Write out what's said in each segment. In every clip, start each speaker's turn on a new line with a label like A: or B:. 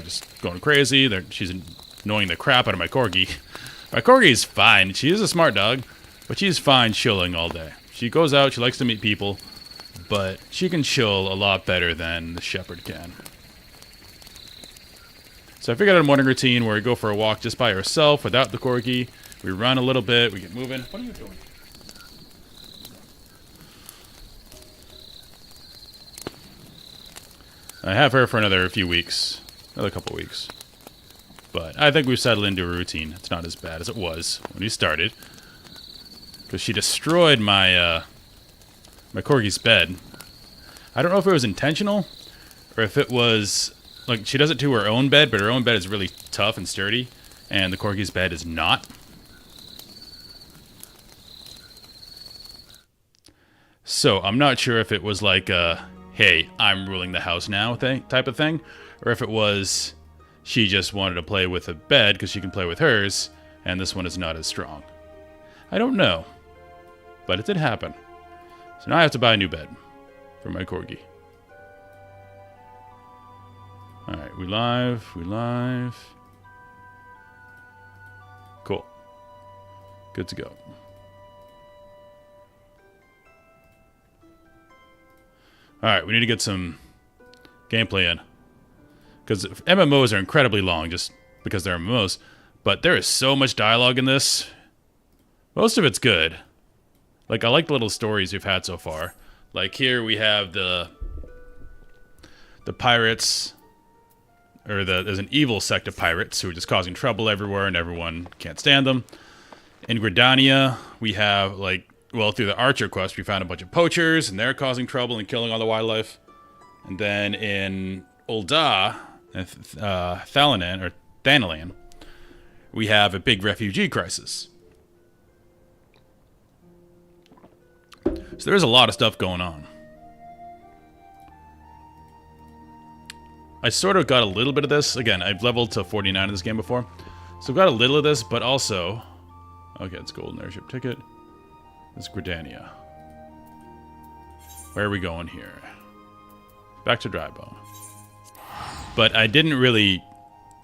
A: just going crazy. She's annoying the crap out of my corgi. My corgi is fine. She is a smart dog, but she's fine chilling all day. She goes out, she likes to meet people, but she can chill a lot better than the shepherd can. So I figured out a morning routine where we go for a walk just by herself without the corgi. We run a little bit, we get moving. What are you doing? I have her for another few weeks. Another couple weeks. But I think we've settled into a routine. It's not as bad as it was when we started. Because she destroyed my my corgi's bed. I don't know if it was intentional, or if it was... Like, she does it to her own bed, but her own bed is really tough and sturdy, and the corgi's bed is not. So, I'm not sure if it was like a, hey, I'm ruling the house now type of thing, or if it was she just wanted to play with a bed because she can play with hers, and this one is not as strong. I don't know, but it did happen. So now I have to buy a new bed for my corgi. Alright, we live. Cool. Good to go. Alright, we need to get some gameplay in. Because MMOs are incredibly long, just because they're MMOs. But there is so much dialogue in this. Most of it's good. Like, I like the little stories we've had so far. Like, here we have the pirates... Or there's an evil sect of pirates who are just causing trouble everywhere and everyone can't stand them. In Gridania, we have, like, well, through the Archer quest, we found a bunch of poachers and they're causing trouble and killing all the wildlife. And then in Ul'dah, Thanalan, we have a big refugee crisis. So there's a lot of stuff going on. I sort of got a little bit of this. Again, I've leveled to 49 in this game before. So I've got a little of this, but also... Okay, it's golden airship ticket. It's Gridania. Where are we going here? Back to Drybone. But I didn't really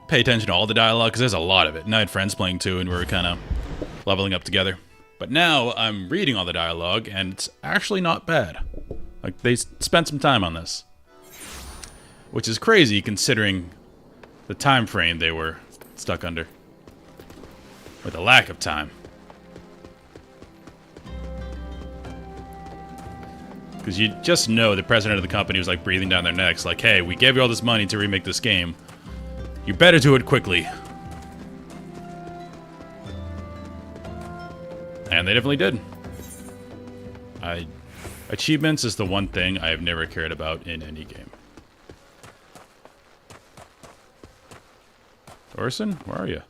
A: pay attention to all the dialogue, because there's a lot of it. And I had friends playing too, and we were kind of leveling up together. But now I'm reading all the dialogue, and it's actually not bad. Like, they spent some time on this. Which is crazy, considering the time frame they were stuck under. Or the lack of time. Because you just know the president of the company was like breathing down their necks, like, hey, we gave you all this money to remake this game. You better do it quickly. And they definitely did. Achievements is the one thing I have never cared about in any game. Orson, where are you?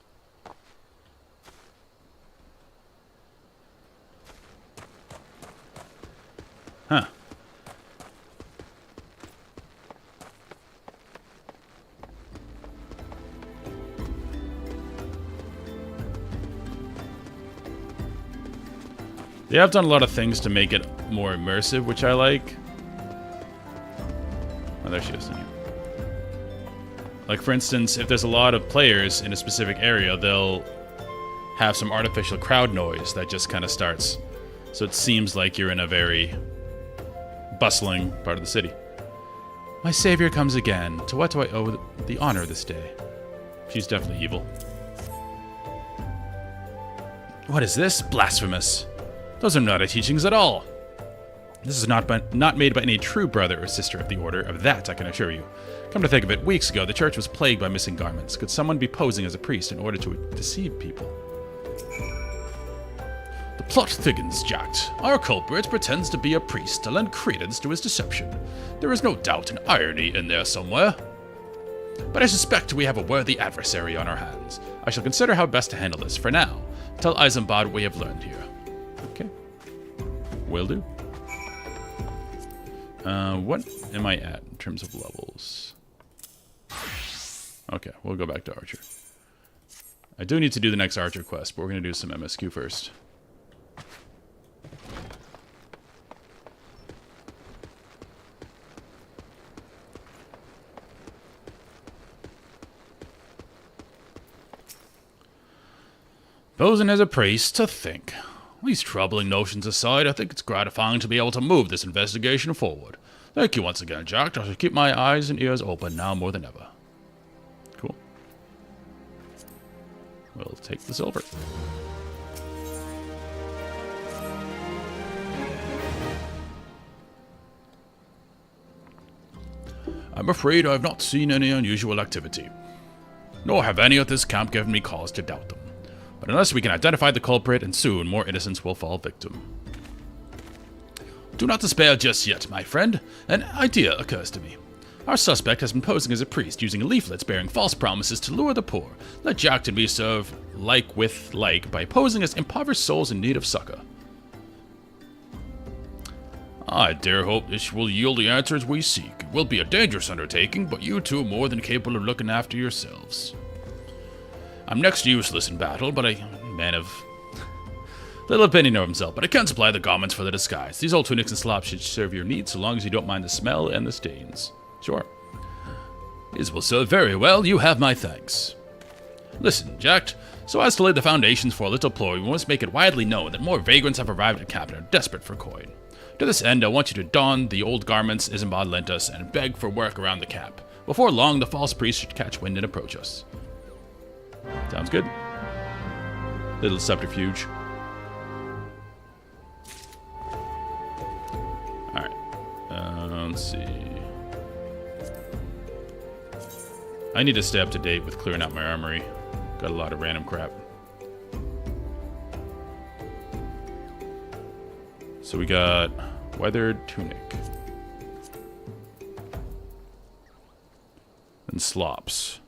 A: Huh. They have done a lot of things to make it more immersive, which I like. Oh, there she is. Like, for instance, if there's a lot of players in a specific area, they'll have some artificial crowd noise that just kind of starts. So it seems like you're in a very bustling part of the city. My savior comes again. To what do I owe the honor this day? She's definitely evil. What is this? Blasphemous. Those are not our teachings at all. This is not made by any true brother or sister of the order. Of that, I can assure you. Come to think of it, weeks ago, the church was plagued by missing garments. Could someone be posing as a priest in order to deceive people? The plot thickens, Jack. Our culprit pretends to be a priest to lend credence to his deception. There is no doubt an irony in there somewhere. But I suspect we have a worthy adversary on our hands. I shall consider how best to handle this. For now, tell Isambard what we have learned here. Okay. Will do. What am I at in terms of levels? Okay, we'll go back to Archer. I do need to do the next Archer quest, but we're going to do some MSQ first. Posing as a priest, to think. These troubling notions aside, I think it's gratifying to be able to move this investigation forward. Thank you once again, Jack. I shall keep my eyes and ears open now more than ever. Cool. We'll take the silver. I'm afraid I have not seen any unusual activity. Nor have any at this camp given me cause to doubt them. But unless we can identify the culprit, and soon more innocents will fall victim. Do not despair just yet, my friend. An idea occurs to me. Our suspect has been posing as a priest, using leaflets bearing false promises to lure the poor. Let Jack and me serve like with like by posing as impoverished souls in need of succor. I dare hope this will yield the answers we seek. It will be a dangerous undertaking, but you two are more than capable of looking after yourselves. I'm next to useless in battle, but a man of little opinion of himself, but I can supply the garments for the disguise. These old tunics and slops should serve your needs, so long as you don't mind the smell and the stains. Sure. These will serve very well. You have my thanks. Listen, Jack. So as to lay the foundations for a little ploy, we must make it widely known that more vagrants have arrived at camp and are desperate for coin. To this end, I want you to don the old garments Isambard lent us and beg for work around the camp. Before long, the false priest should catch wind and approach us. Sounds good. Little subterfuge. Alright. Let's see. I need to stay up to date with clearing out my armory. Got a lot of random crap. So we got weathered tunic. And slops.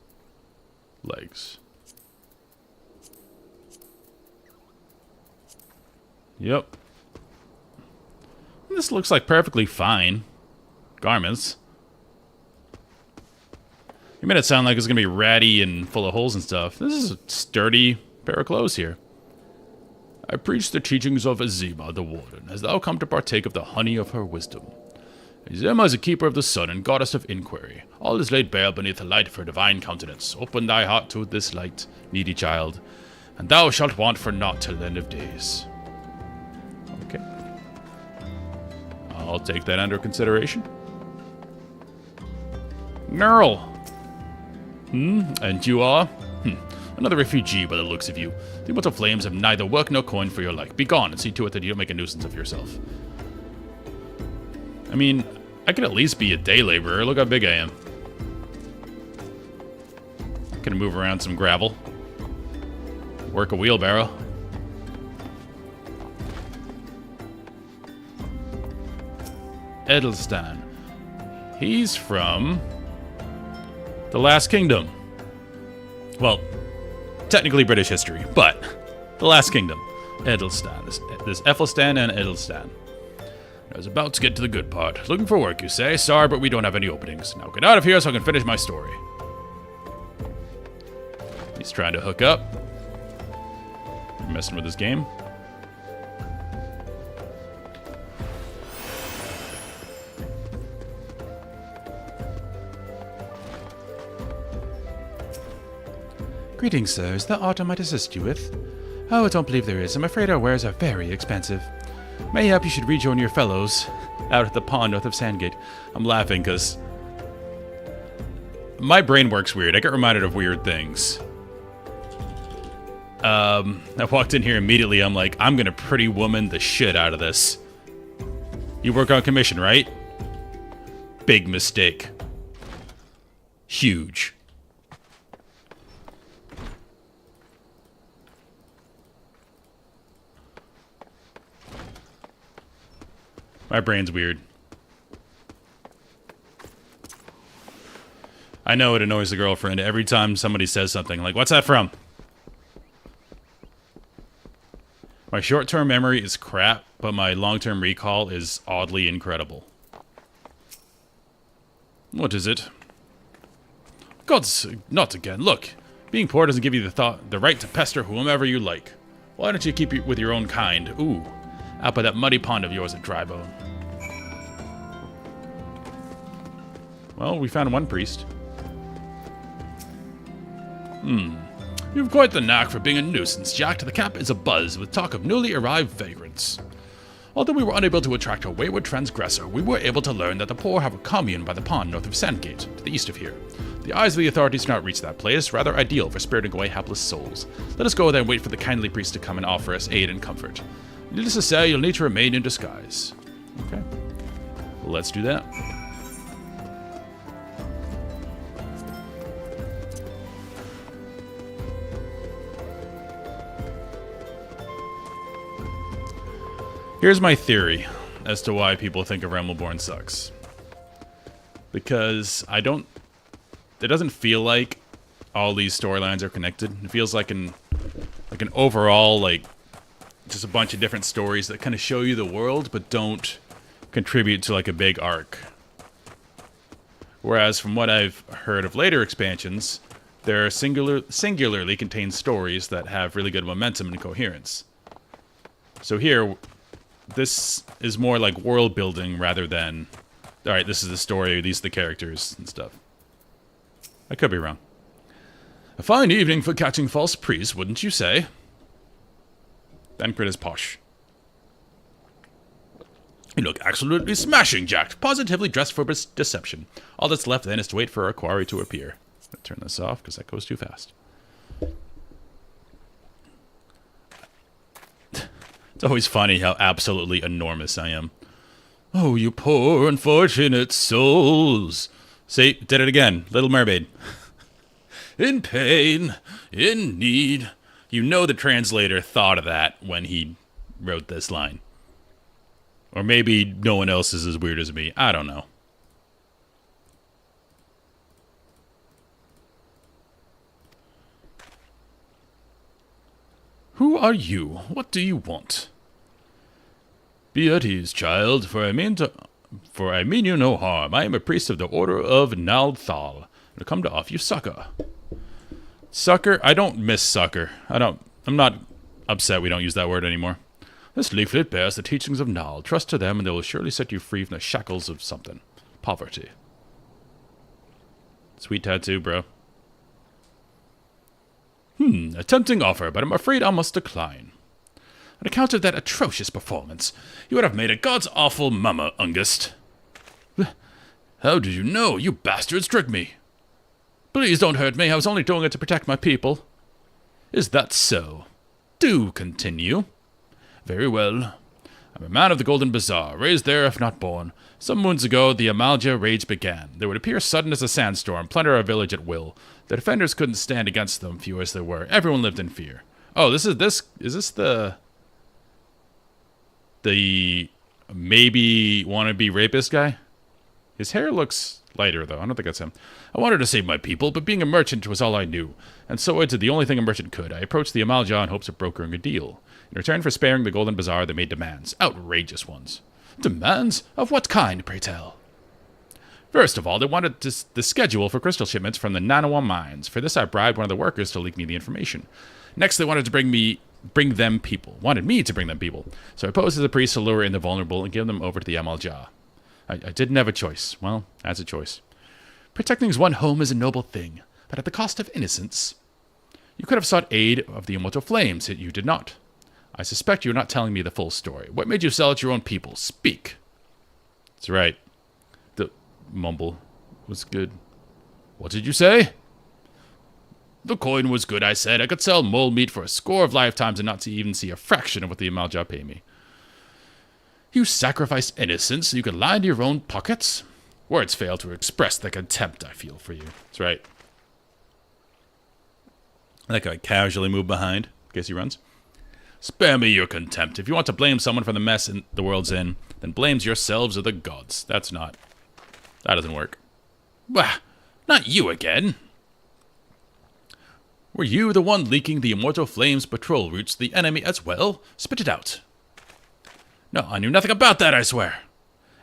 A: Legs. Yep. This looks like perfectly fine garments. You made it sound like it's going to be ratty and full of holes and stuff. This is a sturdy pair of clothes here. I preach the teachings of Azima, the warden, as thou come to partake of the honey of her wisdom. Azima is a keeper of the sun and goddess of inquiry. All is laid bare beneath the light of her divine countenance. Open thy heart to this light, needy child, and thou shalt want for naught till the end of days. Okay. I'll take that under consideration. Nerl! And you are? Another refugee by the looks of you. The immortal flames have neither work nor coin for your like. Be gone and see to it that you don't make a nuisance of yourself. I mean, I could at least be a day laborer. Look how big I am. Can move around some gravel. Work a wheelbarrow. Edelstan. He's from the Last Kingdom. Well, technically British history, but the Last Kingdom. Edelstan. There's Ethelstan and Edelstan. I was about to get to the good part. Looking for work, you say? Sorry, but we don't have any openings. Now get out of here so I can finish my story. He's trying to hook up. Messing with his game. Greetings, sir. Is there aught I might assist you with? Oh, I don't believe there is. I'm afraid our wares are very expensive. Mayhap you should rejoin your fellows out at the pond north of Sandgate. I'm laughing because my brain works weird. I get reminded of weird things. I walked in here immediately. I'm like, I'm gonna pretty woman the shit out of this. You work on commission, right? Big mistake. Huge. My brain's weird. I know it annoys the girlfriend every time somebody says something like, what's that from? My short-term memory is crap, but my long-term recall is oddly incredible. What is it? God's not again. Look, being poor doesn't give you the right to pester whomever you like. Why don't you keep it with your own kind? Ooh, out by that muddy pond of yours at Drybone. Well, we found one priest. You've quite the knack for being a nuisance, Jack. The camp is abuzz with talk of newly arrived vagrants. Although we were unable to attract a wayward transgressor, we were able to learn that the poor have a commune by the pond north of Sandgate, to the east of here. The eyes of the authorities do not reach that place, rather ideal for spiriting away hapless souls. Let us go there and wait for the kindly priest to come and offer us aid and comfort. Needless to say, you'll need to remain in disguise. Okay. Let's do that. Here's my theory as to why people think of Realmborn sucks. Because it doesn't feel like all these storylines are connected. It feels like an overall, like, just a bunch of different stories that kind of show you the world, but don't contribute to, like, a big arc. Whereas, from what I've heard of later expansions, there are singularly contained stories that have really good momentum and coherence. So here, this is more like world building rather than, alright, this is the story, these are the characters and stuff. I could be wrong. A fine evening for catching false priests, wouldn't you say? Bancret is posh. You look absolutely smashing, Jack. Positively dressed for deception. All that's left then is to wait for our quarry to appear. I'll turn this off because that goes too fast. It's always funny how absolutely enormous I am. Oh, you poor unfortunate souls. See, did it again. Little Mermaid. In pain, in need. You know the translator thought of that when he wrote this line. Or maybe no one else is as weird as me. I don't know. Who are you? What do you want? Be at ease, child, for I mean you no harm. I am a priest of the Order of Naldthal, and I come to offer you succor. Succor? I don't miss succor. I'm not upset we don't use that word anymore. This leaflet bears the teachings of Nald. Trust to them, and they will surely set you free from the shackles of something. Poverty. Sweet tattoo, bro. A tempting offer, but I'm afraid I must decline. On account of that atrocious performance, you would have made a god's awful mummer, Ungust. How did you know? You bastards tricked me. Please don't hurt me. I was only doing it to protect my people. Is that so? Do continue. Very well. I'm a man of the Golden Bazaar, raised there if not born. Some moons ago, the Amalja rage began. There would appear sudden as a sandstorm, plunder our village at will. The defenders couldn't stand against them, few as there were. Everyone lived in fear. Oh, is this the maybe wannabe rapist guy? His hair looks lighter, though. I don't think that's him. I wanted to save my people, but being a merchant was all I knew. And so I did the only thing a merchant could. I approached the Amalja in hopes of brokering a deal. In return for sparing the Golden Bazaar, they made demands. Outrageous ones. Demands? Of what kind, pray tell? First of all, they wanted the schedule for crystal shipments from the Nanawa mines. For this, I bribed one of the workers to leak me the information. Next, they wanted to wanted me to bring them people. So I posed as a priest to lure in the vulnerable and give them over to the Amalja. I didn't have a choice. Well, that's a choice. Protecting one's home is a noble thing, but at the cost of innocence. You could have sought aid of the immortal flames, yet you did not. I suspect you're not telling me the full story. What made you sell it to your own people? Speak. That's right. The mumble was good. What did you say? The coin was good, I said. I could sell mole meat for a score of lifetimes and not even see a fraction of what the Amalja pay me. You sacrificed innocence so you could line your own pockets? Words fail to express the contempt I feel for you. That's right. I like how I casually move behind in case he runs. Spare me your contempt. If you want to blame someone for the mess the world's in, then blames yourselves or the gods. That doesn't work. Bah, not you again. Were you the one leaking the Immortal Flames patrol routes to the enemy as well? Spit it out. No, I knew nothing about that, I swear.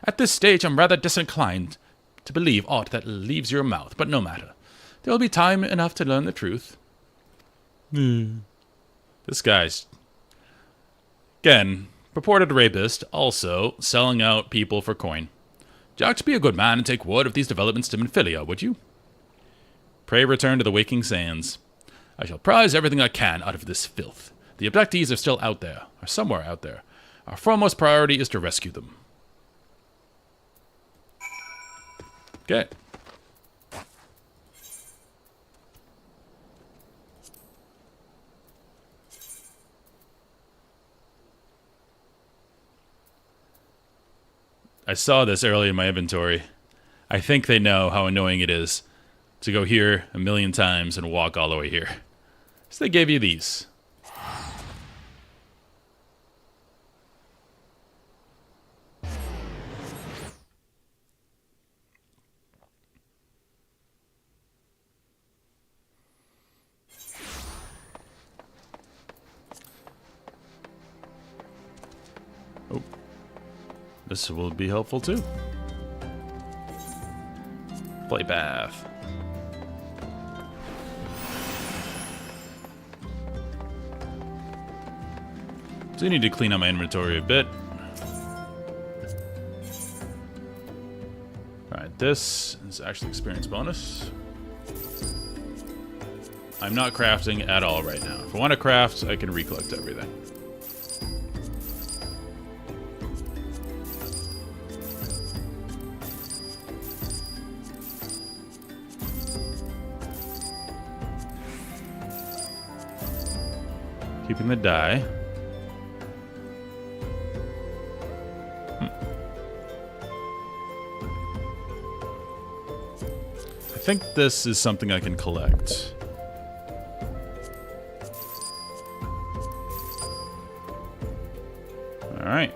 A: At this stage, I'm rather disinclined to believe aught that leaves your mouth, but no matter. There will be time enough to learn the truth. This guy's... Again, purported rapist, also selling out people for coin. Jack, be a good man and take word of these developments to Minfilia, would you? Pray return to the waking sands. I shall prize everything I can out of this filth. The abductees are still out there, or somewhere out there. Our foremost priority is to rescue them. Okay. I saw this early in my inventory. I think they know how annoying it is to go here a million times and walk all the way here. So they gave you these. Oh, this will be helpful too. Play bath. So I need to clean up my inventory a bit. Alright, this is actually experience bonus. I'm not crafting at all right now. If I want to craft, I can recollect everything. Keeping the die. I think this is something I can collect. Alright.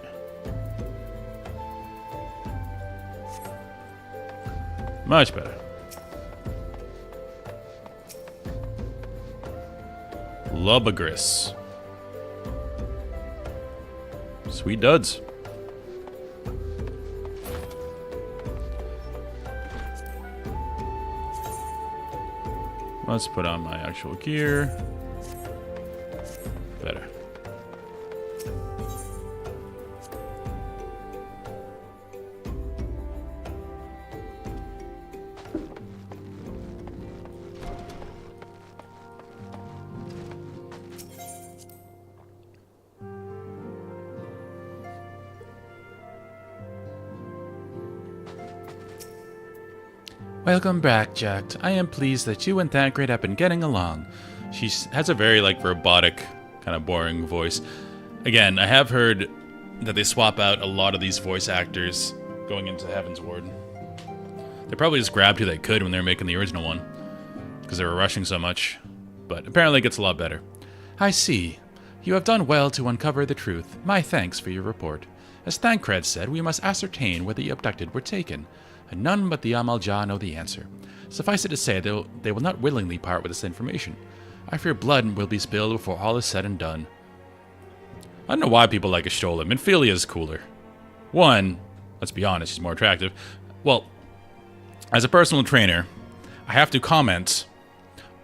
A: Much better. Lubagris. Sweet duds. Let's put on my actual gear. Better. Welcome back, Jack. I am pleased that you and Thangred have been getting along. She has a very, robotic, kind of boring voice. Again, I have heard that they swap out a lot of these voice actors going into Heaven's Ward. They probably just grabbed who they could when they were making the original one, because they were rushing so much. But apparently it gets a lot better. I see. You have done well to uncover the truth. My thanks for your report. As Thancred said, we must ascertain where the abducted were taken, and none but the Amal-Jah know the answer. Suffice it to say, they will not willingly part with this information. I fear blood will be spilled before all is said and done. I don't know why people like Ashtola. Minfilia is cooler. One, let's be honest, she's more attractive. Well, as a personal trainer, I have to comment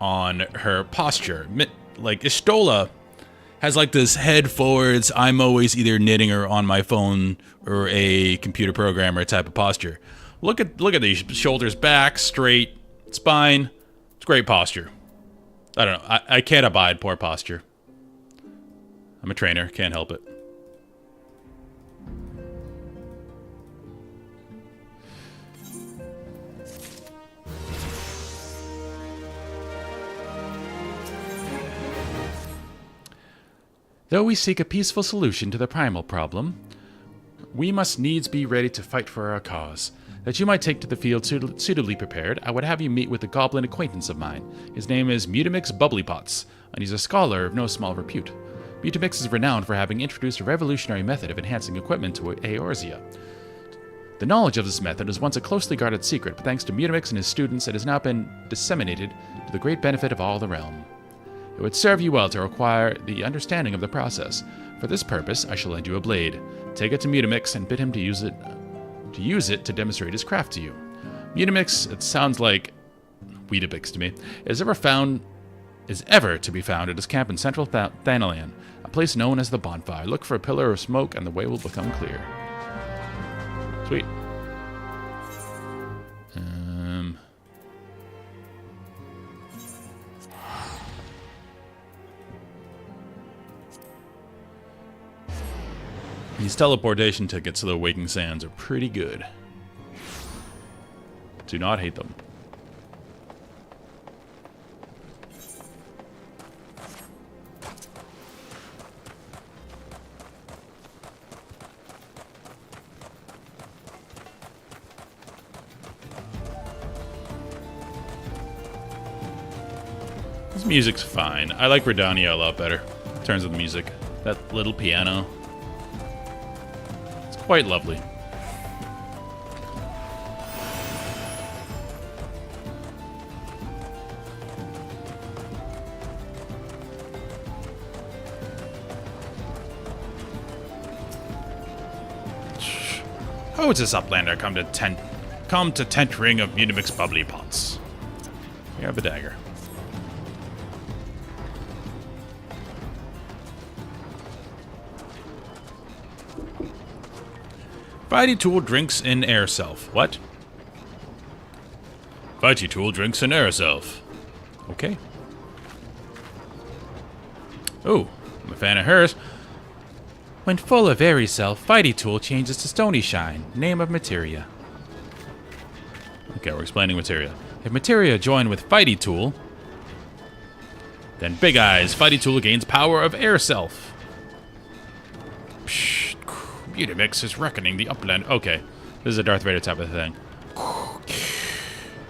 A: on her posture. Ashtola has this head forwards, I'm always either knitting or on my phone or a computer programmer type of posture. Look at these shoulders back, straight, spine. It's great posture. I don't know. I can't abide poor posture. I'm a trainer. Can't help it. Though we seek a peaceful solution to the primal problem, we must needs be ready to fight for our cause. That you might take to the field suitably prepared, I would have you meet with a goblin acquaintance of mine. His name is Mutamix Bubblypots, and he's a scholar of no small repute. Mutamix is renowned for having introduced a revolutionary method of enhancing equipment to Eorzea. The knowledge of this method was once a closely guarded secret, but thanks to Mutamix and his students, it has now been disseminated to the great benefit of all the realm. It would serve you well to acquire the understanding of the process. For this purpose, I shall lend you a blade. Take it to Mutamix and bid him to use it to demonstrate his craft to you. Mutamix, it sounds like Weetabix to me, is ever to be found at his camp in central Thanalan, a place known as the Bonfire. Look for a pillar of smoke and the way will become clear. Sweet. These teleportation tickets to the Waking Sands are pretty good. Do not hate them. This music's fine. I like Redania a lot better in terms of the music. That little piano. It's quite lovely. How is this uplander come to tent ring of Munimic's bubbly pots? We have a dagger. Fighty Tool drinks in air self. What? Fighty Tool drinks in air self. Okay. Oh, I'm a fan of hers. When full of airy self, Fighty Tool changes to Stony Shine, name of materia. Okay, we're explaining materia. If materia join with Fighty Tool, then Big Eyes Fighty Tool gains power of air self. Psh. Mutamix is reckoning the upland. Okay, this is a Darth Vader type of thing.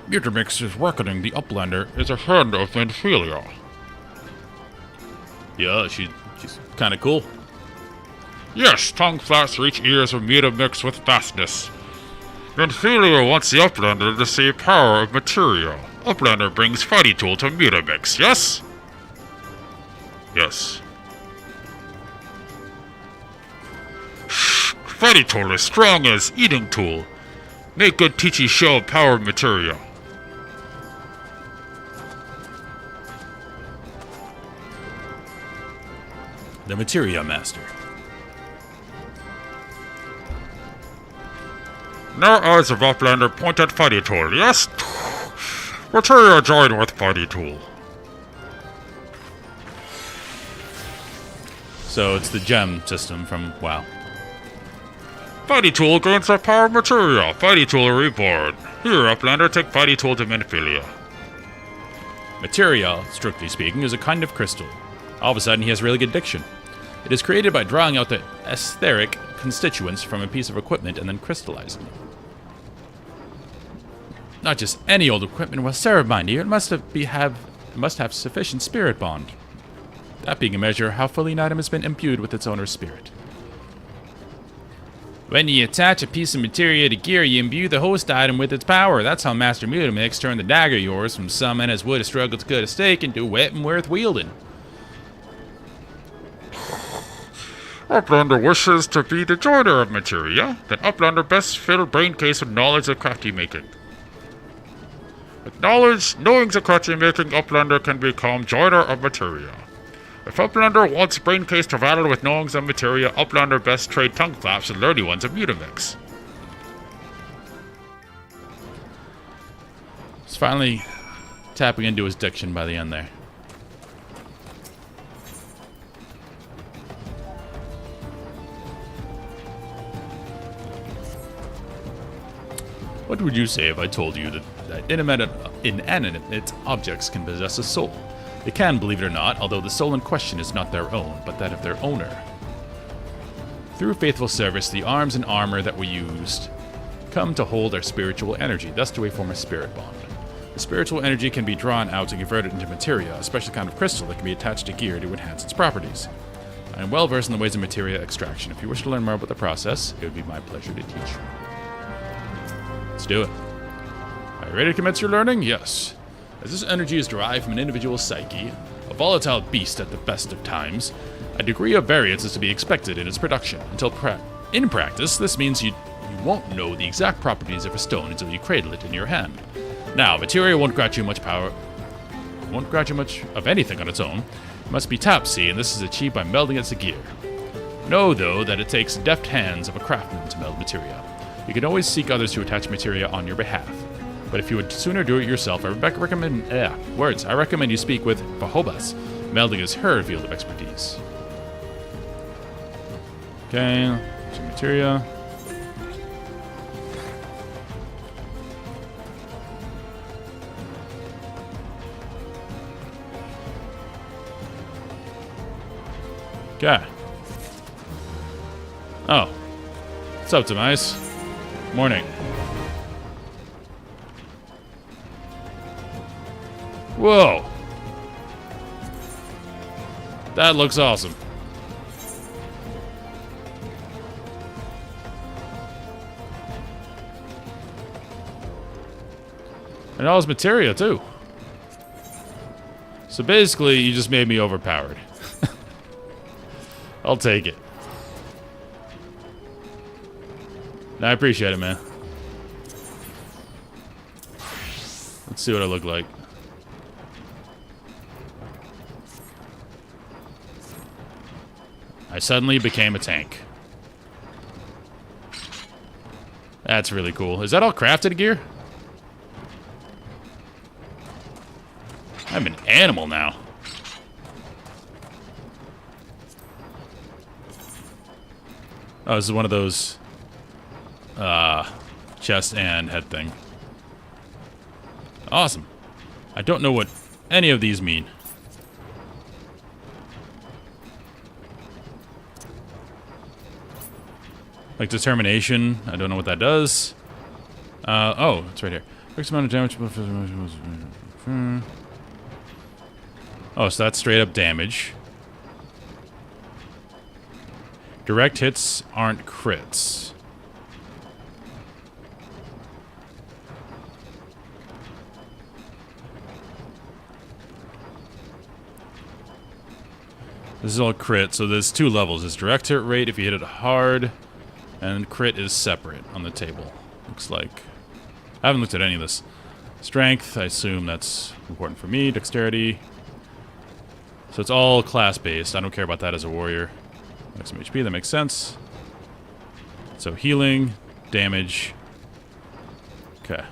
A: Mutamix is reckoning the uplander is a hand of Menphilia. Yeah, she's kind of cool. Yes, tongue flaps reach ears of Mutamix with fastness. Menphilia wants the uplander to see power of materia. Uplander brings Fighty Tool to Mutamix, yes? Yes. Fighty Tool is strong as eating tool. Make good teachy show of power of materia. The Materia Master. Now eyes of Uplander point at Fighty Tool, yes? Materia join with Fighty Tool. So it's the gem system from WoW. Fighty Tool gains the power of materia. Fighty Tool reborn. Here, Uplander, take Fighty Tool to Menphilia. Materia, strictly speaking, is a kind of crystal. All of a sudden, he has really good diction. It is created by drawing out the etheric constituents from a piece of equipment and then crystallizing them. Not just any old equipment with ceremony. It must have sufficient spirit bond. That being a measure how fully an item has been imbued with its owner's spirit. When you attach a piece of materia to gear, you imbue the host item with its power. That's how Master Mutamix turned the dagger of yours from summon as would a struggle to cut a stake into weapon worth wielding. Uplander wishes to be the joiner of materia. Then Uplander best fill brain case with knowledge of crafty making. With knowings of crafty making, Uplander can become joiner of materia. If Uplander wants brain case to rattle with knowings of materia, Uplander best trade tongue flaps and learny ones of Mutamix. He's finally tapping into his diction by the end there. What would you say if I told you that inanimate objects can possess a soul? They can, believe it or not, although the soul in question is not their own, but that of their owner. Through faithful service, the arms and armor that we used come to hold our spiritual energy, thus to form a spirit bond. The spiritual energy can be drawn out and converted into materia, a special kind of crystal that can be attached to gear to enhance its properties. I am well versed in the ways of materia extraction. If you wish to learn more about the process, it would be my pleasure to teach you. Let's do it. Are you ready to commence your learning? Yes. As this energy is derived from an individual's psyche, a volatile beast at the best of times, a degree of variance is to be expected in its production. In practice, this means you won't know the exact properties of a stone until you cradle it in your hand. Now, materia won't grant you much of anything on its own. It must be tapsy, and this is achieved by melding it to gear. Know, though, that it takes deft hands of a craftsman to meld materia. You can always seek others to attach materia on your behalf. But if you would sooner do it yourself, I recommend you speak with Fahobas. Melding is her field of expertise. Okay, Some materia. Okay. Oh. What's up, Demise? Morning. Whoa. That looks awesome. And all his materia, too. So basically, you just made me overpowered. I'll take it. I appreciate it, man. Let's see what I look like. I suddenly became a tank. That's really cool. Is that all crafted gear? I'm an animal now. Oh, this is one of those chest and head thing. Awesome. I don't know what any of these mean. Like determination, I don't know what that does. Oh, it's right here. Fixed amount of damage. Oh, so that's straight up damage. Direct hits aren't crits. This is all crit, so there's two levels. There's direct hit rate if you hit it hard, and crit is separate on the table. Looks like. I haven't looked at any of this. Strength, I assume that's important for me. Dexterity. So it's all class-based. I don't care about that as a warrior. Maximum HP, that makes sense. So healing, damage. Okay.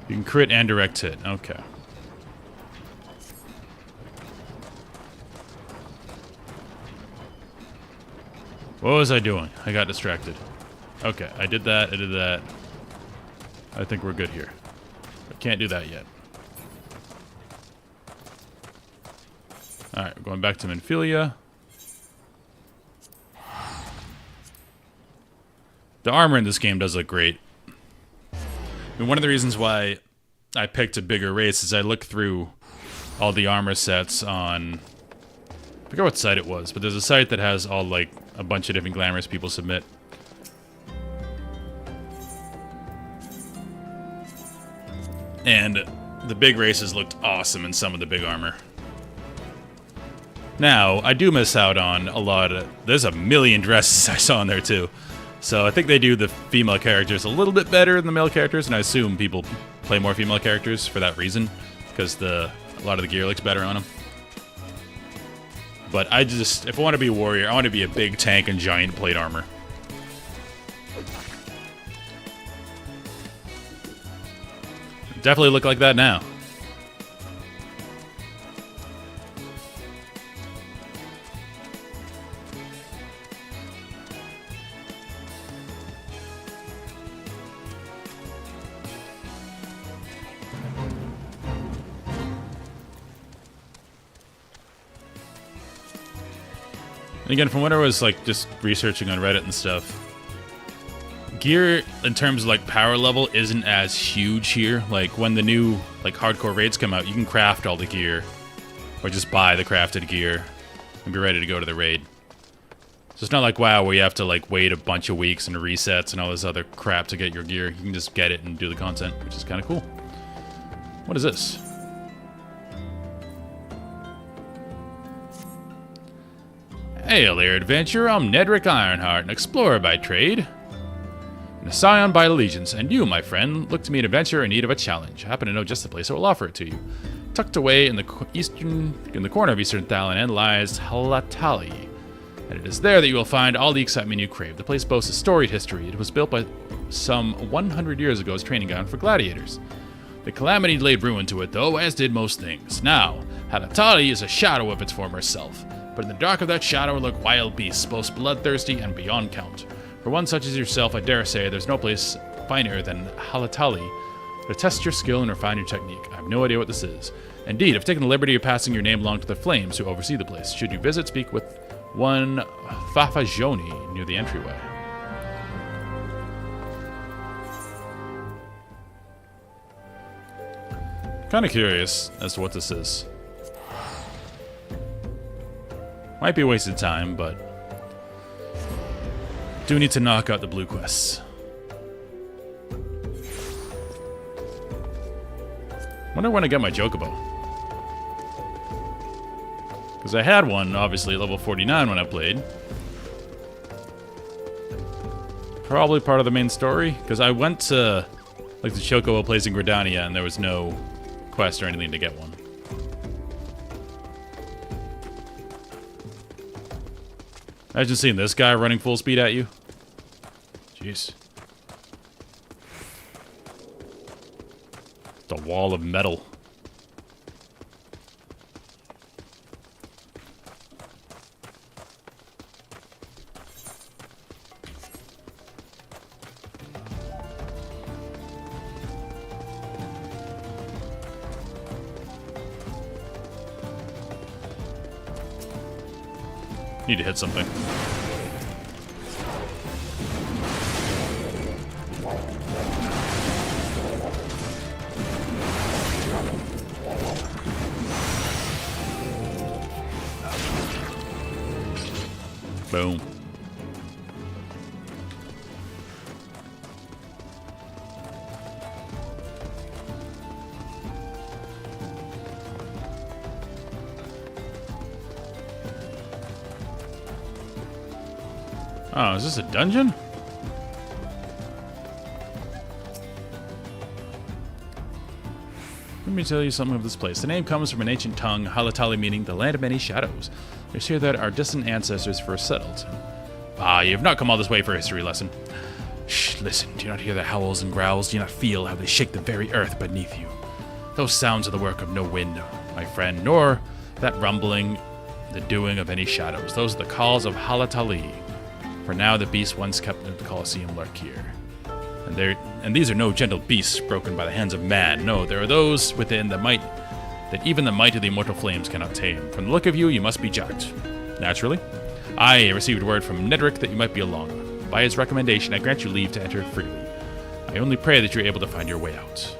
A: You can crit and direct hit. Okay. What was I doing? I got distracted. Okay, I did that, I did that. I think we're good here. I can't do that yet. Alright, we're going back to Minfilia. The armor in this game does look great. And one of the reasons why I picked a bigger race is I looked through all the armor sets on... I forget what site it was, but there's a site that has all, like, a bunch of different glamorous people submit. And the big races looked awesome in some of the big armor. Now, I do miss out on a lot of... There's a million dresses I saw in there, too. So I think they do the female characters a little bit better than the male characters, and I assume people play more female characters for that reason, because a lot of the gear looks better on them. But I just, if I want to be a warrior, I want to be a big tank and giant plate armor. Definitely look like that now. And again, from what I was like just researching on Reddit and stuff, gear in terms of like power level isn't as huge here. Like when the new like hardcore raids come out, you can craft all the gear, or just buy the crafted gear and be ready to go to the raid. So it's not like WoW where you have to like wait a bunch of weeks and resets and all this other crap to get your gear. You can just get it and do the content, which is kind of cool. What is this? Hail there, adventurer. I'm Nedrick Ironheart, an explorer by trade, and a Scion by allegiance. And you, my friend, look to me an adventurer in need of a challenge. I happen to know just the place that will offer it to you. Tucked away in the corner of eastern Thalanan lies Halatali, and it is there that you will find all the excitement you crave. The place boasts a storied history. It was built by some 100 years ago as training ground for gladiators. The calamity laid ruin to it, though, as did most things. Now, Halatali is a shadow of its former self, but in the dark of that shadow lurk wild beasts, both bloodthirsty and beyond count. For one such as yourself, I dare say there's no place finer than Halatali to test your skill and refine your technique. I have no idea what this is. Indeed, I've taken the liberty of passing your name along to the Flames, who oversee the place. Should you visit, speak with one Fafajoni near the entryway. Kind of curious as to what this is. Might be a waste of time, but do need to knock out the blue quests. Wonder when I get my Chocobo. Because I had one, obviously, level 49 when I played. Probably part of the main story, because I went to like the Chocobo place in Gridania and there was no quest or anything to get one. Imagine seeing this guy running full speed at you. Jeez. The wall of metal. Need to hit something. Boom. Oh, is this a dungeon? Let me tell you something of this place. The name comes from an ancient tongue, Halatali, meaning the land of many shadows. There's here that our distant ancestors first settled. Ah, you have not come all this way for a history lesson. Shh, listen. Do you not hear the howls and growls? Do you not feel how they shake the very earth beneath you? Those sounds are the work of no wind, my friend, nor that rumbling, the doing of any shadows. Those are the calls of Halatali. For now, the beasts once kept in the Colosseum lurk here. And these are no gentle beasts broken by the hands of man. No, there are those within that even the might of the immortal flames cannot tame. From the look of you, you must be jacked. Naturally. I received word from Nedrick that you might be along. By his recommendation, I grant you leave to enter freely. I only pray that you're able to find your way out.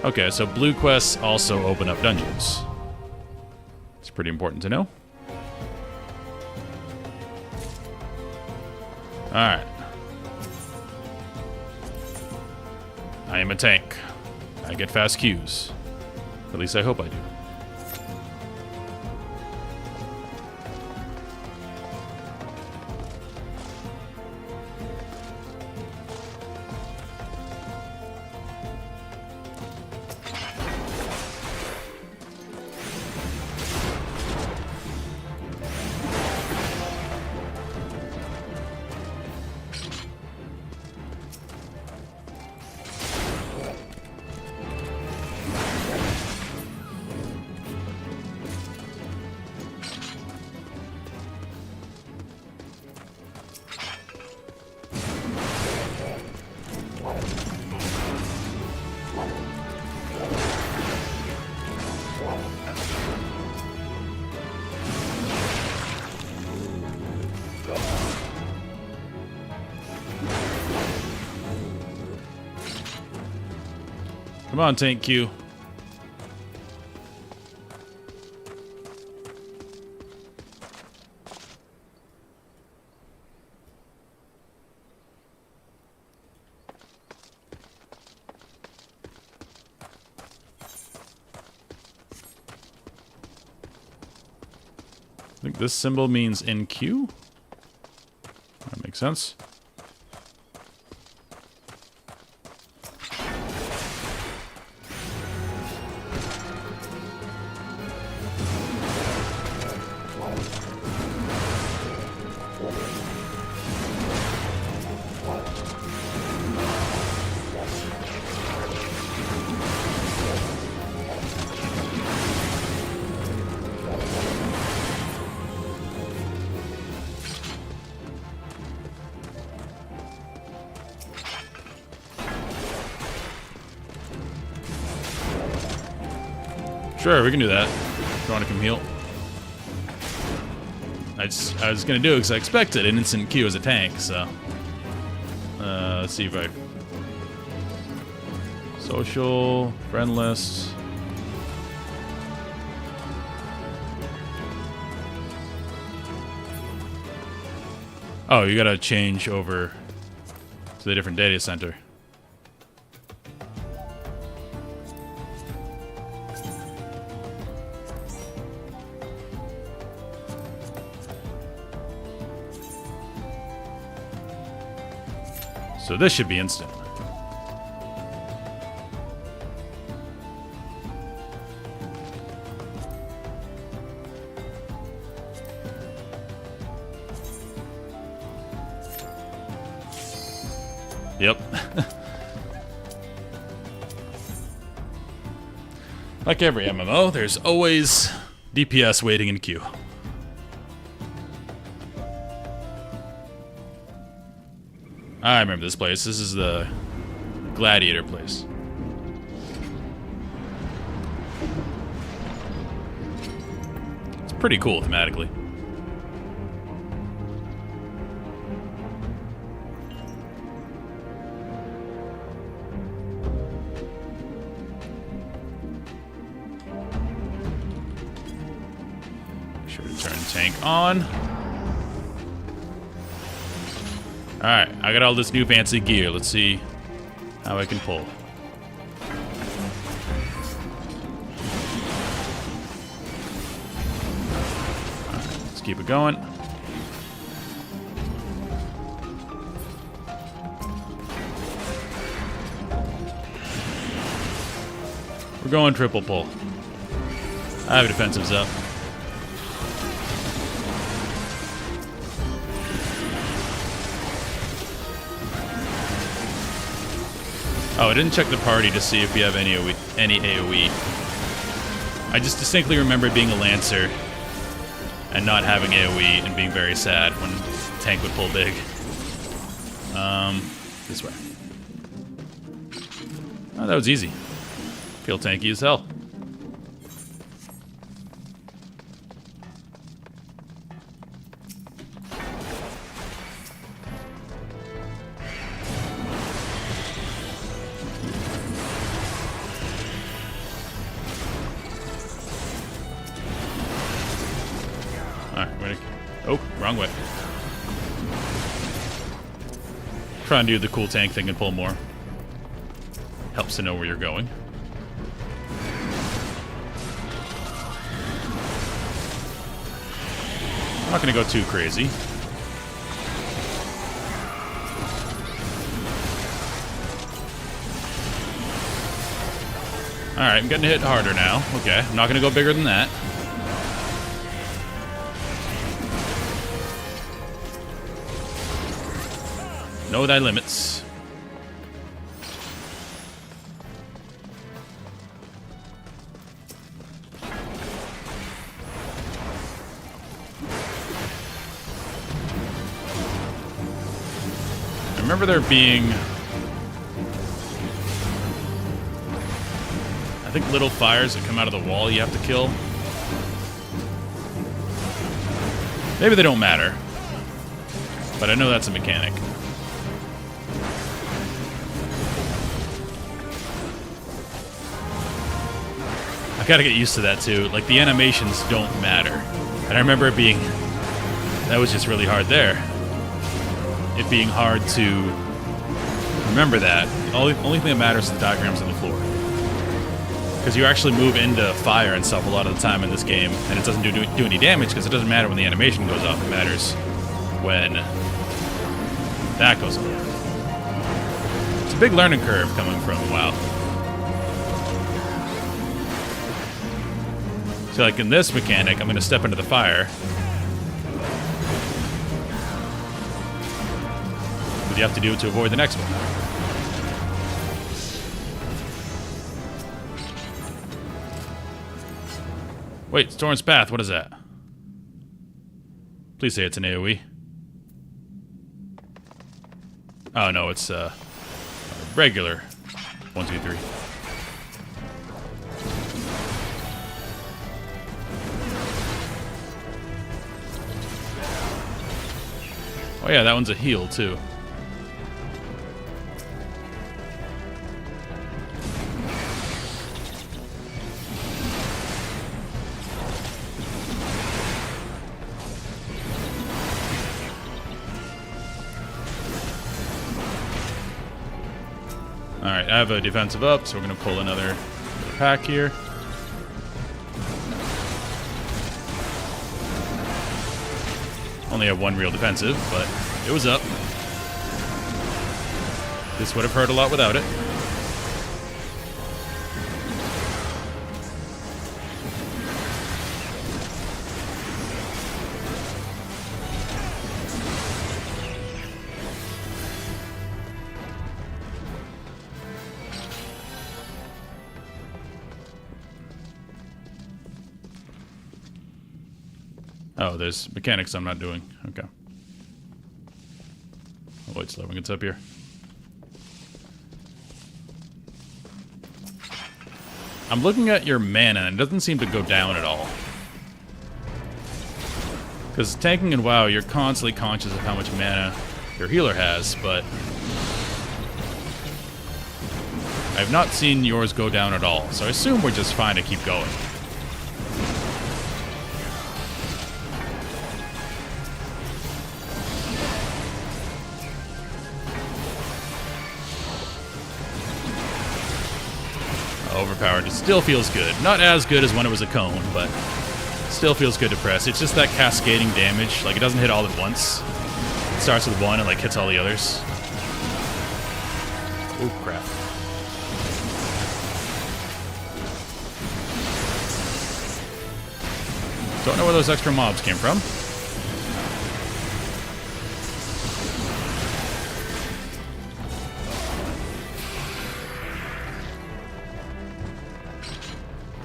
A: Okay, so blue quests also open up dungeons. It's pretty important to know. Alright. I am a tank. I get fast Qs. At least I hope I do. Come on, Tank Q. I think this symbol means in queue. That makes sense. Sure, we can do that. If you want to come heal. I was gonna do it because I expected an instant Q as a tank, so. Let's see if I... Social, friend list. Oh, you gotta change over to the different data center. So this should be instant. Yep. Like every MMO, there's always DPS waiting in queue. I remember this place. This is the gladiator place. It's pretty cool thematically. Make sure to turn tank on. Alright, I got all this new fancy gear. Let's see how I can pull. Alright, let's keep it going. We're going triple pull. I have defensives up. Oh, I didn't check the party to see if we have any AoE. I just distinctly remember being a Lancer and not having AoE and being very sad when the tank would pull big. This way. Oh, that was easy. Feel tanky as hell. Alright, ready? Oh, wrong way. Try and do the cool tank thing and pull more. Helps to know where you're going. I'm not gonna go too crazy. Alright, I'm getting hit harder now. Okay, I'm not gonna go bigger than that. Know thy limits. I remember there being, I think, little fires that come out of the wall you have to kill. Maybe they don't matter, but I know that's a mechanic. I gotta get used to that too. Like, the animations don't matter. And I remember it being, that was just really hard there. It being hard to remember that. Only thing that matters is the diagrams on the floor. Because you actually move into fire and stuff a lot of the time in this game, and it doesn't do any damage because it doesn't matter when the animation goes off. It matters when that goes off. It's a big learning curve coming from WoW. So like in this mechanic, I'm going to step into the fire. But you have to do it to avoid the next one. Wait, Storm's Path, what is that? Please say it's an AoE. Oh no, it's regular 1, 2, 3. Oh yeah, that one's a heal too. Alright, I have a defensive up, so we're going to pull another pack here. Only have one real defensive, but it was up. This would have hurt a lot without it. Oh, there's mechanics I'm not doing. Okay. I'll wait till everyone gets up here. I'm looking at your mana, and it doesn't seem to go down at all. Because tanking in WoW, you're constantly conscious of how much mana your healer has, but I've not seen yours go down at all, so I assume we're just fine to keep going. Overpowered. It still feels good. Not as good as when it was a cone, but still feels good to press. It's just that cascading damage. Like, it doesn't hit all at once. It starts with one and, like, hits all the others. Oh, crap. Don't know where those extra mobs came from.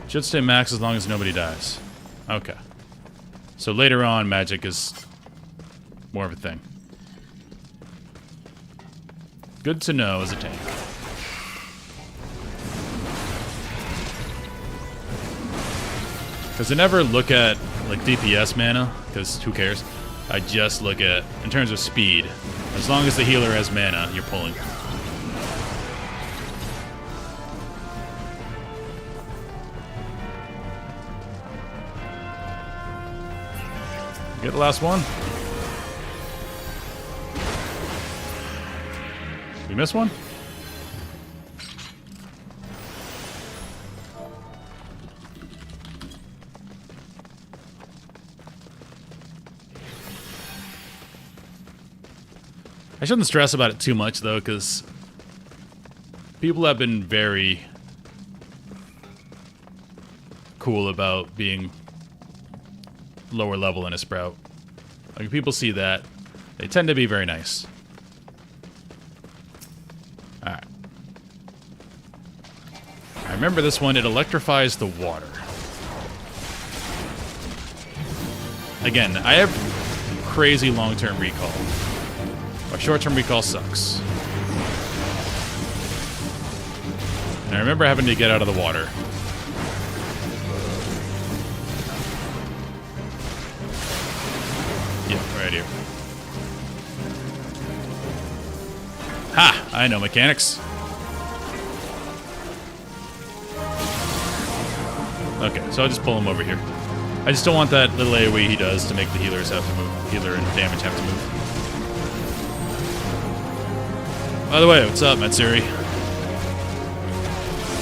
A: Should stay max as long as nobody dies. Okay. So later on, magic is more of a thing. Good to know as a tank. Because I never look at, like, DPS mana, because who cares? I just look at, in terms of speed, as long as the healer has mana, you're pulling. Get the last one. Did we miss one? I shouldn't stress about it too much, though, because people have been very cool about being lower level in a sprout. Like, people see that, they tend to be very nice. Alright. I remember this one, it electrifies the water. Again, I have crazy long-term recall. My short-term recall sucks. And I remember having to get out of the water. Right here. Ha! I know mechanics. Okay, so I'll just pull him over here. I just don't want that little AoE he does to make the healers have to move. Healer and damage have to move. By the way, what's up, Matsuri?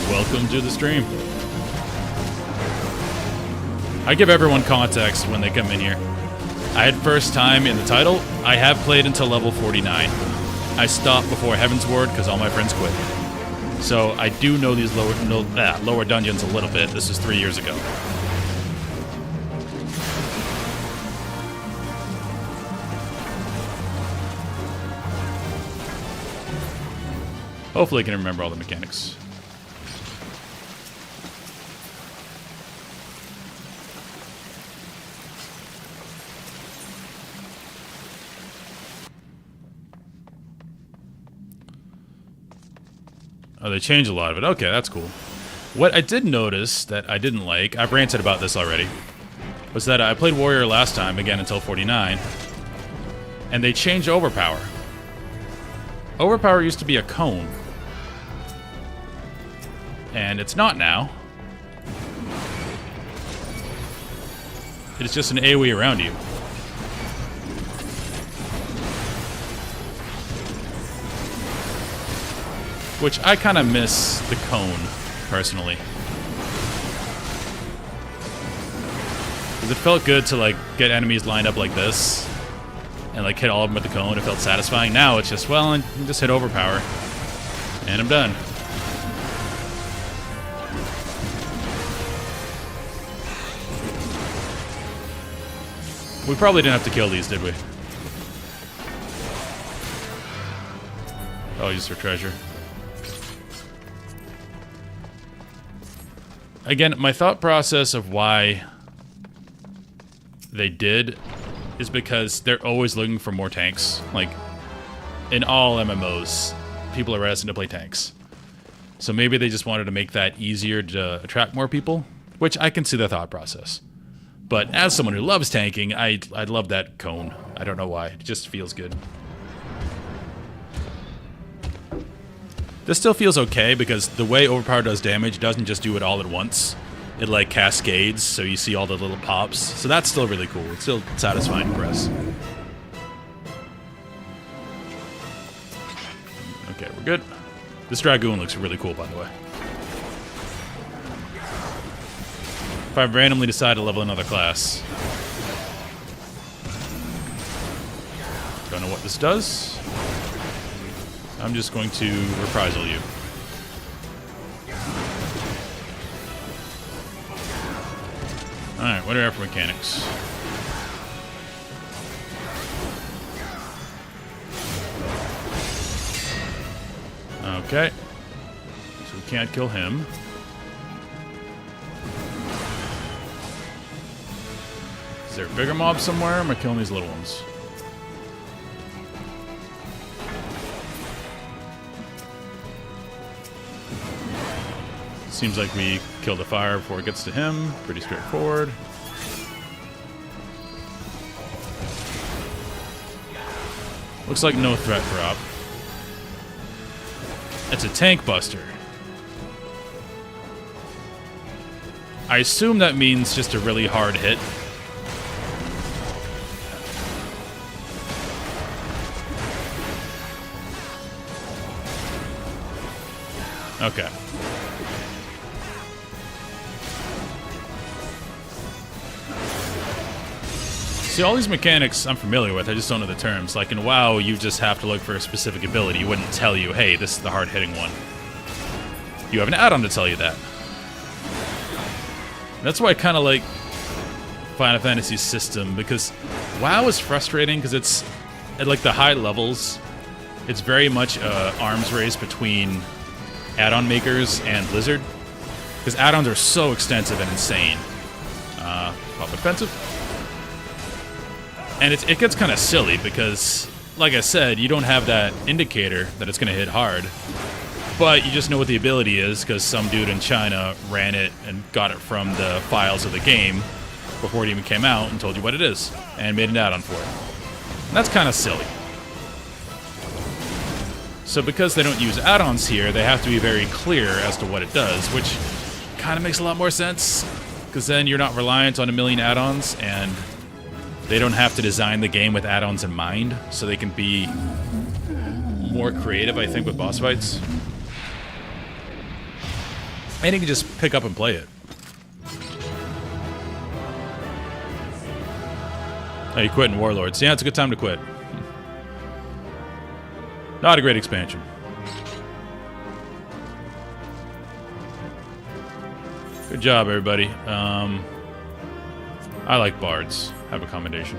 A: Welcome to the stream. I give everyone context when they come in here. I had first time in the title. I have played until level 49. I stopped before Heaven's Ward because all my friends quit. So I do know these lower dungeons a little bit. This is 3 years ago. Hopefully I can remember all the mechanics. Oh, they changed a lot of it. Okay, that's cool. What I did notice that I didn't like, I've ranted about this already, was that I played Warrior last time, again until 49, And they changed Overpower. Overpower used to be a cone. And it's not now. It's just an AoE around you. Which I kind of miss the cone, personally. Because it felt good to, like, get enemies lined up like this. And, like, hit all of them with the cone. It felt satisfying. Now it's just, well, I can just hit Overpower. And I'm done. We probably didn't have to kill these, did we? Oh, just for treasure. Again, my thought process of why they did is because they're always looking for more tanks. Like, in all MMOs, people are reticent to play tanks. So maybe they just wanted to make that easier to attract more people, which I can see the thought process. But as someone who loves tanking, I love that cone. I don't know why. It just feels good. This still feels okay because the way Overpower does damage doesn't just do it all at once. It like cascades, so you see all the little pops. So that's still really cool. It's still satisfying for us. Okay, we're good. This Dragoon looks really cool, by the way. If I randomly decide to level another class. Don't know what this does. I'm just going to reprisal you. Alright, what are our mechanics? Okay. So we can't kill him. Is there a bigger mob somewhere, or am I killing these little ones? Seems like we kill the fire before it gets to him. Pretty straightforward. Looks like no threat drop. It's a tank buster. I assume that means just a really hard hit. Okay. See, all these mechanics I'm familiar with, I just don't know the terms. Like in WoW, you just have to look for a specific ability. It wouldn't tell you, hey, this is the hard-hitting one. You have an add-on to tell you that. That's why I kind of like Final Fantasy's system, because WoW is frustrating because it's, at like the high levels, it's very much an arms race between add-on makers and Blizzard. Because add-ons are so extensive and insane. Pop offensive. And it gets kind of silly because, like I said, you don't have that indicator that it's going to hit hard. But you just know what the ability is because some dude in China ran it and got it from the files of the game before it even came out and told you what it is and made an add-on for it. And that's kind of silly. So because they don't use add-ons here, they have to be very clear as to what it does, which kind of makes a lot more sense because then you're not reliant on a million add-ons and they don't have to design the game with add-ons in mind, so they can be more creative, I think, with boss fights. And you can just pick up and play it. Oh, you quit in Warlords. Yeah, it's a good time to quit. Not a great expansion. Good job, everybody. I like bards. Have a commendation.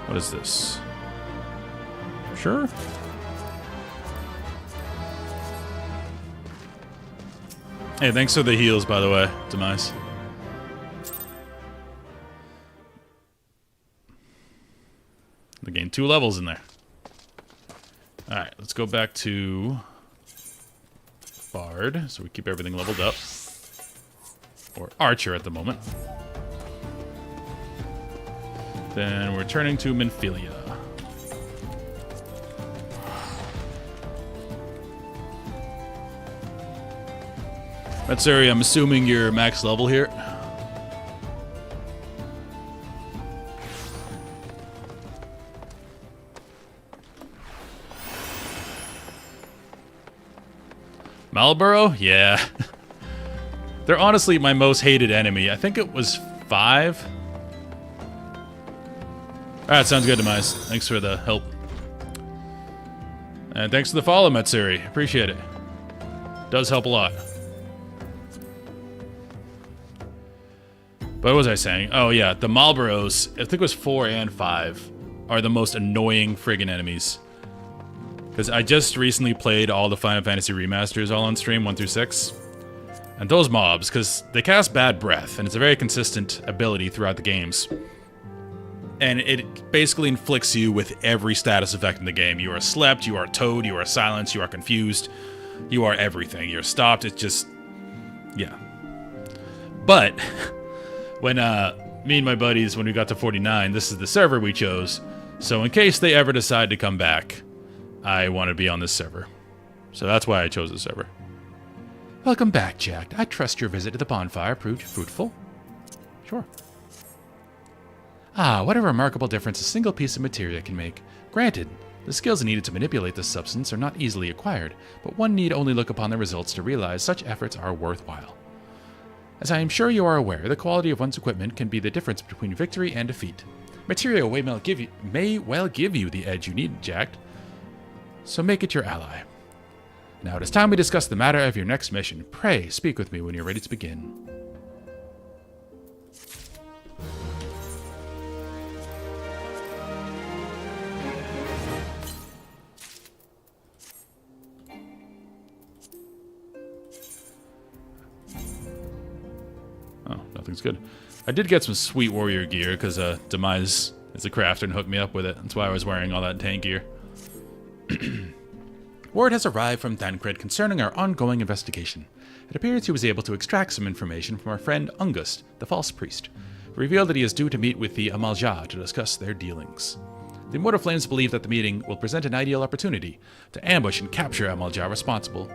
A: What is this? Sure. Hey, thanks for the heals, by the way, Demise. They gained 2 levels in there. Alright, let's go back to Bard, so we keep everything leveled up. or archer at the moment. Then we're turning to Minfilia. Matsuri, I'm assuming you're max level here. Marlboro? Yeah. They're honestly my most hated enemy. I think it was 5. Alright, sounds good, Demise. Thanks for the help. And thanks for the follow, Matsuri. Appreciate it. Does help a lot. But what was I saying? Oh yeah, the Marlboros, I think it was 4 and 5, are the most annoying friggin' enemies. Because I just recently played all the Final Fantasy remasters all on stream, 1 through 6. And those mobs, because they cast bad breath, and it's a very consistent ability throughout the games. And it basically inflicts you with every status effect in the game. You are slept, you are towed, you are silenced, you are confused, you are everything. You're stopped, it's just... yeah. But... when me and my buddies, when we got to 49, this is the server we chose. So in case they ever decide to come back, I want to be on this server. So that's why I chose this server. Welcome back, Jack. I trust your visit to the bonfire proved fruitful. Sure. Ah, what a remarkable difference a single piece of materia can make. Granted, the skills needed to manipulate this substance are not easily acquired, but one need only look upon the results to realize such efforts are worthwhile. As I am sure you are aware, the quality of one's equipment can be the difference between victory and defeat. Materia may well give you the edge you need, Jack. So make it your ally. Now it is time we discuss the matter of your next mission. Pray, speak with me when you're ready to begin. Oh, nothing's good. I did get some sweet warrior gear because Demise is a crafter and hooked me up with it. That's why I was wearing all that tank gear. Word has arrived from Thancred concerning our ongoing investigation. It appears he was able to extract some information from our friend Ungust, the false priest, who revealed that he is due to meet with the Amalja to discuss their dealings. The Immortal Flames believe that the meeting will present an ideal opportunity to ambush and capture the Amalja responsible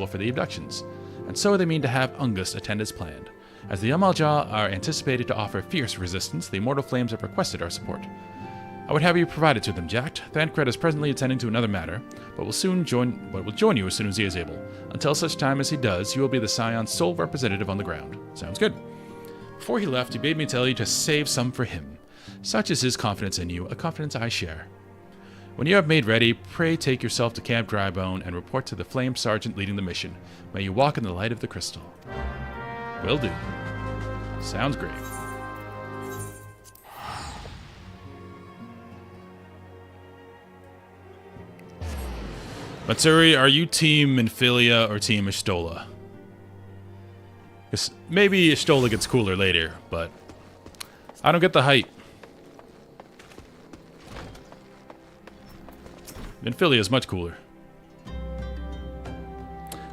A: for the abductions, and so they mean to have Ungust attend as planned. As the Amalja are anticipated to offer fierce resistance, the Immortal Flames have requested our support. I would have you provided to them, Jack. Thancred is presently attending to another matter, but will join you as soon as he is able. Until such time as he does, you will be the Scion's sole representative on the ground. Sounds good. Before he left, he bade me tell you to save some for him. Such is his confidence in you, a confidence I share. When you have made ready, pray take yourself to Camp Drybone and report to the Flame Sergeant leading the mission. May you walk in the light of the crystal. Will do. Sounds great. Matsuri, are you Team Minfilia or Team Ishtola? Because maybe Ishtola gets cooler later, but I don't get the hype. Minfilia is much cooler.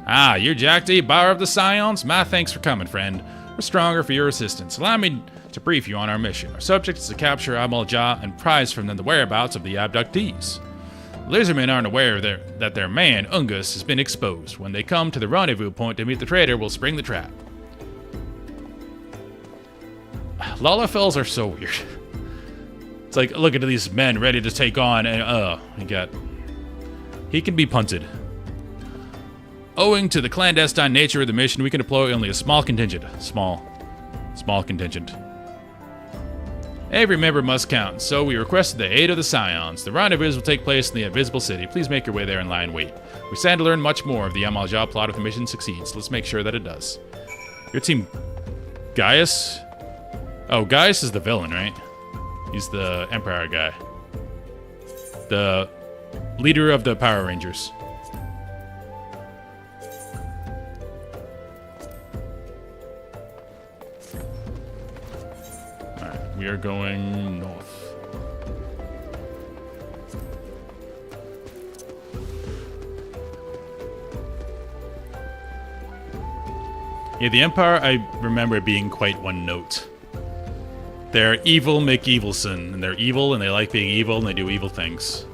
A: Ah, you're Jack D, Bauer of the Scions? My thanks for coming, friend. We're stronger for your assistance. Allow me to brief you on our mission. Our subject is to capture Amalja and prize from them the whereabouts of the abductees. The Lizardmen aren't aware that their man, Ungust, has been exposed. When they come to the rendezvous point to meet the traitor, we'll spring the trap. Lalafels are so weird. It's like, look at these men ready to take on, and he can be punted. Owing to the clandestine nature of the mission, we can deploy only a small contingent. Small contingent. Every member must count, so we requested the aid of the Scions. The rendezvous will take place in the Invisible City. Please make your way there and lie in wait. We stand to learn much more of the Amalja plot if the mission succeeds. Let's make sure that it does. Your team... Gaius? Oh, Gaius is the villain, right? He's the Empire guy. The leader of the Power Rangers. Alright, we are going north. Yeah, the Empire, I remember being quite one note. They're evil McEvilson, and they're evil, and they like being evil, and they do evil things.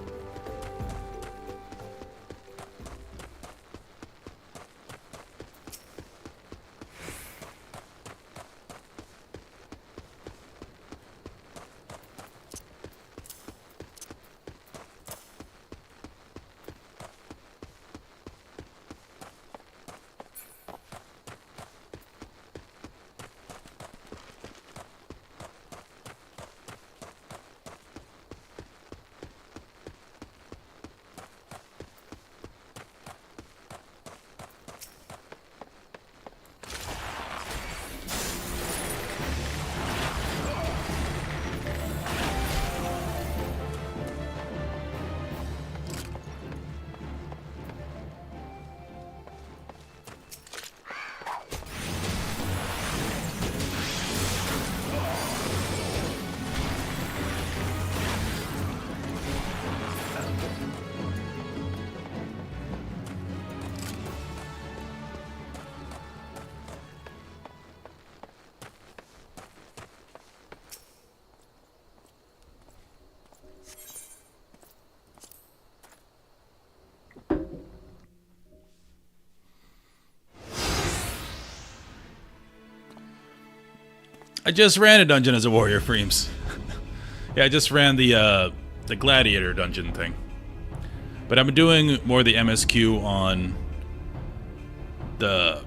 A: I just ran a dungeon as a warrior, Freems. Yeah, I just ran the gladiator dungeon thing. But I'm doing more of the MSQ on the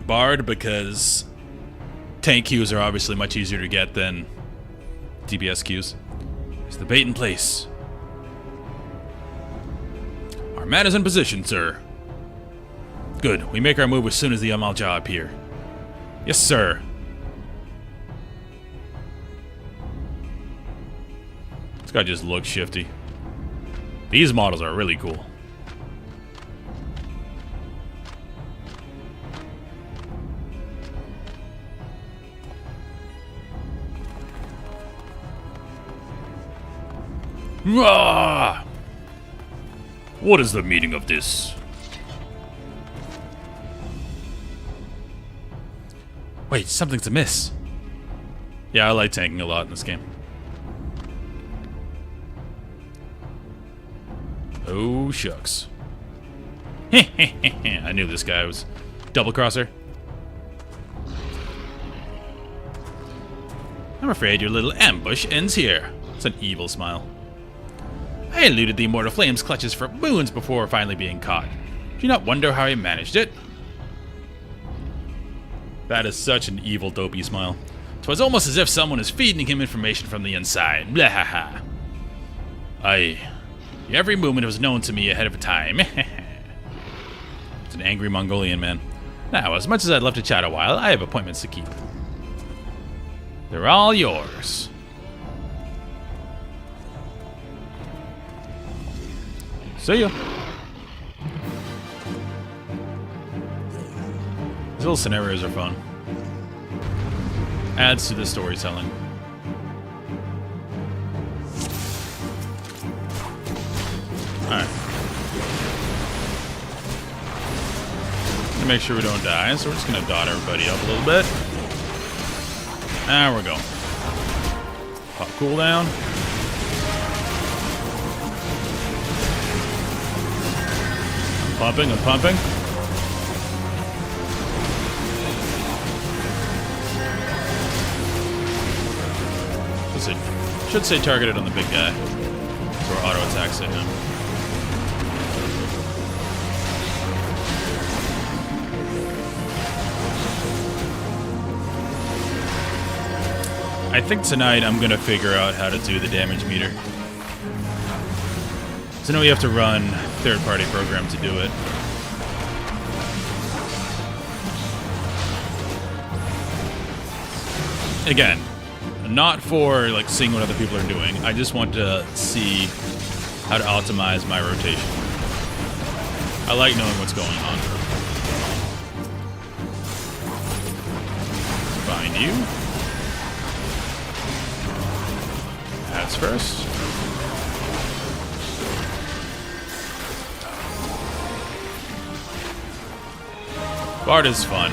A: Bard because tank queues are obviously much easier to get than DPS queues. It's the bait in place. Our man is in position, sir. Good. We make our move as soon as the Amalja appear. Yes, sir. This guy just looks shifty. These models are really cool. Rah! What is the meaning of this? Wait, something's amiss. Yeah, I like tanking a lot in this game. Oh, shucks. I knew this guy was double crosser. I'm afraid your little ambush ends here. It's an evil smile. I eluded the immortal flames clutches for moons before finally being caught. Do you not wonder how I managed it? That is such an evil, dopey smile. 'Twas almost as if someone is feeding him information from the inside. Blah ha ha. Every movement was known to me ahead of time. It's an angry Mongolian man. Now, as much as I'd love to chat a while, I have appointments to keep. They're all yours. See ya. These little scenarios are fun. Adds to the storytelling. Alright. Make sure we don't die, so we're just gonna dot everybody up a little bit. Now we're going. Pop cooldown. I'm pumping. Should say targeted on the big guy. So our auto attacks at him. I think tonight I'm gonna figure out how to do the damage meter. So I know you have to run third-party program to do it. Again, not for like seeing what other people are doing. I just want to see how to optimize my rotation. I like knowing what's going on. Find you. Ads first. Bard is fun.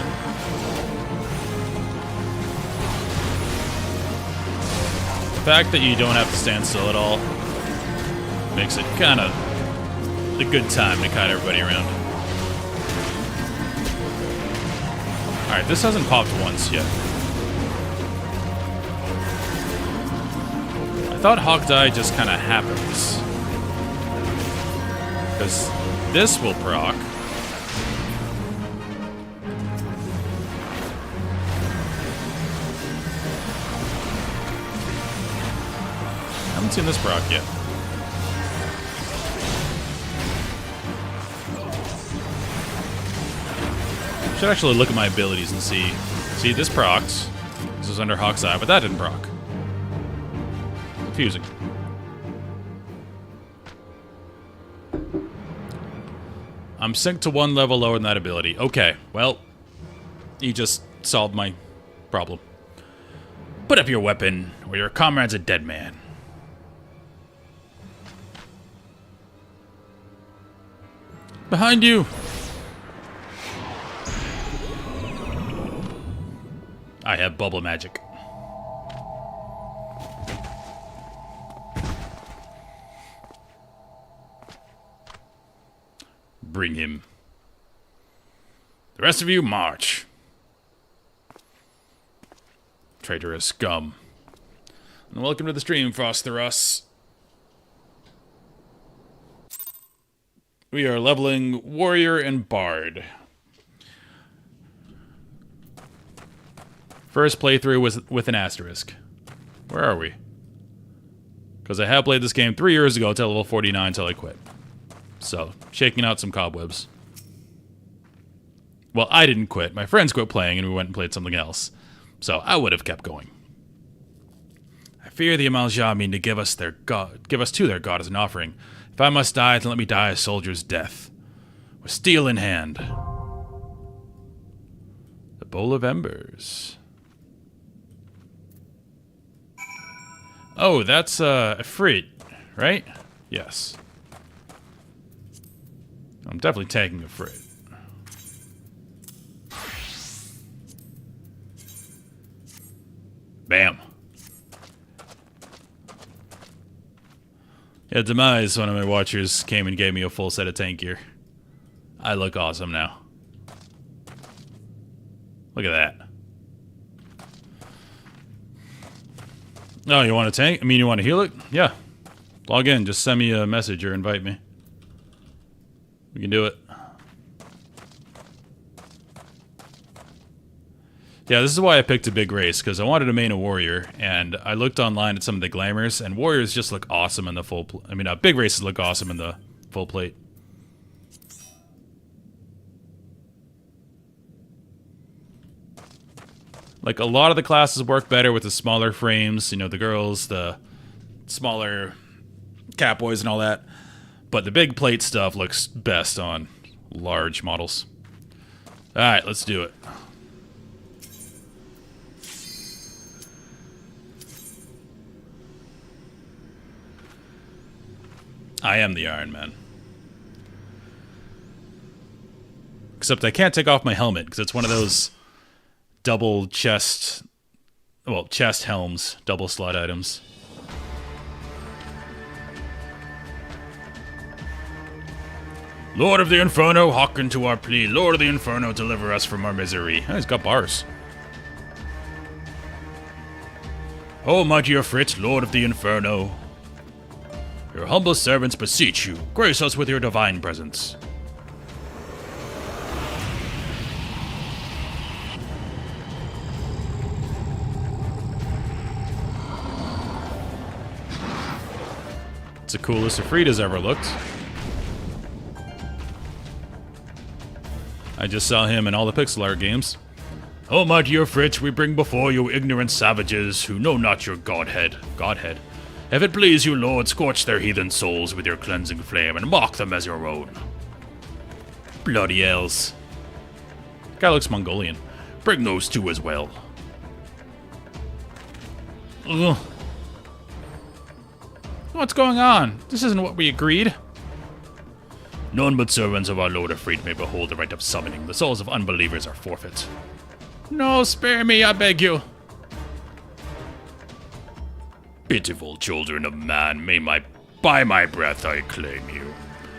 A: fact that you don't have to stand still at all makes it kind of a good time to kite everybody around. Alright, this hasn't popped once yet. I thought Hawk Die just kind of happens. Because this will proc. Haven't seen this proc yet. Should actually look at my abilities and see. See, this procs. This is under Hawk's Eye, but that didn't proc. Confusing. I'm synced to one level lower than that ability. Okay, well, you just solved my problem. Put up your weapon, or your comrade's a dead man. Behind you! I have bubble magic. Bring him. The rest of you, march. Traitorous scum. And welcome to the stream, Frostherus. We are leveling Warrior and Bard. First playthrough was with an asterisk. Where are we? Because I have played this game 3 years ago till level 49 until I quit. So, shaking out some cobwebs. Well, I didn't quit. My friends quit playing and we went and played something else. So, I would have kept going. I fear the Amalja mean to give us to their god as an offering. If I must die, then let me die a soldier's death. With steel in hand. The Bowl of Embers. Oh, that's a Ifrit, right? Yes. I'm definitely taking a Ifrit. Bam. Yeah, Demise, one of my watchers, came and gave me a full set of tank gear. I look awesome now. Look at that. Oh, you want a tank? I mean, you want to heal it? Yeah. Log in. Just send me a message or invite me. We can do it. Yeah, this is why I picked a big race, because I wanted to main a warrior, and I looked online at some of the glamours, and warriors just look awesome in the full... big races look awesome in the full plate. Like, a lot of the classes work better with the smaller frames, you know, the girls, the smaller catboys and all that. But the big plate stuff looks best on large models. Alright, let's do it. I am the Iron Man. Except I can't take off my helmet, because it's one of those double chest... well, chest helms, double slot items. Lord of the Inferno, hearken to our plea. Lord of the Inferno, deliver us from our misery. Oh, he's got bars. Oh, mighty Ifrit, Lord of the Inferno. Your humble servants beseech you, grace us with your divine presence. It's the coolest Ifrit has ever looked. I just saw him in all the pixel art games. O mighty Ifrit, we bring before you ignorant savages who know not your godhead. If it please you, Lord, scorch their heathen souls with your cleansing flame and mock them as your own. Bloody hells. Guy looks Mongolian. Bring those two as well. Ugh. What's going on? This isn't what we agreed. None but servants of our Lord Ifrit may behold the rite of summoning. The souls of unbelievers are forfeit. No, spare me, I beg you.
B: Pitiful children of man, by my breath I claim you.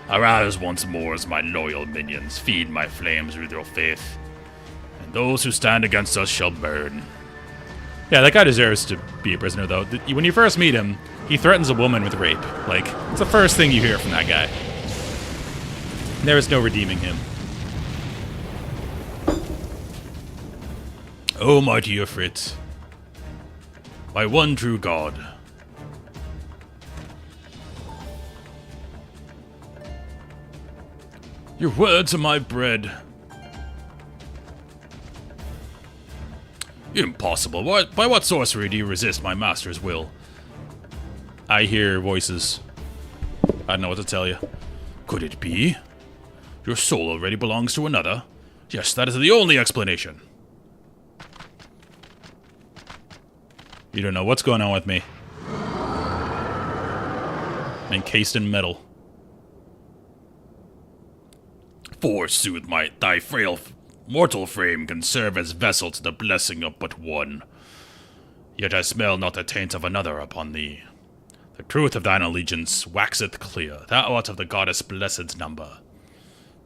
B: Arouse once more as my loyal minions, feed my flames with your faith, and those who stand against us shall burn.
A: Yeah, that guy deserves to be a prisoner, though. When you first meet him, he threatens a woman with rape. Like, it's the first thing you hear from that guy. There is no redeeming him.
B: O mighty Ifrit, my one true god. Your words are my bread. Impossible. By what sorcery do you resist my master's will?
A: I hear voices. I don't know what to tell you.
B: Could it be? Your soul already belongs to another? Yes, that is the only explanation.
A: You don't know what's going on with me. I'm encased in metal.
B: Forsooth, thy frail mortal frame can serve as vessel to the blessing of but one. Yet I smell not the taint of another upon thee. The truth of thine allegiance waxeth clear. Thou art of the goddess' blessed number.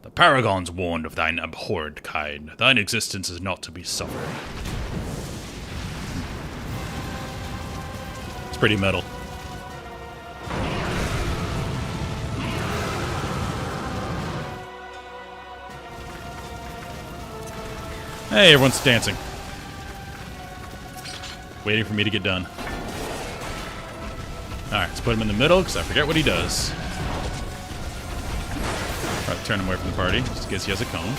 B: The paragons warned of thine abhorred kind. Thine existence is not to be suffered.
A: It's pretty metal. Hey, everyone's dancing. Waiting for me to get done. Alright, let's put him in the middle, because I forget what he does. Try to turn him away from the party, just in case he has a cone.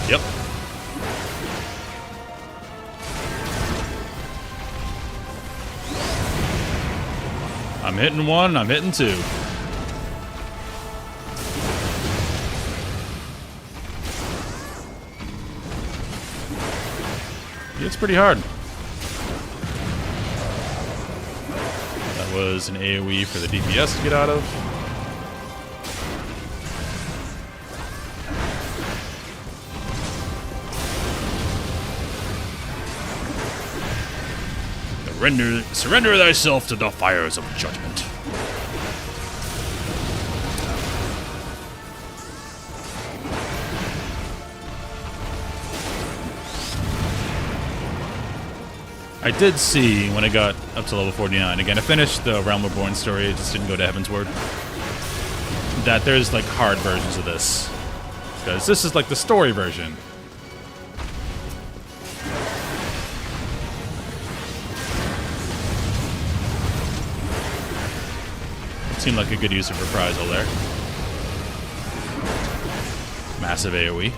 A: Yep. I'm hitting one, I'm hitting two. It's pretty hard. That was an AoE for the DPS to get out of.
B: Surrender thyself to the fires of judgment.
A: I did see, when I got up to level 49, again, I finished the Realm Reborn story, it just didn't go to Heaven's Word, that there's, like, hard versions of this. Because this is, like, the story version. Seemed like a good use of reprisal there. Massive AoE.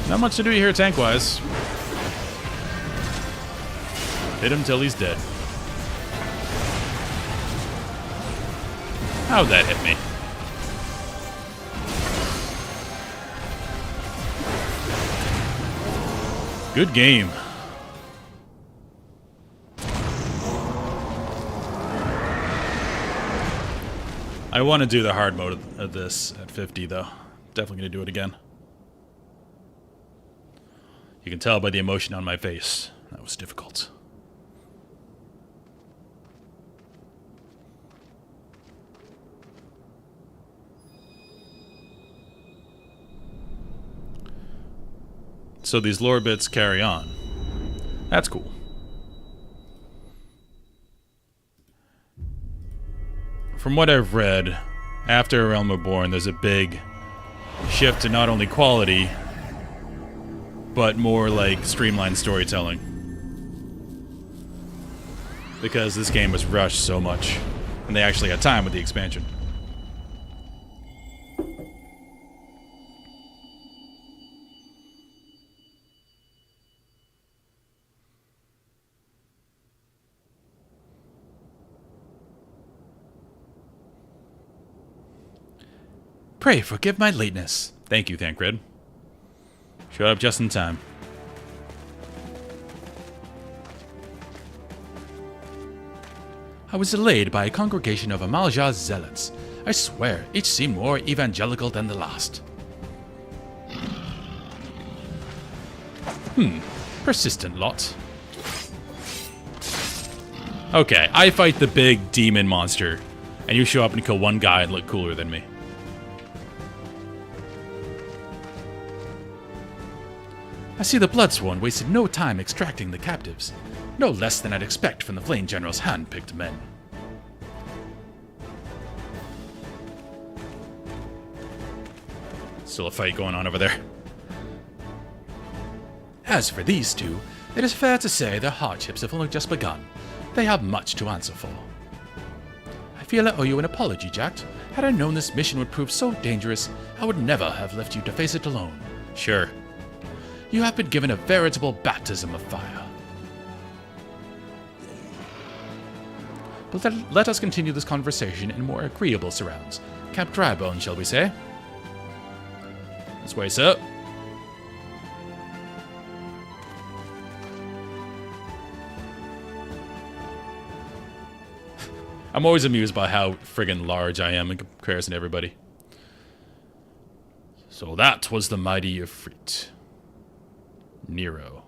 A: Not much to do here tank-wise. Hit him till he's dead. How'd that hit me? Good game. I want to do the hard mode of this at 50, though. Definitely going to do it again. You can tell by the emotion on my face. That was difficult. So these lore bits carry on. That's cool. From what I've read, after Realm Reborn, there's a big shift to not only quality, but more like streamlined storytelling. Because this game was rushed so much, and they actually had time with the expansion. Pray forgive my lateness. Thank you, Thancred. Showed up just in time. I was delayed by a congregation of Amalja's zealots. I swear, each seemed more evangelical than the last. Persistent lot. Okay, I fight the big demon monster, and you show up and kill one guy and look cooler than me. I see the Bloodsworn wasted no time extracting the captives. No less than I'd expect from the Flame General's hand-picked men. Still a fight going on over there. As for these two, it is fair to say their hardships have only just begun. They have much to answer for. I feel I owe you an apology, Jack. Had I known this mission would prove so dangerous, I would never have left you to face it alone. Sure. You have been given a veritable baptism of fire. But let us continue this conversation in more agreeable surrounds. Camp Drybone, shall we say? This way, sir. I'm always amused by how friggin' large I am in comparison to everybody. So that was the mighty Ifrit. Nero.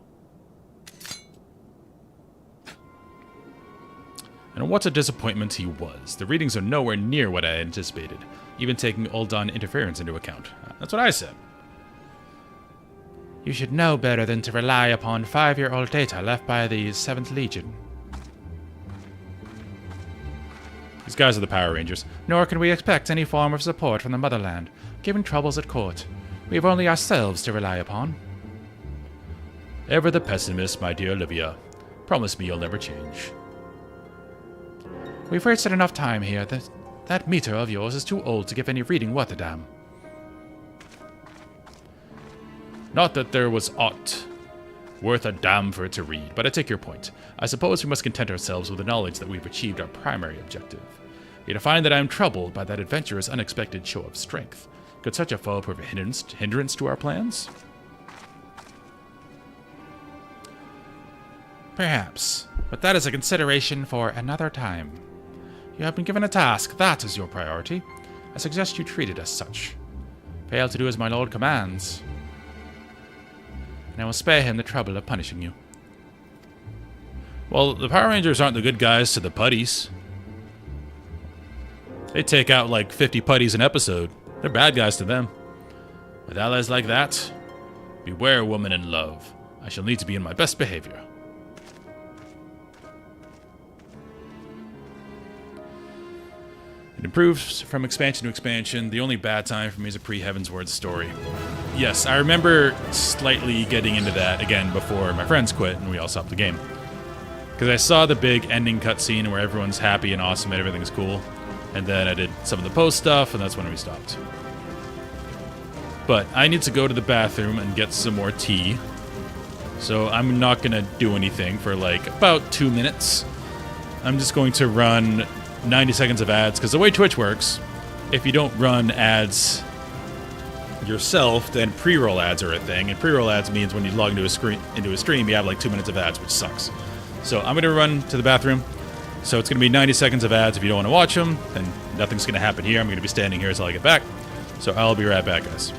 A: And what a disappointment he was. The readings are nowhere near what I anticipated, even taking Uldan interference into account. That's what I said. You should know better than to rely upon 5-year-old data left by the 7th Legion. These guys are the Power Rangers. Nor can we expect any form of support from the motherland, given troubles at court. We have only ourselves to rely upon. Ever the pessimist, my dear Olivia. Promise me you'll never change. We've wasted enough time here. That meter of yours is too old to give any reading worth a damn. Not that there was aught worth a damn for it to read, but I take your point. I suppose we must content ourselves with the knowledge that we've achieved our primary objective. Yet I find that I am troubled by that adventurer's unexpected show of strength. Could such a foe prove a hindrance to our plans? Perhaps, but that is a consideration for another time. You have been given a task, that is your priority. I suggest you treat it as such. Fail to do as my lord commands, and I will spare him the trouble of punishing you. Well, the Power Rangers aren't the good guys to the putties. They take out like 50 putties an episode. They're bad guys to them. With allies like that, beware woman in love. I shall need to be in my best behavior. It improves from expansion to expansion. The only bad time for me is a pre-Heavensward story. Yes, I remember slightly getting into that again before my friends quit and we all stopped the game. Because I saw the big ending cutscene where everyone's happy and awesome and everything's cool. And then I did some of the post stuff and that's when we stopped. But I need to go to the bathroom and get some more tea. So I'm not going to do anything for like about 2 minutes. I'm just going to run 90 seconds of ads, because the way Twitch works, if you don't run ads yourself, then pre-roll ads are a thing, and pre-roll ads means when you log into a stream, you have like 2 minutes of ads, which sucks. So I'm going to run to the bathroom, so it's going to be 90 seconds of ads. If you don't want to watch them, then nothing's going to happen here. I'm going to be standing here until I get back, so I'll be right back, guys.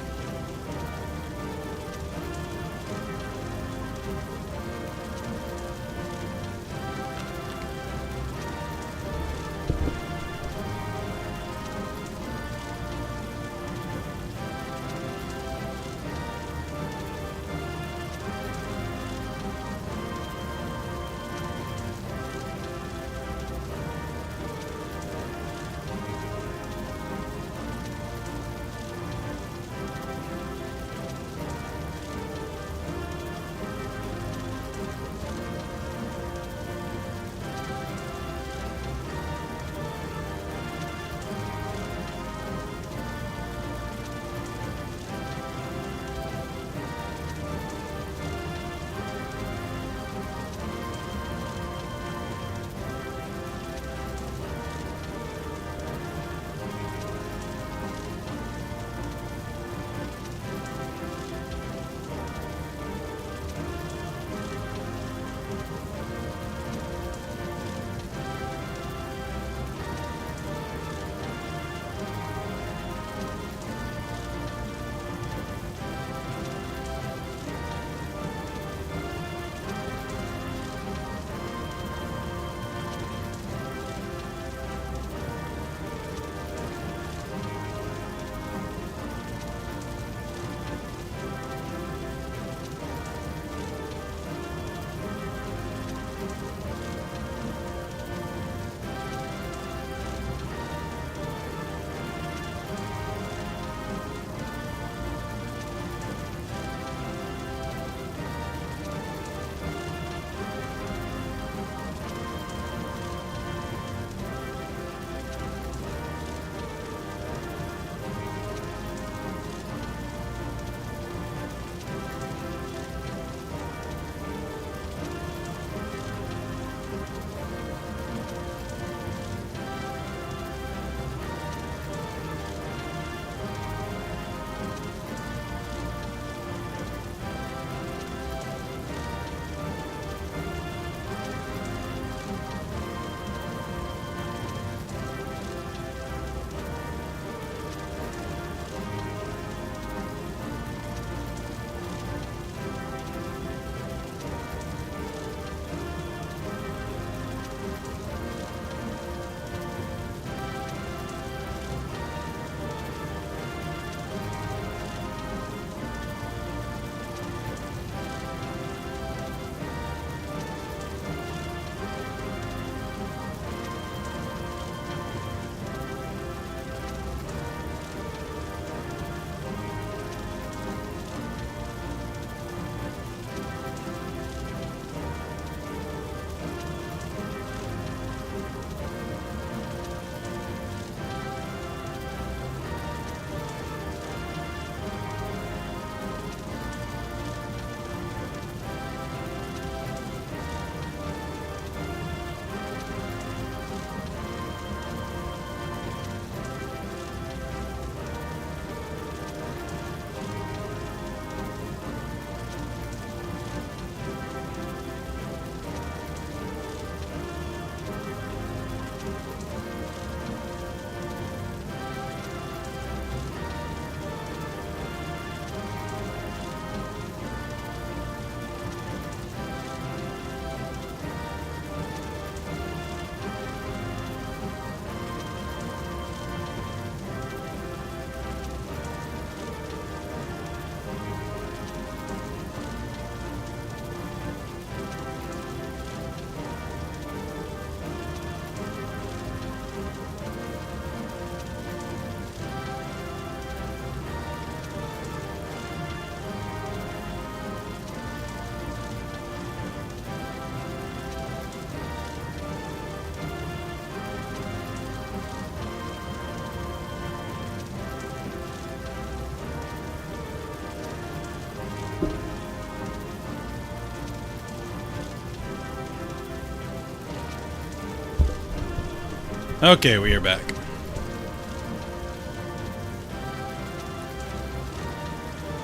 A: Okay, we are back.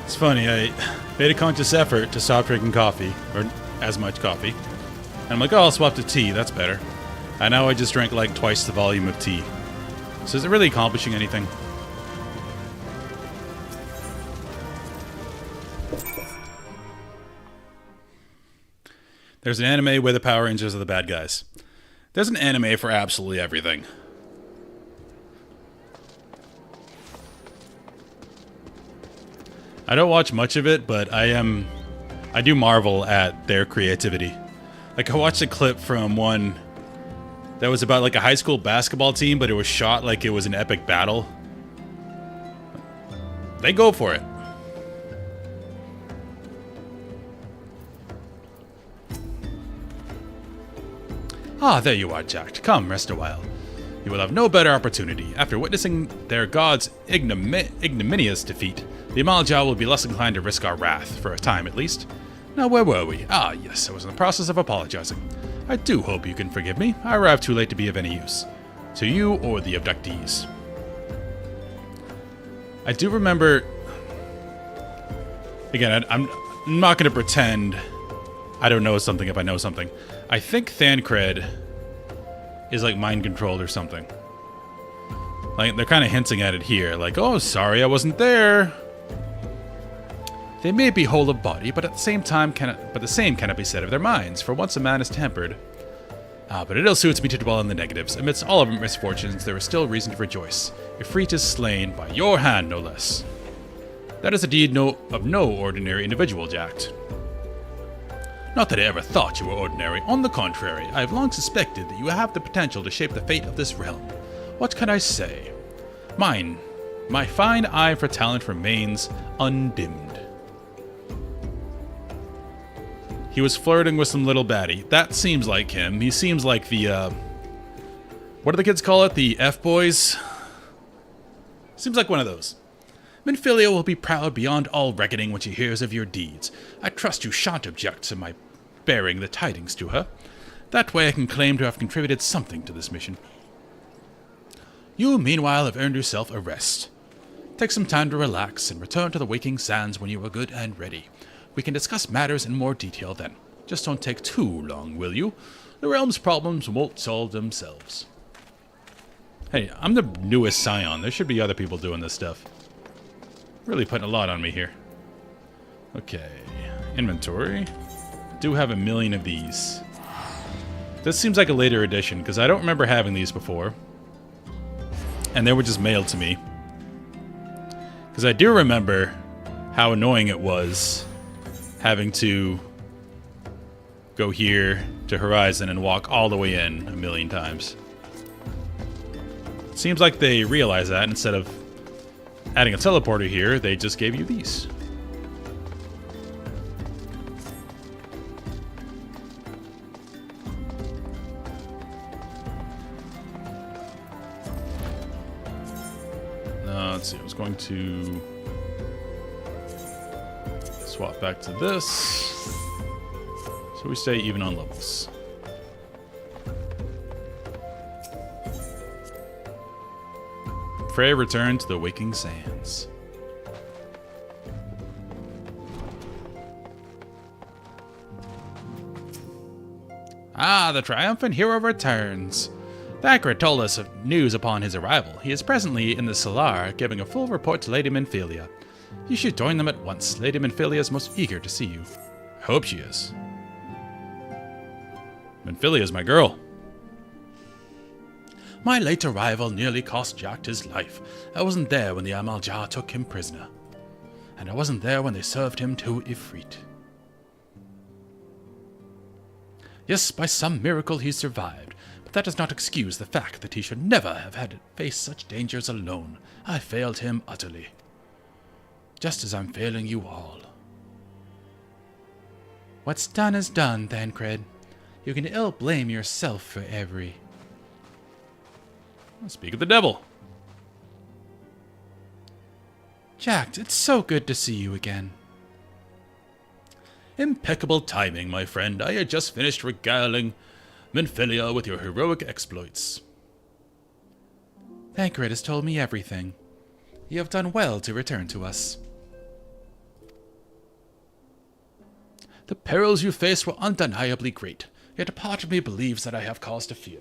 A: It's funny, I made a conscious effort to stop drinking coffee, or as much coffee. And I'm like, oh, I'll swap to tea, that's better. And now I just drank like twice the volume of tea. So is it really accomplishing anything? There's an anime where the Power Rangers are the bad guys. There's an anime for absolutely everything. I don't watch much of it, but I do marvel at their creativity. Like, I watched a clip from one that was about like a high school basketball team, but it was shot like it was an epic battle. They go for it. Ah, there you are, Jack. Come, rest a while. You will have no better opportunity. After witnessing their god's ignominious defeat, the Amalja will be less inclined to risk our wrath, for a time at least. Now, where were we? Ah, yes, I was in the process of apologizing. I do hope you can forgive me. I arrived too late to be of any use. To you or the abductees. I do remember... Again, I'm not going to pretend I don't know something if I know something. I think Thancred is like mind controlled or something. Like, they're kind of hinting at it here. Like, oh, sorry I wasn't there. They may be whole of body, but at the same time, the same cannot be said of their minds. For once a man is tempered. But it ill suits me to dwell on the negatives. Amidst all of our misfortunes, there is still reason to rejoice. Ifrit is slain by your hand, no less. That is a deed of no ordinary individual, Jack. Not that I ever thought you were ordinary. On the contrary, I have long suspected that you have the potential to shape the fate of this realm. What can I say? My fine eye for talent remains undimmed. He was flirting with some little baddie. That seems like him. He seems like the, what do the kids call it? The F-boys? Seems like one of those. Minfilia will be proud beyond all reckoning when she hears of your deeds. I trust you shan't object to my bearing the tidings to her. That way I can claim to have contributed something to this mission. You, meanwhile, have earned yourself a rest. Take some time to relax and return to the waking sands when you are good and ready. We can discuss matters in more detail then. Just don't take too long, will you? The realm's problems won't solve themselves. Hey, I'm the newest Scion. There should be other people doing this stuff. Really putting a lot on me here. Okay. Inventory. Do have 1 million of these. This seems like a later edition, because I don't remember having these before. And they were just mailed to me. Because I do remember how annoying it was having to go here to Horizon and walk all the way in 1 million times. Seems like they realized that instead of adding a teleporter here, they just gave you these. Let's see, I was going to swap back to this, so we stay even on levels. Frey returned to the waking sands. Ah, the triumphant hero returns. Thancred told us of news upon his arrival. He is presently in the Solar, giving a full report to Lady Minfilia. You should join them at once. Lady Minfilia is most eager to see you. I hope she is. Minfilia is my girl. My late arrival nearly cost Jack his life. I wasn't there when the Amalja took him prisoner. And I wasn't there when they served him to Ifrit. Yes, by some miracle he survived, but that does not excuse the fact that he should never have had to face such dangers alone. I failed him utterly. Just as I'm failing you all. What's done is done, Thancred. You can ill blame yourself for every... Speak of the devil. Jack, it's so good to see you again. Impeccable timing, my friend. I had just finished regaling Minfilia with your heroic exploits. Thancred has told me everything. You have done well to return to us. The perils you faced were undeniably great, yet a part of me believes that I have cause to fear.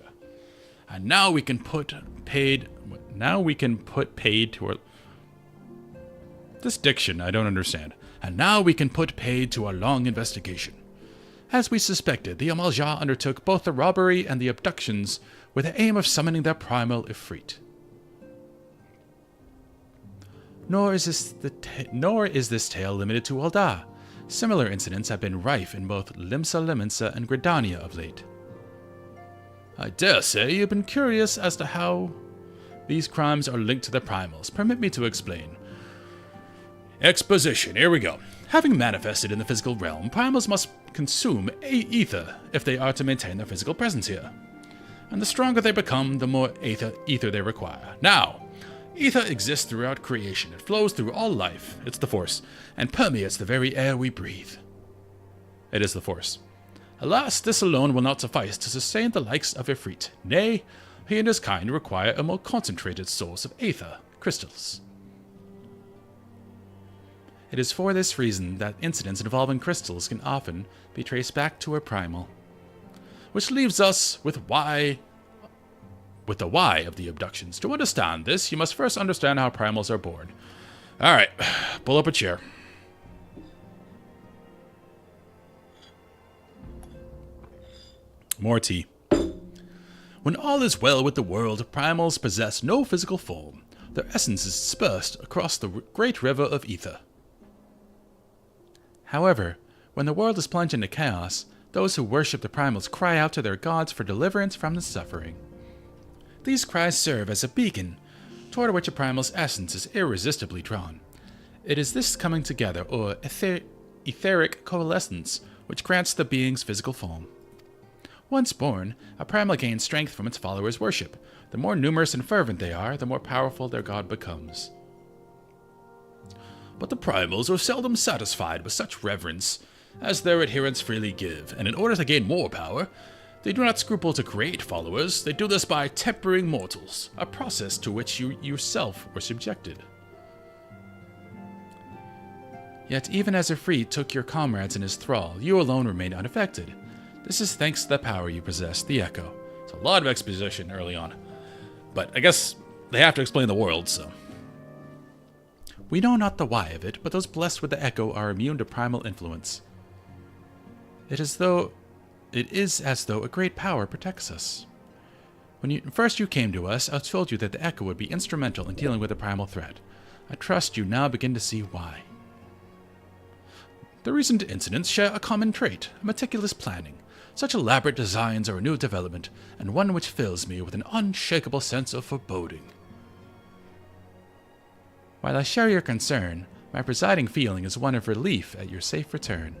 A: And now we can put paid to our... This diction, I don't understand. And now we can put paid to our long investigation. As we suspected, the Amalja undertook both the robbery and the abductions with the aim of summoning their primal Ifrit. Nor is this tale limited to Ul'dah. Similar incidents have been rife in both Limsa Liminsa and Gridania of late. I dare say you've been curious as to how these crimes are linked to the primals. Permit me to explain. Exposition, here we go. Having manifested in the physical realm, primals must consume ether if they are to maintain their physical presence here. And the stronger they become, the more ether they require. Now, ether exists throughout creation. It flows through all life. It's the Force, and permeates the very air we breathe. It is the Force. Alas, this alone will not suffice to sustain the likes of Ifrit. Nay, he and his kind require a more concentrated source of ether, crystals. It is for this reason that incidents involving crystals can often be traced back to a primal. Which leaves us with the why of the abductions. To understand this, you must first understand how primals are born. Alright, pull up a chair. More tea. When all is well with the world, primals possess no physical form. Their essence is dispersed across the great river of ether. However, when the world is plunged into chaos, those who worship the primals cry out to their gods for deliverance from the suffering. These cries serve as a beacon, toward which a primal's essence is irresistibly drawn. It is this coming together, or etheric coalescence, which grants the being's physical form. Once born, a primal gains strength from its followers' worship. The more numerous and fervent they are, the more powerful their god becomes. But the primals are seldom satisfied with such reverence as their adherents freely give, and in order to gain more power, they do not scruple to create followers. They do this by tempering mortals, a process to which you yourself were subjected. Yet even as Ifrit took your comrades in his thrall, you alone remained unaffected. This is thanks to the power you possess, the Echo. It's a lot of exposition early on. But I guess they have to explain the world, so... We know not the why of it, but those blessed with the Echo are immune to primal influence. It is as though a great power protects us. When first you came to us, I told you that the Echo would be instrumental in dealing with the primal threat. I trust you now begin to see why. The recent incidents share a common trait, meticulous planning. Such elaborate designs are a new development, and one which fills me with an unshakable sense of foreboding. While I share your concern, my presiding feeling is one of relief at your safe return.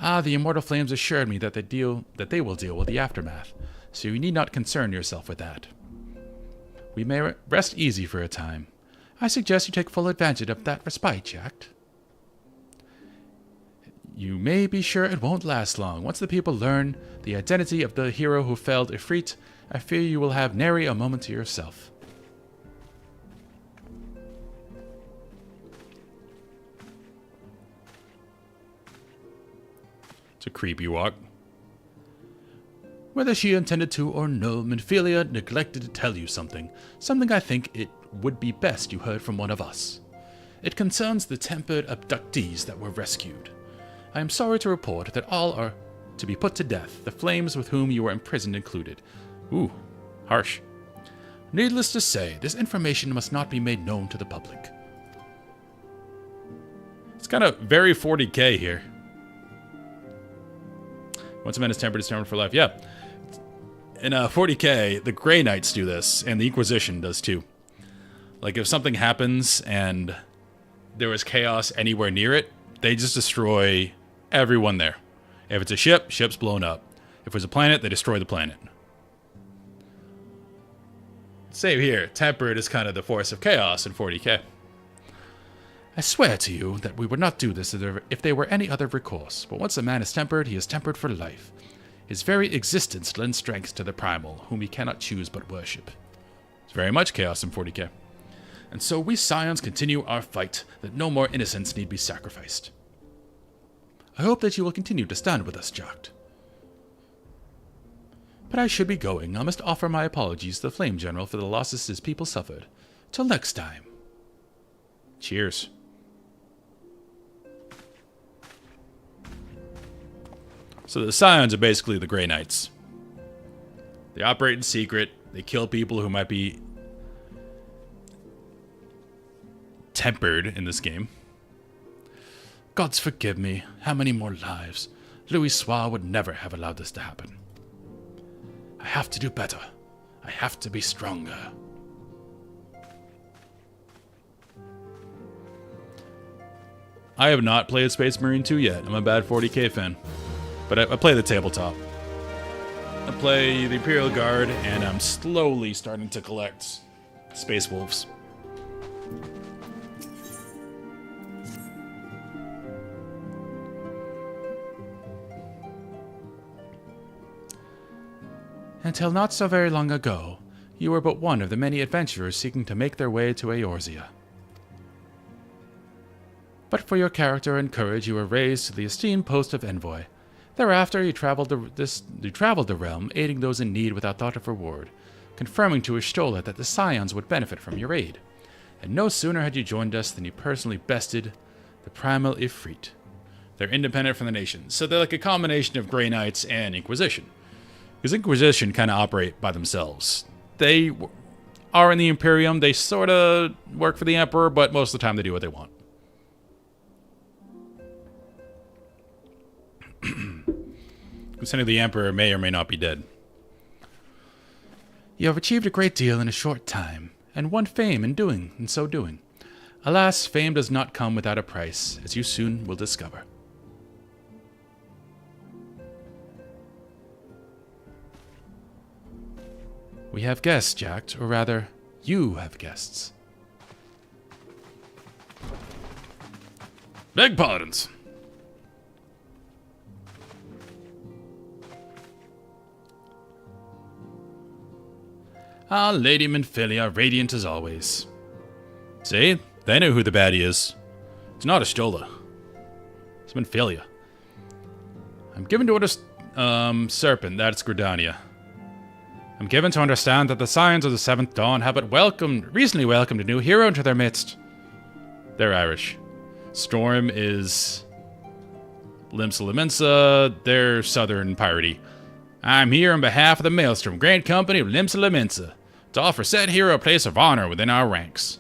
A: The immortal flames assured me that they will deal with the aftermath, so you need not concern yourself with that. We may rest easy for a time. I suggest you take full advantage of that respite, Jack. You may be sure it won't last long. Once the people learn the identity of the hero who felled Ifrit, I fear you will have nary a moment to yourself. It's a creepy walk. Whether she intended to or no, Minfilia neglected to tell you something I think it would be best you heard from one of us. It concerns the tempered abductees that were rescued. I am sorry to report that all are to be put to death, the flames with whom you were imprisoned included. Ooh, harsh. Needless to say, this information must not be made known to the public. It's kind of very 40k here. Once a man is tempered, is tempered for life. Yeah. In 40k, the Grey Knights do this, and the Inquisition does too. Like, if something happens and there was chaos anywhere near it, they just destroy everyone there. If it's a ship, ship's blown up. If it's a planet, they destroy the planet. Same here. Tempered is kind of the force of chaos in 40k. I swear to you that we would not do this if there were any other recourse, but once a man is tempered, he is tempered for life. His very existence lends strength to the primal, whom he cannot choose but worship. It's Very much chaos in 40k. And so we Scions continue our fight, that no more innocents need be sacrificed. I hope that you will continue to stand with us, Jack. But I should be going. I must offer my apologies to the Flame General for the losses his people suffered. Till next time. Cheers. So the Scions are basically the Grey Knights. They operate in secret. They kill people who might be tempered in this game. Gods forgive me. How many more lives? Louis Soir would never have allowed this to happen. I have to do better. I have to be stronger. I have not played Space Marine 2 yet. I'm a bad 40k fan. But I play the tabletop. I play the Imperial Guard, and I'm slowly starting to collect Space Wolves. Until not so very long ago, you were but one of the many adventurers seeking to make their way to Eorzea. But for your character and courage, you were raised to the esteemed post of envoy. Thereafter, you traveled the realm, aiding those in need without thought of reward, confirming to Ishtola that the Scions would benefit from your aid. And no sooner had you joined us than you personally bested the Primal Ifrit. They're independent from the nation, so they're like a combination of Grey Knights and Inquisition. Because Inquisition kind of operate by themselves. They are in the Imperium, they sort of work for the Emperor, but most of the time they do what they want. Considering the Emperor may or may not be dead. You have achieved a great deal in a short time, and won fame in so doing. Alas, fame does not come without a price, as you soon will discover. We have guests, Jack, or rather, you have guests.
B: Beg pardons.
A: Ah, Lady Minfilia, radiant as always. See? They know who the baddie is. It's not Ishtola. It's Minfilia. I'm given to Serpent, that's Gridania. I'm given to understand that the Scions of the Seventh Dawn have but recently welcomed a new hero into their midst. They're Irish. Storm is Limsa Limensa, they're Southern piratey. I'm here on behalf of the Maelstrom Grand Company of Limsa Limensa to offer said hero a place of honor within our ranks.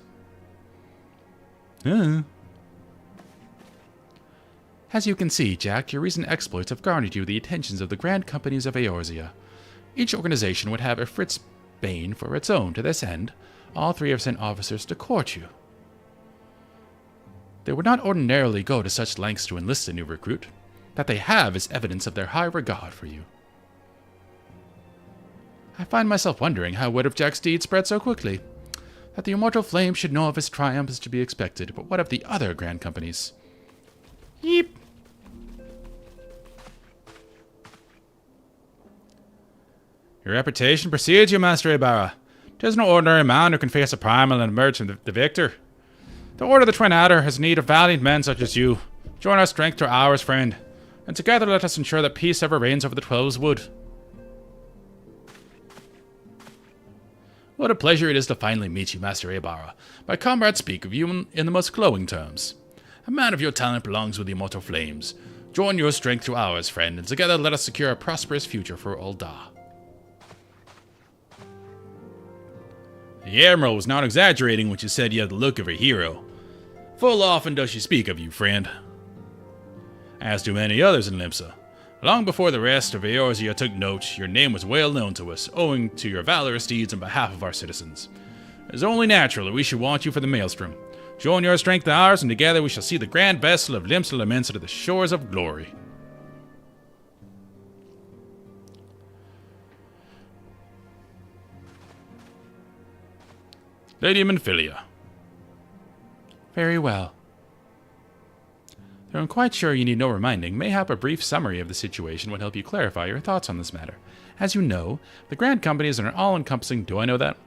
A: As you can see, Jack, your recent exploits have garnered you the attentions of the Grand Companies of Eorzea. Each organization would have a Fritz Bane for its own. To this end, all three have sent officers to court you. They would not ordinarily go to such lengths to enlist a new recruit. That they have is evidence of their high regard for you. I find myself wondering how would have Jack's deed spread so quickly. That the immortal flame should know of his triumph is to be expected, but what of the other grand companies? Yeep. Your reputation precedes you, Master Ibarra. 'Tis no ordinary man who can face a primal and emerge from the victor. The Order of the Twin Adder has need of valiant men such as you. Join our strength to ours, friend, and together let us ensure that peace ever reigns over the Twelves Wood. What a pleasure it is to finally meet you, Master Ibarra. My comrades speak of you in the most glowing terms. A man of your talent belongs with the immortal flames. Join your strength to ours, friend, and together let us secure a prosperous future for Ul'dah. The Admiral was not exaggerating when she said you had the look of a hero. Full often does she speak of you, friend. As do many others in Limsa. Long before the rest of Eorzea took note, your name was well known to us, owing to your valorous deeds on behalf of our citizens. It is only natural that we should want you for the Maelstrom. Join your strength to ours, and together we shall see the grand vessel of Limsa Limensa to the shores of glory. Lady Minfilia. Very well. Though I'm quite sure you need no reminding, mayhap a brief summary of the situation would help you clarify your thoughts on this matter. As you know, the Grand Company is an all-encompassing... Do I know that?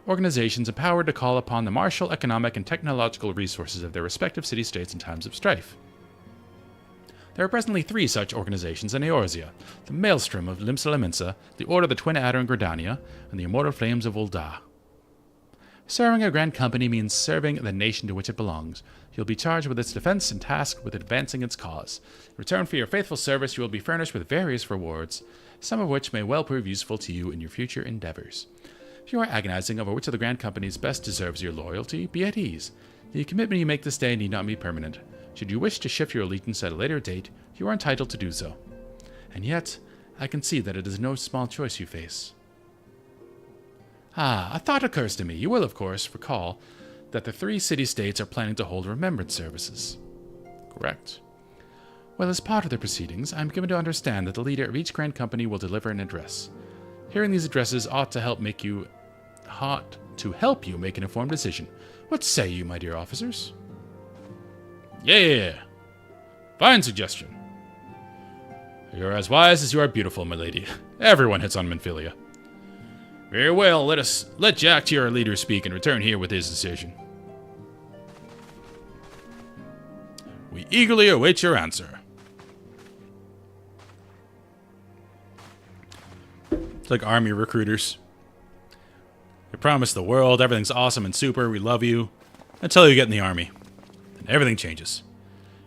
A: organizations empowered to call upon the martial, economic, and technological resources of their respective city-states in times of strife. There are presently 3 such organizations in Eorzea: the Maelstrom of Limsa, the Order of the Twin Adder in Gridania, and the Immortal Flames of Ul'dah. Serving a grand company means serving the nation to which it belongs. You'll be charged with its defense and tasked with advancing its cause. In return for your faithful service, you will be furnished with various rewards, some of which may well prove useful to you in your future endeavors. If you are agonizing over which of the grand companies best deserves your loyalty, be at ease. The commitment you make this day need not be permanent. Should you wish to shift your allegiance at a later date, you are entitled to do so. And yet, I can see that it is no small choice you face. A thought occurs to me. You will, of course, recall that the 3 city-states are planning to hold remembrance services. Correct. Well, as part of the proceedings, I am given to understand that the leader of each grand company will deliver an address. Hearing these addresses ought to help you make an informed decision. What say you, my dear officers?
B: Yeah! Fine suggestion. You're as wise as you are beautiful, my lady. Everyone hits on Minfilia. Very well, let Jack to our leader speak and return here with his decision. We eagerly await your answer.
A: It's like army recruiters. They promise the world, everything's awesome and super, we love you, until you get in the army. Then everything changes.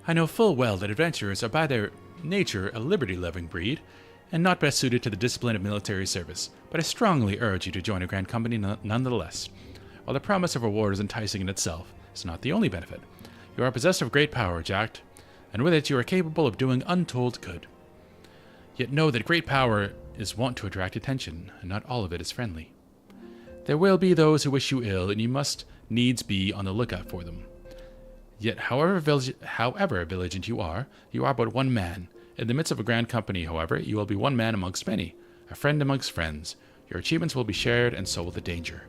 A: I know full well that adventurers are by their nature a liberty-loving breed, and not best suited to the discipline of military service, but I strongly urge you to join a grand company nonetheless. While the promise of reward is enticing in itself, it's not the only benefit. You are possessed of great power, Jack, and with it you are capable of doing untold good. Yet know that great power is wont to attract attention, and not all of it is friendly. There will be those who wish you ill, and you must needs be on the lookout for them. Yet however vigilant you are but one man. In the midst of a grand company, however, you will be one man amongst many, a friend amongst friends. Your achievements will be shared, and so will the danger.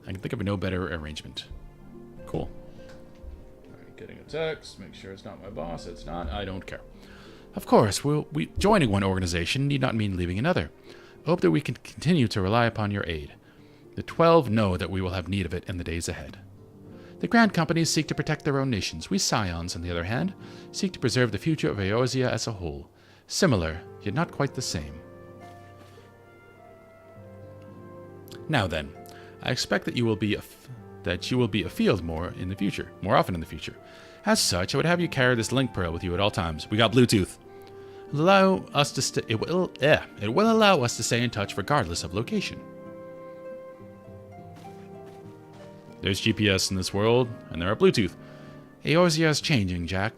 A: I can think of no better arrangement. Cool. Alright, getting a text. Make sure it's not my boss. It's not. I don't care. Of course, joining one organization need not mean leaving another. I hope that we can continue to rely upon your aid. The 12 know that we will have need of it in the days ahead. The grand companies seek to protect their own nations. We Scions, on the other hand, seek to preserve the future of Eorzea as a whole. Similar, yet not quite the same. Now then, I expect that you will be afield more often in the future. As such, I would have you carry this link pearl with you at all times. We got Bluetooth. It will allow us to stay in touch regardless of location. There's GPS in this world, and there are Bluetooth. Eorzea is changing, Jack,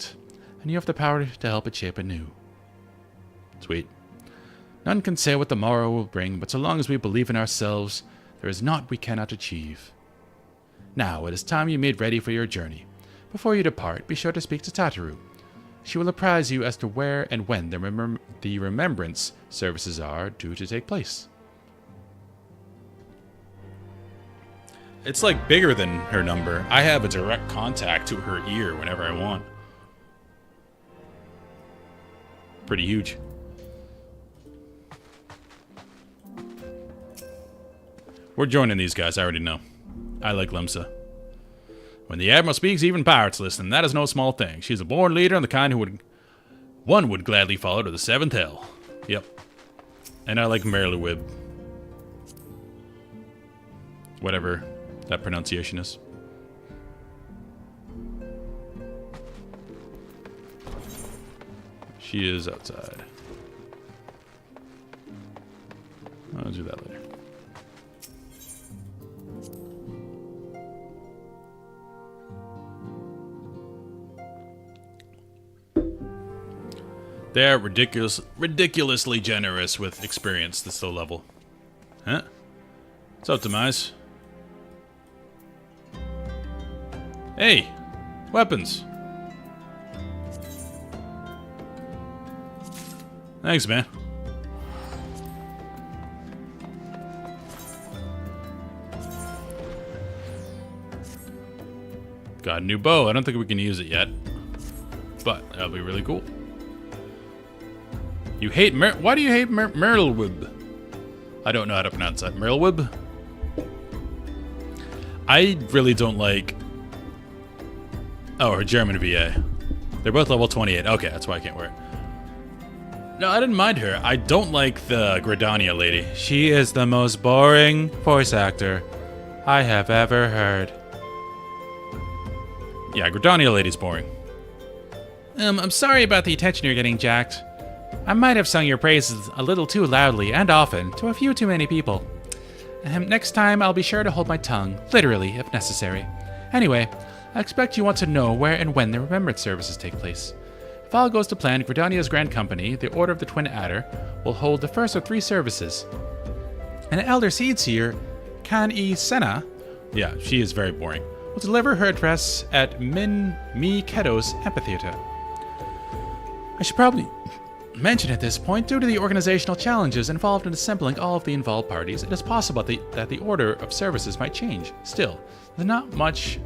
A: and you have the power to help it shape anew. Sweet. None can say what the morrow will bring, but so long as we believe in ourselves, there is naught we cannot achieve. Now, it is time you made ready for your journey. Before you depart, be sure to speak to Tataru. She will apprise you as to where and when the remembrance services are due to take place. It's like bigger than her number. I have a direct contact to her ear whenever I want. Pretty huge. We're joining these guys, I already know. I like Limsa. When the Admiral speaks, even pirates listen. That is no small thing. She's a born leader and the kind one would gladly follow to the 7th hell. Yep. And I like Merlewib. Whatever that pronunciation is. She is outside. I'll do that later. They're ridiculously generous with experience this low level. Huh? It's optimized. Hey! Weapons! Thanks, man. Got a new bow. I don't think we can use it yet. But that'll be really cool. You hate why do you hate Merlewib? I don't know how to pronounce that. Merlewib? I really don't like... Oh, her German VA. They're both level 28. Okay, that's why I can't wear it. No, I didn't mind her. I don't like the Gridania lady. She is the most boring voice actor I have ever heard. Yeah, Gridania lady's boring. I'm sorry about the attention you're getting, Jacked. I might have sung your praises a little too loudly and often to a few too many people. Next time, I'll be sure to hold my tongue, literally, if necessary. Anyway, I expect you want to know where and when the Remembrance services take place. If all goes to plan, Gridania's Grand Company, the Order of the Twin Adder, will hold the first of 3 services. An Elder Seedseer, Kan E. Senna, yeah, she is very boring, will deliver her address at Min Mi Kedo's amphitheater. I should probably mention at this point, due to the organizational challenges involved in assembling all of the involved parties, it is possible that the order of services might change. Still, there's not much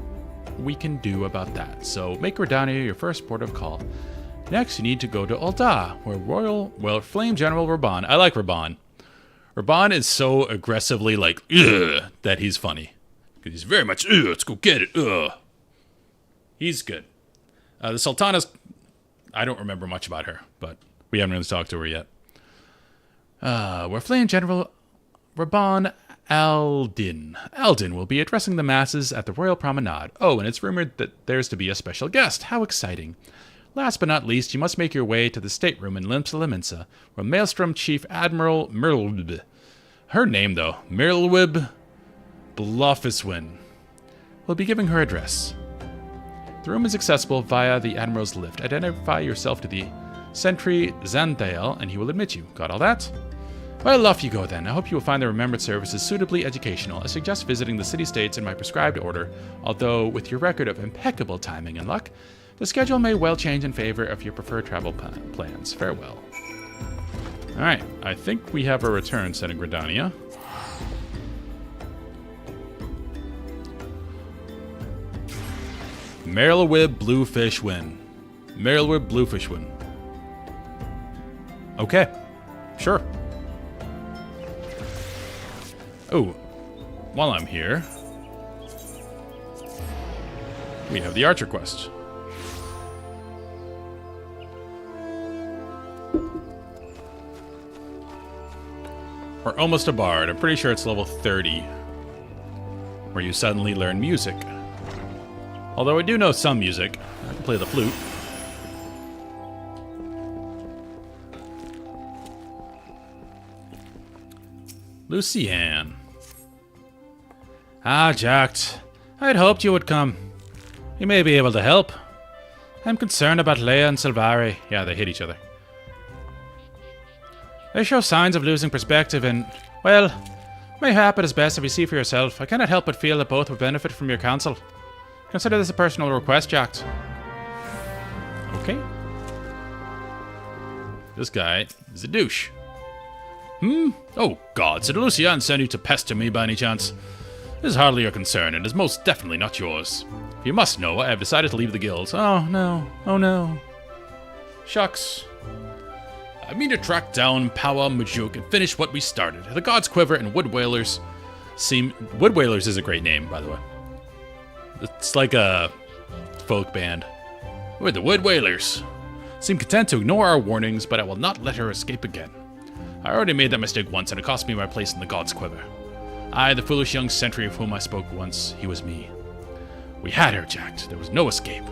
A: we can do about that, so make Gridania your first port of call. Next, you need to go to Ul'dah, where Flame General Raban. I like Raban. Raban is so aggressively like, ugh, that he's funny. Because he's very much, ugh, let's go get it, ugh. He's good. The Sultana's, I don't remember much about her, but we haven't really talked to her yet. Where Flame General Raban Aldin will be addressing the masses at the Royal Promenade. Oh, and it's rumored that there's to be a special guest. How exciting. Last but not least, you must make your way to the stateroom in Liminsa, where Maelstrom Chief Admiral Merlwib, her name though, Merlwib Blofiswin, will be giving her address. The room is accessible via the Admiral's lift. Identify yourself to the Sentry Xanthael, and he will admit you. Got all that? Well, off you go then. I hope you will find the Remembrance services suitably educational. I suggest visiting the city-states in my prescribed order, although with your record of impeccable timing and luck, the schedule may well change in favor of your preferred travel plans. Farewell. Alright, I think we have a return set in Gridania. Merlwib Bluefish Win. Merlwib Bluefish Win. Okay, sure. Oh, while I'm here, we have the Archer quest. We're almost a bard. I'm pretty sure it's level 30, where you suddenly learn music. Although I do know some music. I can play the flute. Lucianne. Ah, Jacked. I'd hoped you would come. You may be able to help. I'm concerned about Leia and Silvari. Yeah, they hit each other. They show signs of losing perspective and, well, mayhap it is best if you see for yourself. I cannot help but feel that both would benefit from your counsel. Consider this a personal request, Jacked. Okay. This guy is a douche. Oh, God, did Lucianne send you to pester me by any chance? This is hardly your concern, and is most definitely not yours. You must know, I have decided to leave the guild. Oh, no. Oh, no. Shucks. I mean to track down Pawa Majuk and finish what we started. The God's Quiver and Wood Whalers seem... Wood Whalers is a great name, by the way. It's like a folk band. We're the Wood Whalers. Seem content to ignore our warnings, but I will not let her escape again. I already made that mistake once, and it cost me my place in the God's Quiver. I, the foolish young sentry of whom I spoke once, he was me. We had her, Jacked. There was no escape.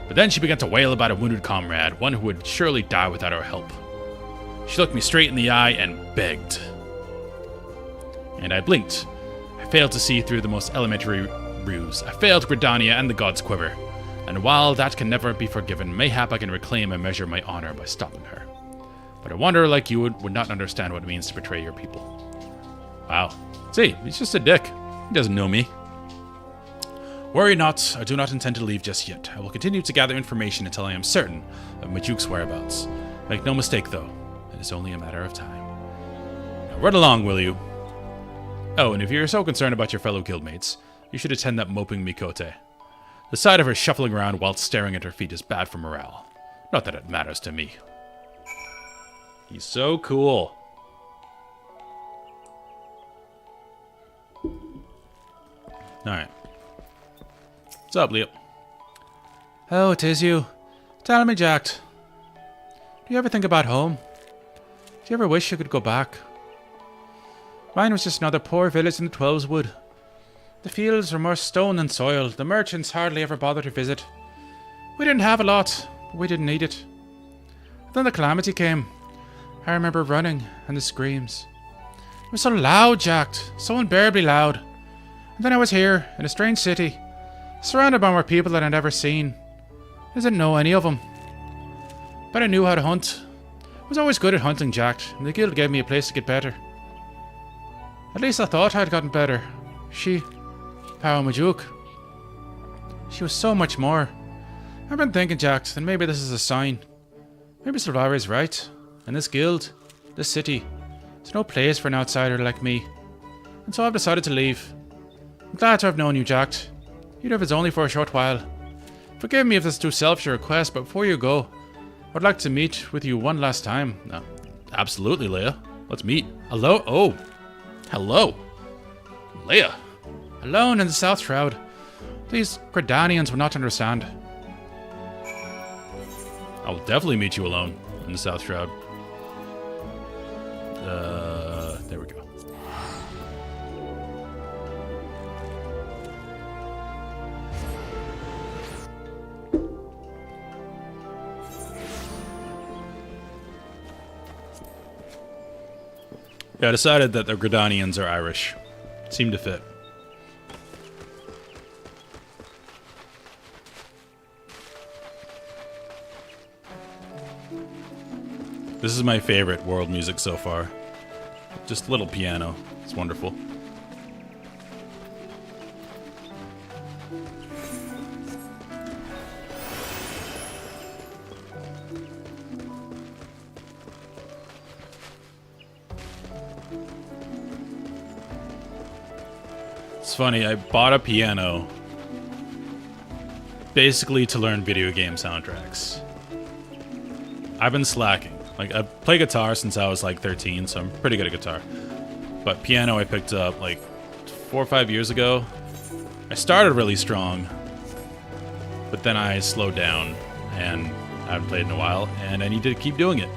A: But then she began to wail about a wounded comrade, one who would surely die without our help. She looked me straight in the eye and begged. And I blinked. I failed to see through the most elementary ruse. I failed Gridania and the God's Quiver. And while that can never be forgiven, mayhap I can reclaim and measure my honor by stopping her. But a wanderer like you would not understand what it means to betray your people. Wow. See, he's just a dick. He doesn't know me. Worry not, I do not intend to leave just yet. I will continue to gather information until I am certain of Majuk's whereabouts. Make no mistake, though. It is only a matter of time. Now run along, will you? Oh, and if you're so concerned about your fellow guildmates, you should attend that moping Mikote. The sight of her shuffling around while staring at her feet is bad for morale. Not that it matters to me. He's so cool. Alright. What's up, Leo?
C: Oh, it is you. Tell me, Jack. Do you ever think about home? Do you ever wish you could go back? Mine was just another poor village in the Twelves Wood. The fields were more stone than soil. The merchants hardly ever bothered to visit. We didn't have a lot, but we didn't need it. Then the calamity came. I remember running and the screams. It was so loud, Jack, so unbearably loud. And then I was here, in a strange city, surrounded by more people than I'd ever seen. I didn't know any of them. But I knew how to hunt. I was always good at hunting, Jack, and the guild gave me a place to get better. At least I thought I'd gotten better. She... Power Majuk. She was so much more. I've been thinking, Jack, that maybe this is a sign. Maybe Silvara is right. And this guild, this city, it's no place for an outsider like me. And so I've decided to leave. I'm glad to have known you, Jack. Even if it's only for a short while. Forgive me if this is too selfish a request, but before you go, I'd like to meet with you one last time.
A: No. Absolutely, Leia. Let's meet. Hello? Oh. Hello. Leia.
C: Alone in the South Shroud. These Gridanians would not understand.
A: I'll definitely meet you alone in the South Shroud. There we go. Yeah, I decided that the Gridanians are Irish. Seemed to fit. This is my favorite world music so far. Just a little piano. It's wonderful. It's funny, I bought a piano basically to learn video game soundtracks. I've been slacking. Like, I play guitar since I was like 13, so I'm pretty good at guitar. But piano I picked up like 4 or 5 years ago. I started really strong, but then I slowed down and I haven't played in a while, and I need to keep doing it.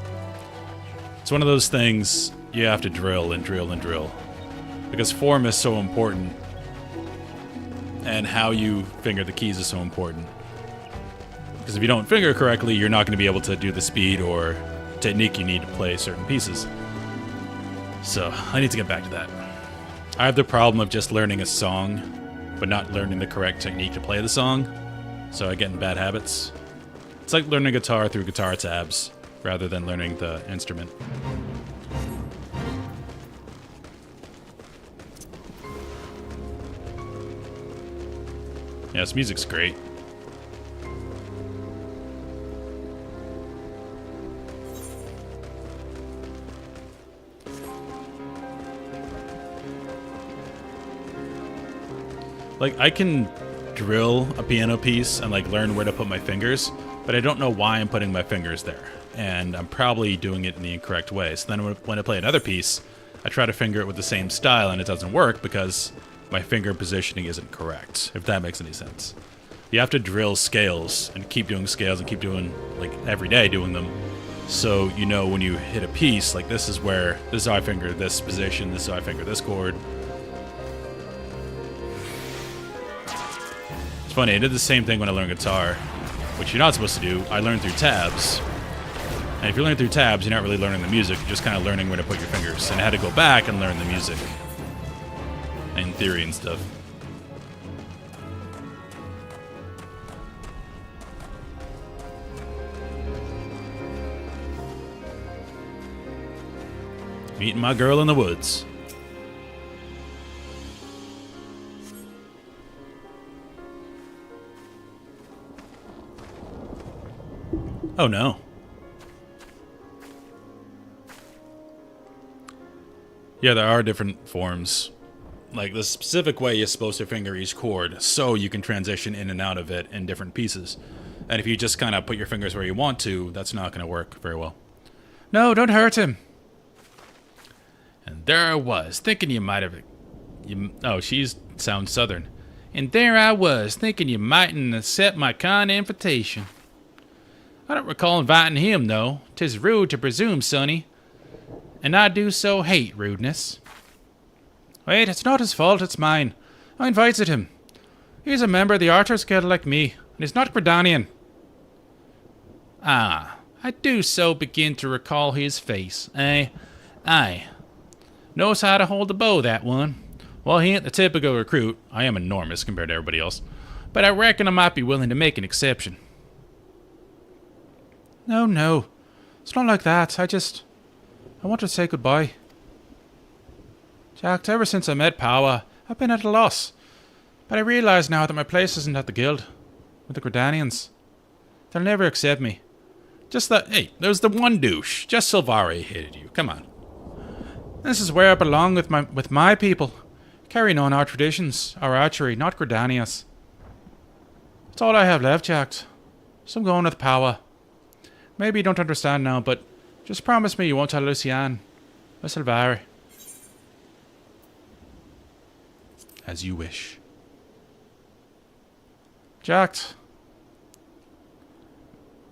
A: It's one of those things you have to drill and drill and drill. Because form is so important, and how you finger the keys is so important. Because if you don't finger correctly, you're not going to be able to do the speed or technique you need to play certain pieces. So, I need to get back to that. I have the problem of just learning a song, but not learning the correct technique to play the song, so I get in bad habits. It's like learning guitar through guitar tabs, rather than learning the instrument. Yeah, this music's great. Like, I can drill a piano piece and, like, learn where to put my fingers, but I don't know why I'm putting my fingers there. And I'm probably doing it in the incorrect way. So then when I play another piece, I try to finger it with the same style, and it doesn't work because my finger positioning isn't correct, if that makes any sense. You have to drill scales and keep doing scales and keep doing, like, every day doing them. So you know when you hit a piece, like, this is how I finger this position, this is how I finger this chord. It's funny, I did the same thing when I learned guitar, which you're not supposed to do. I learned through tabs. And if you learn through tabs, you're not really learning the music, you're just kind of learning where to put your fingers. And I had to go back and learn the music. And theory and stuff. Meeting my girl in the woods. Oh no. Yeah, there are different forms. Like, the specific way you're supposed to finger each chord, so you can transition in and out of it in different pieces. And if you just kind of put your fingers where you want to, that's not going to work very well.
C: No, don't hurt him.
A: And there I was, thinking you might have... Oh, she sounds southern.
C: And there I was, thinking you mightn't accept my kind invitation. I don't recall inviting him, though. 'Tis rude to presume, sonny. And I do so hate rudeness. Wait, it's not his fault, it's mine. I invited him. He's a member of the Archer's Guild like me, and he's not Gridanian. Ah, I do so begin to recall his face. Aye. Knows how to hold the bow, that one. Well, he ain't the typical recruit. I am enormous compared to everybody else. But I reckon I might be willing to make an exception. No. It's not like that. I want to say goodbye. Jack, ever since I met Power, I've been at a loss. But I realize now that my place isn't at the guild. With the Gridanians. They'll never accept me.
A: Hey, there's the one douche. Just Silvari hated you. Come on.
C: This is where I belong with my people. Carrying on our traditions, our archery, not Gridania's. It's all I have left, Jack. So I'm going with Power. Maybe you don't understand now, but just promise me you won't tell Luciane. Or Silvari.
A: As you wish.
C: Jack.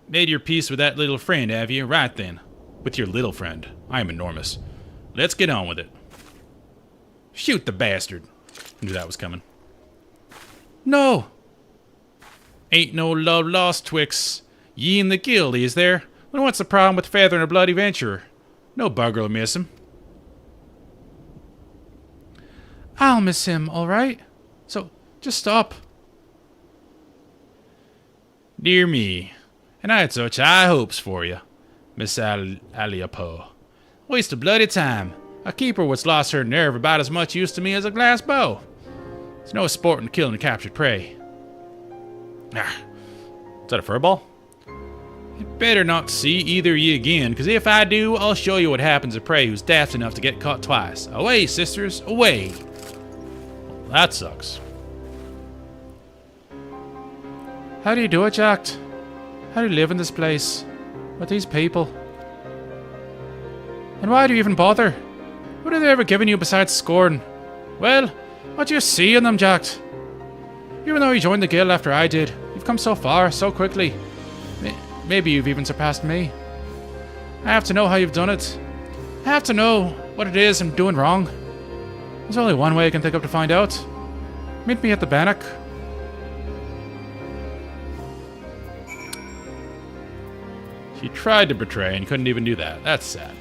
A: Made your peace with that little friend, have you? Right then. With your little friend. I am enormous. Let's get on with it. Shoot the bastard. Knew that was coming.
C: No!
A: Ain't no love lost twixt ye and the guild, is there? Then what's the problem with feathering a bloody venturer? No bugger'll miss him.
C: I'll miss him, alright? So, just stop.
A: Dear me. And I had such high hopes for you, Miss Aliapo. Waste of bloody time. A keeper what's lost her nerve about as much use to me as a glass bow. It's no sport in killing captured prey. Ah, is that a furball? You better not see either of ye again, because if I do, I'll show you what happens to prey who's daft enough to get caught twice. Away, sisters, away. Well, that sucks.
C: How do you do it, Jack? How do you live in this place? With these people? And why do you even bother? What have they ever given you besides scorn? Well, what do you see in them, Jack? Even though you joined the guild after I did, you've come so far, so quickly. Maybe you've even surpassed me. I have to know how you've done it. I have to know what it is I'm doing wrong. There's only one way I can think of to find out. Meet me at the Bannock.
A: She tried to betray and couldn't even do that. That's sad.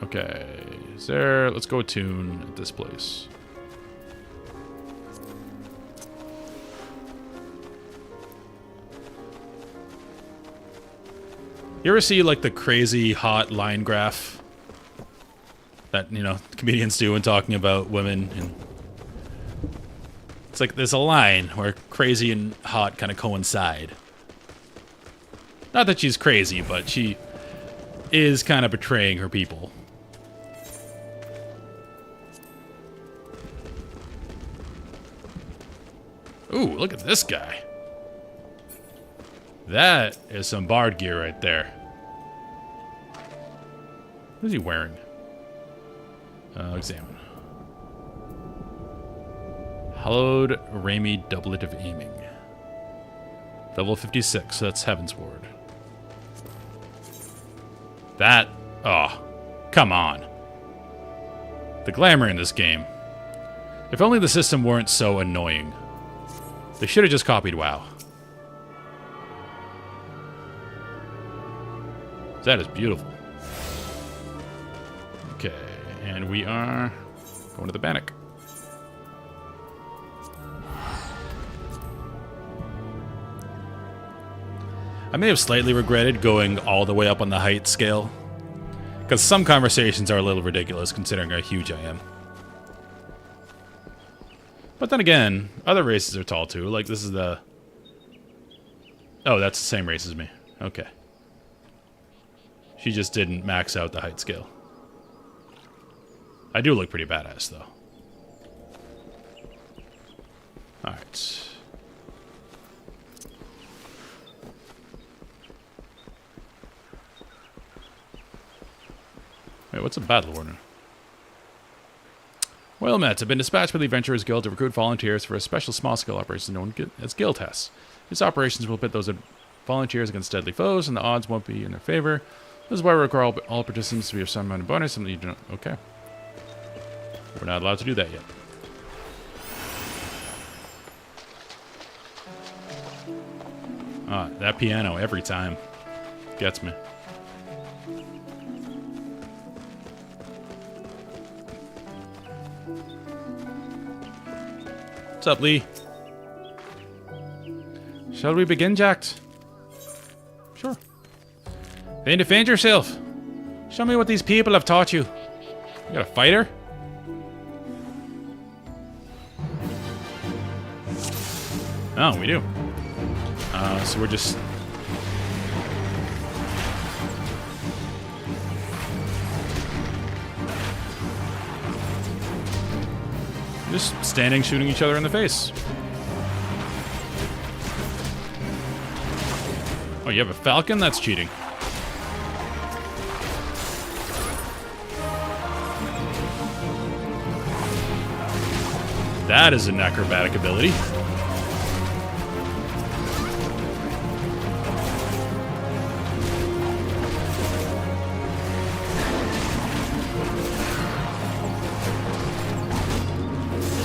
A: Okay, let's go attune at this place. You ever see like the crazy hot line graph that, comedians do when talking about women? And it's like there's a line where crazy and hot kind of coincide. Not that she's crazy, but she is kind of betraying her people. Ooh, look at this guy. That is some bard gear right there. What is he wearing? Examine. Hallowed Rami Doublet of Aiming. Level 56, that's Heaven's Ward. Oh, come on. The glamour in this game. If only the system weren't so annoying. They should have just copied WoW. That is beautiful. Okay, and we are going to the Bannock. I may have slightly regretted going all the way up on the height scale, because some conversations are a little ridiculous considering how huge I am. But then again, other races are tall too. Like this is the... Oh, that's the same race as me. Okay. She just didn't max out the height scale. I do look pretty badass though. Alright. Wait, what's a battle warner?
C: Well met. I've been dispatched by the Adventurers Guild to recruit volunteers for a special small-scale operation known as guild tests. These operations will pit those volunteers against deadly foes, and the odds won't be in their favor. This is why we require all participants to be of some amount of bonus. Something you do not. Okay. We're not allowed to do that yet. Ah, that piano every time gets me. What's up, Lee? Shall we begin, Jack? Sure. Then defend yourself. Show me what these people have taught you. You got a fighter? Oh, we do. So we're just... standing, shooting each other in the face. Oh, you have a falcon? That's cheating. That is an acrobatic ability.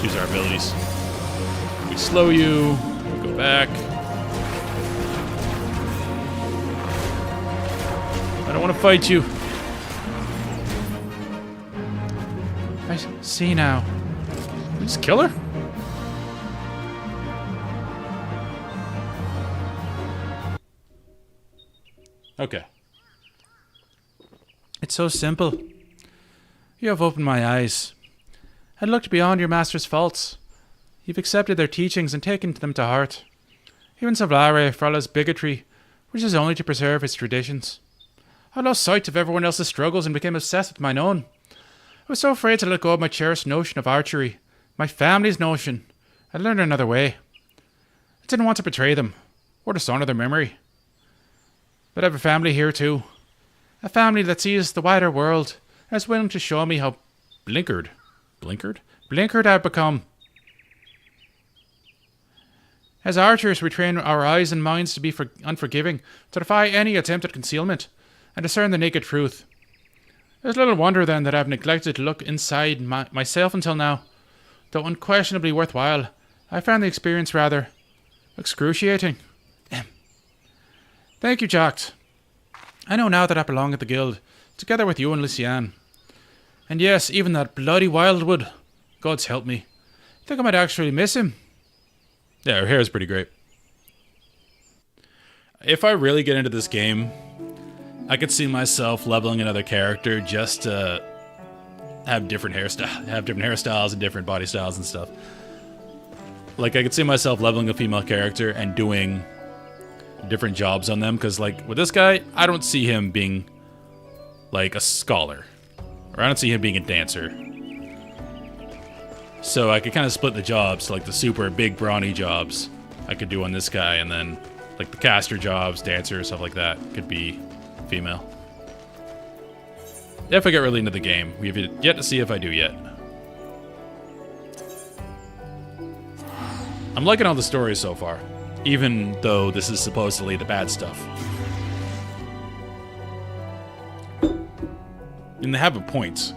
C: Use our abilities. We slow you. We go back. I don't want to fight you. I see now. Just kill her? Okay. It's so simple. You have opened my eyes. I looked beyond your master's faults. You've accepted their teachings and taken them to heart. Even Savlare, for all his bigotry, wishes only to preserve his traditions. I lost sight of everyone else's struggles and became obsessed with mine own. I was so afraid to let go of my cherished notion of archery, my family's notion. I learned another way. I didn't want to betray them, or dishonor their memory. But I have a family here too. A family that sees the wider world and is willing to show me how blinkered I've become. As archers, we train our eyes and minds to be unforgiving, to defy any attempt at concealment, and discern the naked truth. There's little wonder then that I've neglected to look inside myself until now. Though unquestionably worthwhile, I found the experience rather excruciating. Thank you, Jack. I know now that I belong at the guild, together with you and Scion. And yes, even that bloody Wildwood. God's help me. I think I might actually miss him. Yeah, her hair is pretty great. If I really get into this game, I could see myself leveling another character just to have different hairstyles and different body styles and stuff. Like, I could see myself leveling a female character and doing different jobs on them, because, like, with this guy, I don't see him being, like, a scholar. Or I don't see him being a dancer. So I could kind of split the jobs, like the super big brawny jobs I could do on this guy, and then, like, the caster jobs, dancer, stuff like that, could be female. If I get really into the game. We have yet to see if I do yet. I'm liking all the stories so far, even though this is supposedly the bad stuff. And they have a point.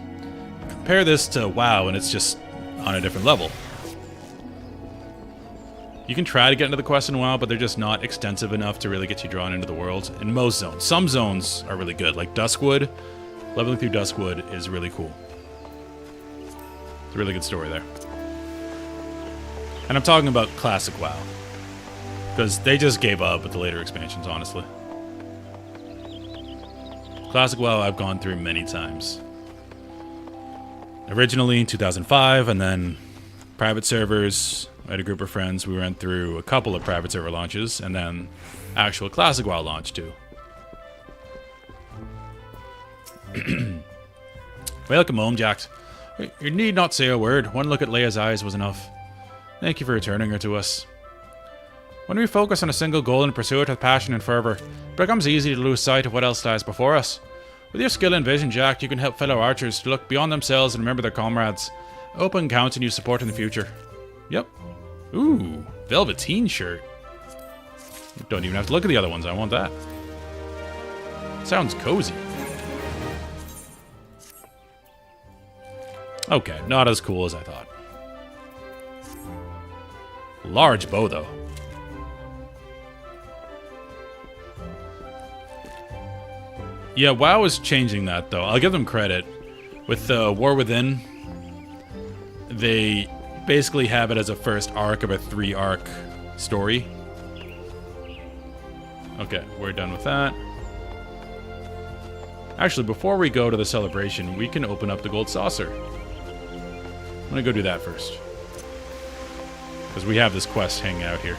C: Compare this to WoW, and it's just on a different level. You can try to get into the quests in WoW, but they're just not extensive enough to really get you drawn into the world in most zones. Some zones are really good, like Duskwood. Leveling through Duskwood is really cool. It's a really good story there. And I'm talking about classic WoW, because they just gave up with the later expansions, honestly. Classic WoW I've gone through many times. Originally in 2005, and then private servers. I had a group of friends. We went through a couple of private server launches, and then actual classic WoW launch too. Welcome home, Jax. You need not say a word. One look at Leia's eyes was enough. Thank you for returning her to us. When we focus on a single goal and pursue it with passion and fervor, it becomes easy to lose sight of what else lies before us. With your skill and vision, Jack, you can help fellow archers to look beyond themselves and remember their comrades.
A: Open counts on you support in the future. Yep. Ooh, velveteen shirt. Don't even have to look at the other ones. I want that. Sounds cozy. Okay, not as cool as I thought. Large bow, though. Yeah, WoW is changing that, though. I'll give them credit. With War Within, they basically have it as a first arc of a 3-arc story. Okay, we're done with that. Actually, before we go to the celebration, we can open up the gold saucer. I'm gonna go do that first. Because we have this quest hanging out here.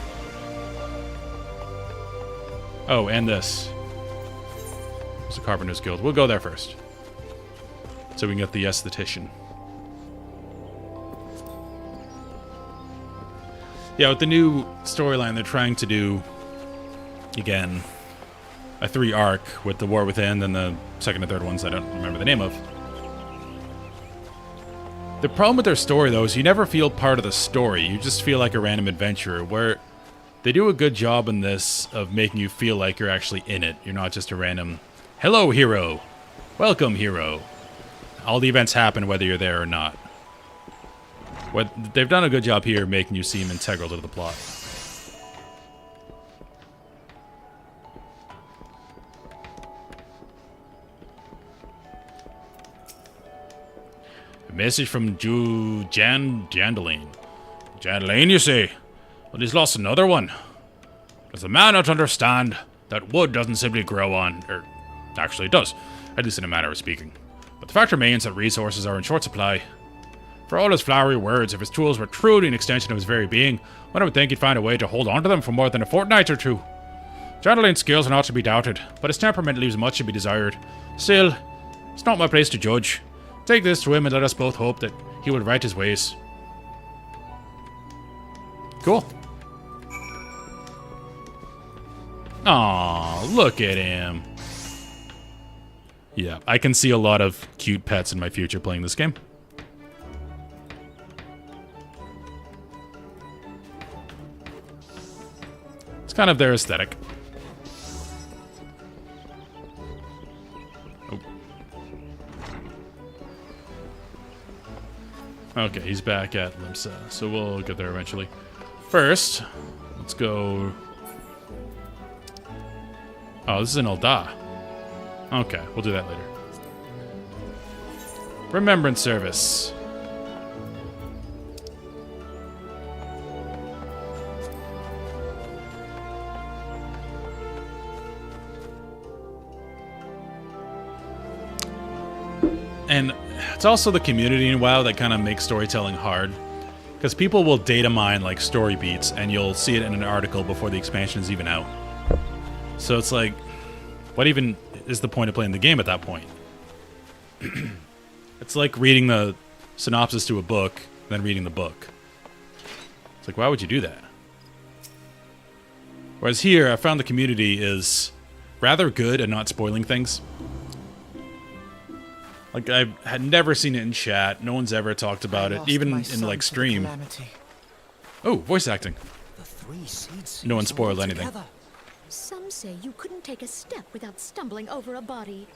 A: Oh, and this. It's the Carpenter's Guild. We'll go there first. So we can get the aesthetician. Yeah, with the new storyline, they're trying to do, again, a 3-arc with the War Within and the second and third ones I don't remember the name of. The problem with their story, though, is you never feel part of the story. You just feel like a random adventurer, where they do a good job in this of making you feel like you're actually in it. You're not just a random, hello, hero. Welcome, hero. All the events happen whether you're there or not. They've done a good job here making you seem integral to the plot. A message from Jandaline. Jandaline, you say? Well, he's lost another one. Does the man not understand that wood doesn't simply grow on... actually, it does. At least in a manner of speaking. But the fact remains that resources are in short supply. For all his flowery words, if his tools were truly an extension of his very being, one would think he'd find a way to hold on to them for more than a fortnight or two. Jandaline's skills are not to be doubted, but his temperament leaves much to be desired. Still, it's not my place to judge. Take this to him and let us both hope that he will right his ways. Cool. Aw, look at him. Yeah, I can see a lot of cute pets in my future playing this game. It's kind of their aesthetic. Oh. Okay, he's back at Limsa, so we'll get there eventually. First, let's go... Oh, this is an Ul'dah. Okay, we'll do that later. Remembrance service. And it's also the community in WoW that kind of makes storytelling hard. Because people will data mine like story beats, and you'll see it in an article before the expansion is even out. So it's like, what even is the point of playing the game at that point? It's like reading the synopsis to a book, then reading the book. It's like, why would you do that? Whereas here, I found the community is rather good at not spoiling things. Like, I had never seen it in chat. No one's ever talked about it, even in, like, stream. Oh, voice acting. No one spoiled anything.
D: Some say you couldn't take a step without stumbling over a body.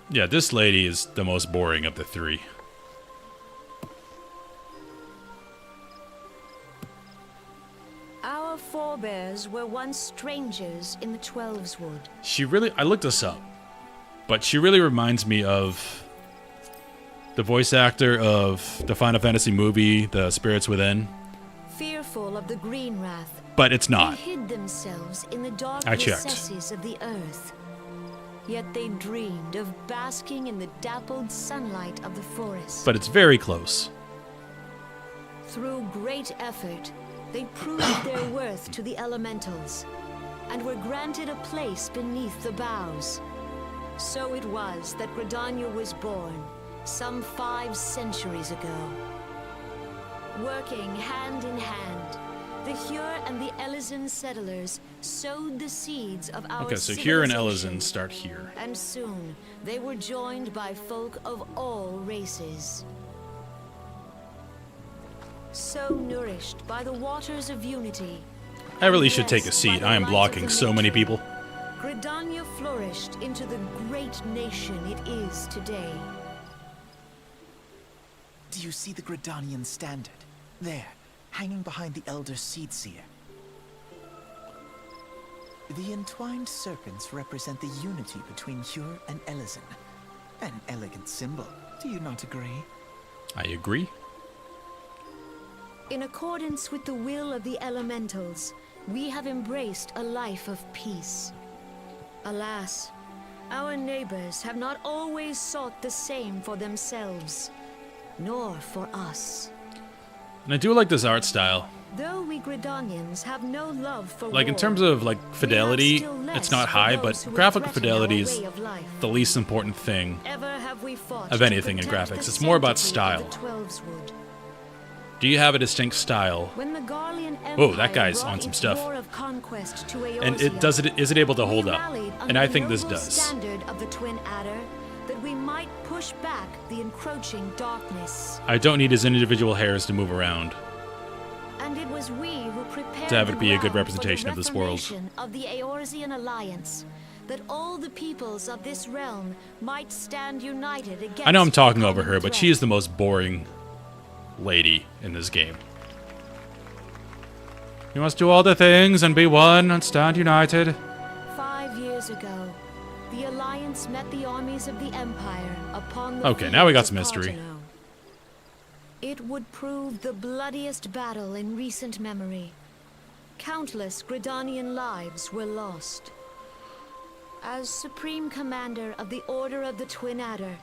A: Yeah, this lady is the most boring of the three.
D: Our forebears were once strangers in the Twelves Wood.
A: She really... I looked this up. But she really reminds me of the voice actor of the Final Fantasy movie, The Spirits Within.
D: Fearful of the Green Wrath,
A: But it's not.
D: they hid themselves in the dark
A: I checked.
D: recesses of the earth. Yet they dreamed of basking in the dappled sunlight of the forest.
A: But it's very close.
D: Through great effort, they proved their worth to the elementals, and were granted a place beneath the boughs. So it was that Gridania was born, some 5 centuries ago. Working hand in hand, The Hyur and the Elysian settlers sowed the seeds of our
A: Okay, so Hyur and
D: civilization,
A: Elysian start here.
D: and soon they were joined by folk of all races. So nourished by the waters of unity,
A: I really should take a
D: blessed
A: seat.
D: by the
A: I am
D: light
A: blocking
D: of the
A: so many
D: nature,
A: people.
D: Gridania flourished into the great nation it is today.
E: Do you see the Gridanian standard? There, hanging behind the Elder Seedseer. The entwined serpents represent the unity between Hyur and Elysian. An elegant symbol, do you not agree?
A: I agree.
D: In accordance with the will of the elementals, we have embraced a life of peace. Alas, our neighbors have not always sought the same for themselves, nor for us.
A: And I do like this art style.
D: Though we Gridanians have no love for
A: Like, in
D: war,
A: terms of, like,
D: we have
A: fidelity,
D: still less
A: it's not
D: for
A: high,
D: those
A: but
D: who would
A: graphical
D: threaten
A: fidelity
D: our
A: is
D: way of life.
A: the least important thing.
D: Ever have we fought
A: of
D: to
A: anything in
D: protect
A: graphics.
D: the
A: It's more about
D: sanctity of
A: style.
D: the Twelveswood.
A: Do you have a distinct style?
D: When the Garlean
A: Whoa, that
D: Empire
A: guy's
D: brought
A: on some
D: its
A: stuff.
D: war of conquest to
A: And
D: Eorzea,
A: is it able to
D: we
A: hold up?
D: rallied
A: And
D: under
A: I
D: the
A: think this
D: noble
A: does.
D: standard of the Twin Adder, that we might push back the encroaching darkness.
A: I don't need his individual hairs to move around.
D: And it was we who prepared
A: To have it
D: the
A: be a good
D: ground for
A: representation
D: the
A: of this world.
D: reformation of the Eorzean Alliance, that all the peoples of this realm might stand united against
A: I know I'm talking
D: the
A: over her,
D: common
A: but
D: threat.
A: she is the most boring lady in this game.
C: You must do all the things and be one and stand united.
D: 5 years ago, the Alliance met the armies of the Empire upon the
A: Okay, now we got
D: fields
A: some
D: of
A: history.
D: Parthenau. It would prove the bloodiest battle in recent memory. Countless Gridanian lives were lost. As Supreme Commander of the Order of the Twin Adder,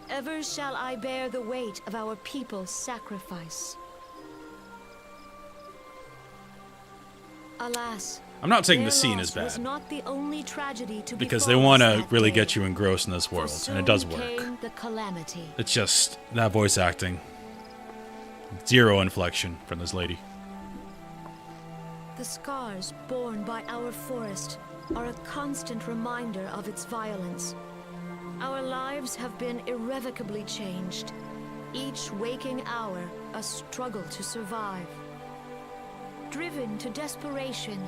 D: ever shall I bear the weight of our people's sacrifice. Alas,
A: I'm not saying
D: their
A: the scene
D: loss
A: is
D: was
A: bad,
D: not the only tragedy to
A: because they
D: befall
A: want
D: us
A: to
D: that
A: really
D: day.
A: get you engrossed in this
D: For
A: world, and
D: soon
A: it does work.
D: came the calamity.
A: It's just that voice acting. Zero inflection from this lady.
D: The scars borne by our forest are a constant reminder of its violence. Our lives have been irrevocably changed. Each waking hour, a struggle to survive. Driven to desperation,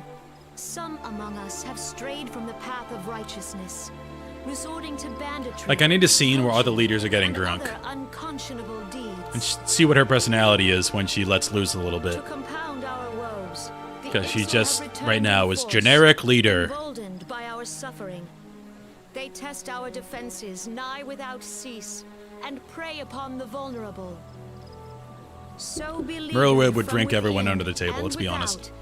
D: some among us have strayed from the path of righteousness, resorting to banditry.
A: Like, I need a scene where all the leaders are getting
D: and
A: drunk.
D: other unconscionable deeds.
A: And see what her personality is when she lets loose a little
D: To
A: bit.
D: compound our woes, the
A: Because she
D: Ixal
A: just,
D: have returned
A: right now,
D: in
A: is
D: force,
A: generic leader.
D: emboldened by our suffering. They test our defenses nigh without cease, and prey upon the vulnerable. So beleaguered
A: Merlewood would
D: from
A: drink everyone
D: within
A: under the table,
D: and
A: let's be honest.
D: without,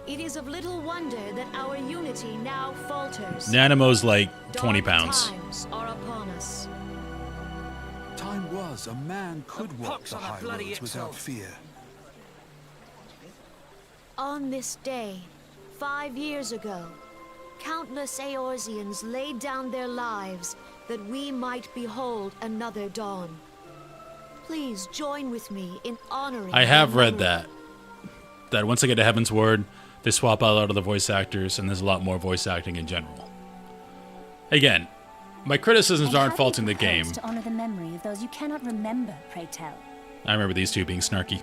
D: it is of little wonder that our unity now falters.
A: Nanamo's like 20
D: Dark
A: pounds.
D: times are upon us.
F: Time was a man could walk
E: pox
F: the
E: on that
F: high
E: bloody
F: roads without
E: Ixal.
F: fear.
D: On this day, 5 years ago, countless Eorzeans laid down their lives that we might behold another dawn. Please join with me in honoring
A: I have
D: their
A: read
D: memory.
A: that once I get to Heaven's Word, they swap out a lot of the voice actors, and there's a lot more voice acting in general. Again, my criticisms
G: And
A: aren't
G: how do you
A: faulting the
G: propose
A: game.
G: to honor the memory of those you cannot remember, pray tell.
A: I remember these two being snarky.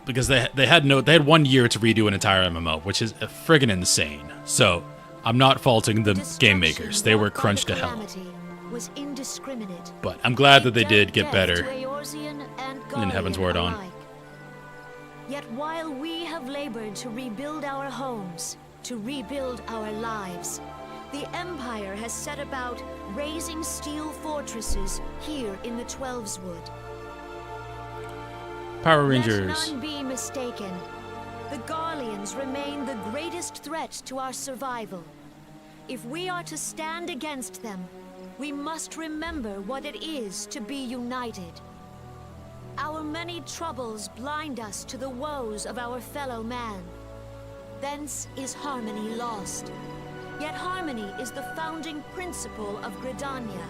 A: Because they had 1 year to redo an entire MMO, which is friggin' insane. So, I'm not faulting the game makers. They were
D: Destruction
A: crunched to
D: wrought by
A: hell.
D: the calamity was indiscriminate.
A: But I'm glad that
D: It
A: they did
D: dealt
A: get
D: death
A: better.
D: to Eorzean and
A: in Heaven's
D: Garlean
A: Word on.
D: alike. Yet while we have labored to rebuild our homes, to rebuild our lives, the Empire has set about raising steel fortresses here in the Twelveswood.
A: Power
D: Let
A: Rangers.
D: none be mistaken. The Garleans remain the greatest threat to our survival. If we are to stand against them, we must remember what it is to be united. Our many troubles blind us to the woes of our fellow man. Thence is harmony lost. Yet harmony is the founding principle of Gridania.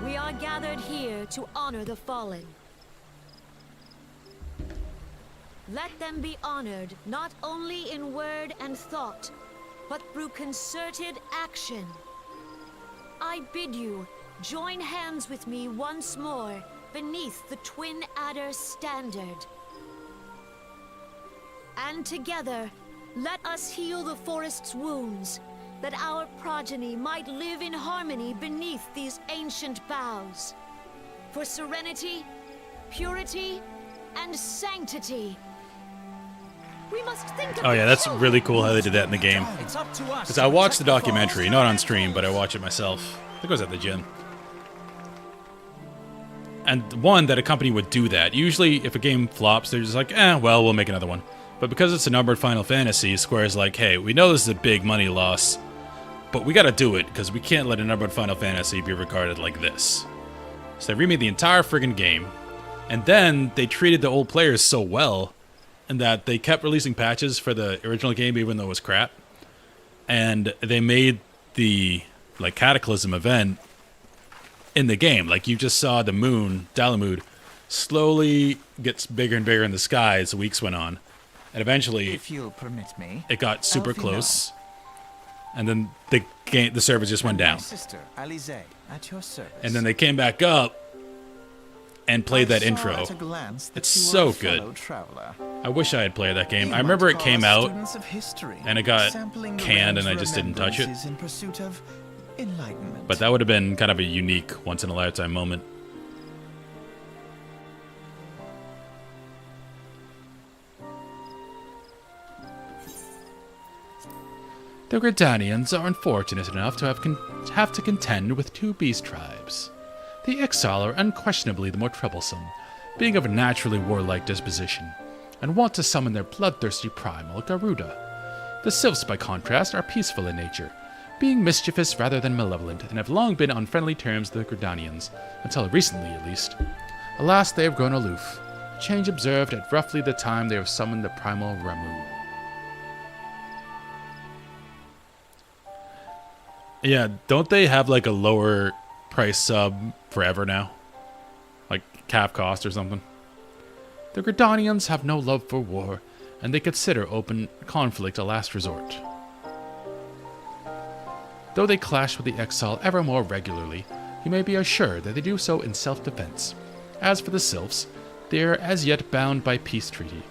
D: We are gathered here to honor the fallen. Let them be honored not only in word and thought, but through concerted action. I bid you join hands with me once more beneath the Twin Adder standard. And together, let us heal the forest's wounds, that our progeny might live in harmony beneath these ancient boughs. For serenity, purity, and sanctity. We must think of
A: Oh
D: the
A: yeah, that's
D: children.
A: really cool how they did that in the game.
E: It's up to us.
A: Because I watched the documentary, not on stream, but I watched it myself. I think I was at the gym. And one, that a company would do that. Usually, if a game flops, they're just like, well, we'll make another one. But because it's a numbered Final Fantasy, Square's like, hey, we know this is a big money loss, but we gotta do it, because we can't let a numbered Final Fantasy be regarded like this. So they remade the entire friggin' game, and then they treated the old players so well, in that they kept releasing patches for the original game even though it was crap. And they made the Cataclysm event in the game. Like, you just saw the moon, Dalamud, slowly gets bigger and bigger in the sky as the weeks went on. And eventually,
E: If you'll permit me,
A: it got super
E: Alfina.
A: close. And then the servers just went
E: my
A: down.
E: sister, Alize, at your service.
A: And then they came back up and played that
E: I saw
A: intro.
E: at a glance that
A: It's
E: you were
A: so
E: a fellow
A: good.
E: traveler.
A: I wish I had played that game.
E: You
A: I remember
E: might
A: it came
E: call us
A: out,
E: students of history,
A: and it got
E: sampling
A: canned, and I
E: around
A: just didn't touch it.
E: remembrances in pursuit of enlightenment.
A: but that would have been kind of a unique, once-in-a-lifetime moment.
C: The Gridanians are unfortunate enough to have to contend with two beast tribes. The Ixal are unquestionably the more troublesome, being of a naturally warlike disposition, and want to summon their bloodthirsty primal, Garuda. The Sylphs, by contrast, are peaceful in nature, being mischievous rather than malevolent, and have long been on friendly terms with the Gridanians, until recently at least. Alas, they have grown aloof, a change observed at roughly the time they have summoned the primal Ramu.
A: Yeah, don't they have like a lower price sub forever now? Like cap cost or something?
C: The Gridanians have no love for war, and they consider open conflict a last resort. Though they clash with the Exile ever more regularly, you may be assured that they do so in self-defense. As for the Sylphs, they are as yet bound by peace treaty,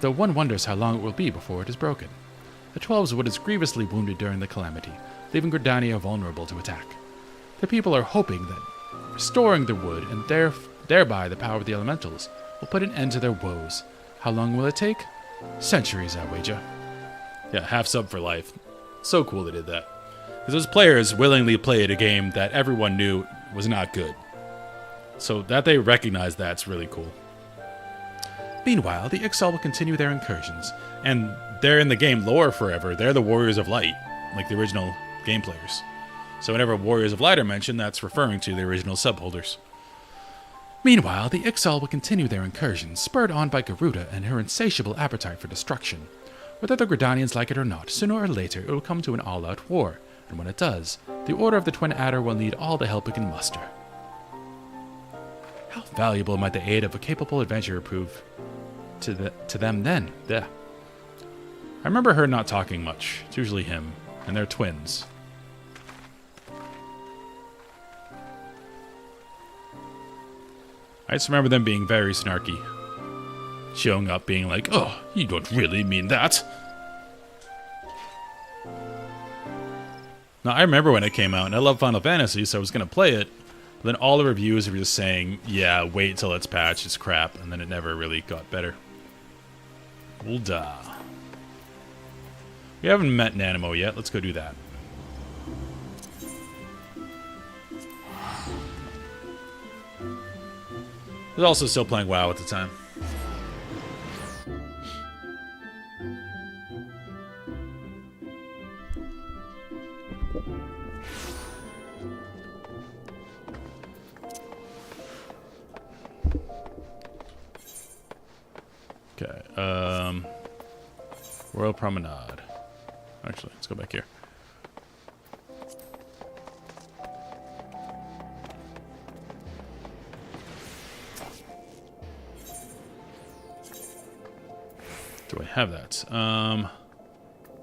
C: though one wonders how long it will be before it is broken. The Twelves were as grievously wounded during the calamity, leaving Gridania vulnerable to attack. The people are hoping that restoring the wood and thereby the power of the elementals will put an end to their woes. How long will it take? Centuries, I wager.
A: Yeah, half sub for life. So cool they did that. Because those players willingly played a game that everyone knew was not good. So that they recognize that's really cool.
C: Meanwhile, the Ixal will continue their incursions.
A: And they're in the game lore forever. They're the Warriors of Light, like the original game players. So whenever Warriors of Light are mentioned, that's referring to the original subholders.
C: Meanwhile, the Ixal will continue their incursions, spurred on by Garuda and her insatiable appetite for destruction. Whether the Gridanians like it or not, sooner or later it will come to an all-out war, and when it does, the Order of the Twin Adder will need all the help it can muster. How valuable might the aid of a capable adventurer prove to them then?
A: Yeah. I remember her not talking much. It's usually him, and they're twins. I just remember them being very snarky. Showing up being like, oh, you don't really mean that. Now, I remember when it came out, and I love Final Fantasy, so I was going to play it. But then all the reviews were just saying, yeah, wait till it's patched, it's crap. And then it never really got better. Ulda. We haven't met Nanimo yet. Let's go do that. I was also still playing WoW at the time. Okay, Royal Promenade. Actually, let's go back here. Do I have that?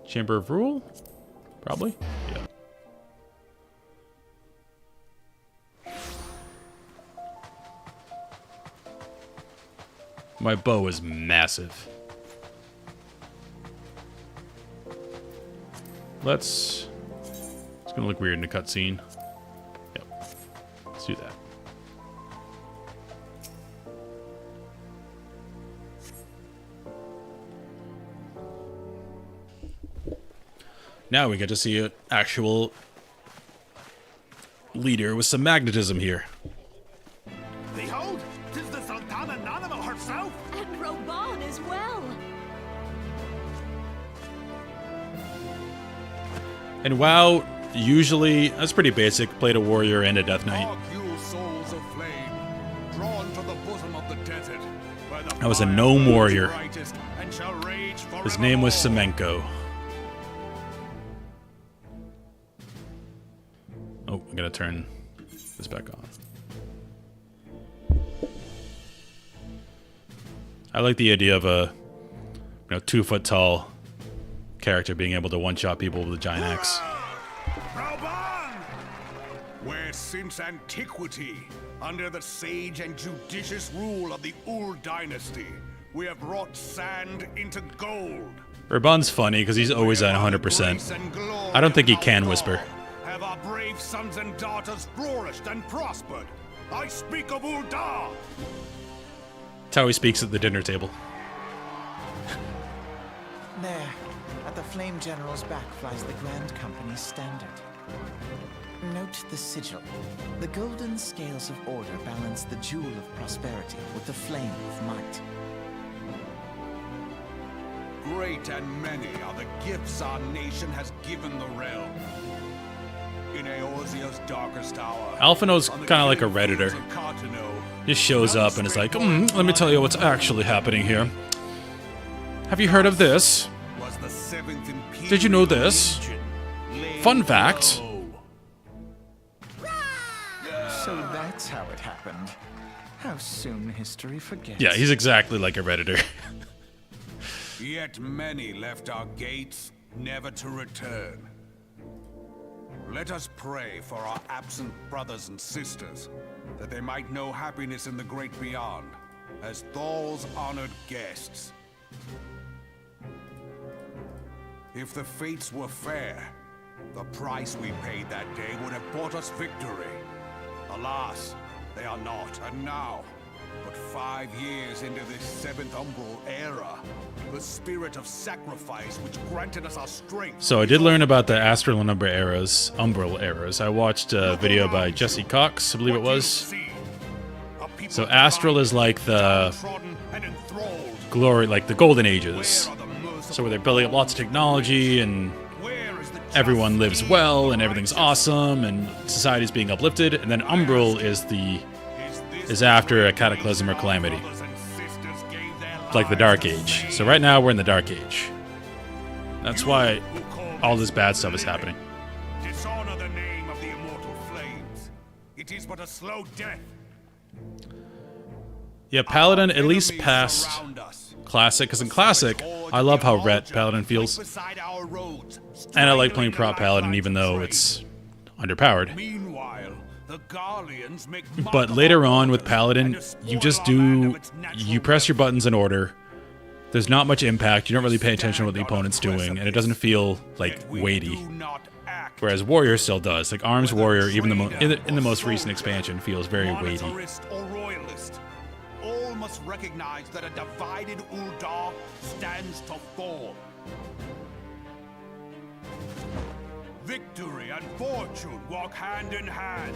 A: Chamber of Rule? Probably. Yeah. My bow is massive. It's gonna look weird in a cutscene. Yep. Let's do that. Now we get to see an actual leader with some magnetism here.
H: Behold, 'tis the Sultana Nanima herself!
D: And Roban as well.
A: And WoW, usually, that's pretty basic. Played a warrior and a death knight.
F: Hark you, souls of flame, drawn to the bosom of the desert, where the
A: I was a
F: fire
A: gnome
F: burns
A: warrior.
F: brightest and shall rage
A: His name was
F: forevermore.
A: Semenko. Oh, I'm gonna turn this back on. I like the idea of a 2-foot tall character being able to one-shot people with a giant axe.
H: Roban! Where since antiquity, under the sage and judicious rule of the Ur dynasty, we have wrought sand into gold.
A: Urban's funny because he's always at 100%. I don't think he can whisper.
H: Have our brave sons and daughters flourished and prospered? I speak of Ul'dah!
A: That's how he speaks at the dinner table.
E: There, at the Flame General's back flies the Grand Company's standard. Note the sigil. The golden scales of order balance the jewel of prosperity with the flame of might.
H: Great and many are the gifts our nation has given the realm. In Eorzea's darkest hour,
A: Alphino's
H: on the
A: kind of like a
H: killing
A: Redditor.
H: fields of Cartano,
A: Just shows up and is like, let me tell you what's actually happening here. Have you heard of this?
H: was the 7th Imperial
A: Did you know this?
H: Legion, laid
A: Fun fact.
H: low.
E: So that's how it happened. How soon history forgets.
A: Yeah, he's exactly like a Redditor.
H: Yet many left our gates, never to return. Let us pray for our absent brothers and sisters, that they might know happiness in the great beyond, as Thal's honored guests. If the fates were fair, the price we paid that day would have bought us victory. Alas, they are not, and now, but 5 years into this 7th Umbral era, the spirit of sacrifice which granted us our strength.
A: So I did learn about the Astral and Umbral eras. I watched a video by Jesse Cox, I believe it was. So Astral is like the glory, like the Golden Ages. So where they're building up lots of technology and everyone lives well and everything's awesome and society's being uplifted. And then Umbral is after a cataclysm or calamity, like the Dark Age. So right now we're in the Dark Age. That's why all this bad stuff is happening.
H: Dishonor the name of the immortal flames. It is but a slow death.
A: Yeah, Paladin at least passed Classic, because in Classic, I love how red Paladin feels. And I like playing prop Paladin even though it's underpowered.
H: Meanwhile, the Garleans make
A: But later on with Paladin, you just you press your buttons in order. There's not much impact, you don't really pay attention to what the opponent's doing, and it doesn't feel, like, weighty. Whereas Warrior still does. Like, Arms Warrior, even in the most recent expansion, feels very weighty.
H: All must recognize that a divided Ul'dah stands to fall. Victory and fortune walk hand in hand.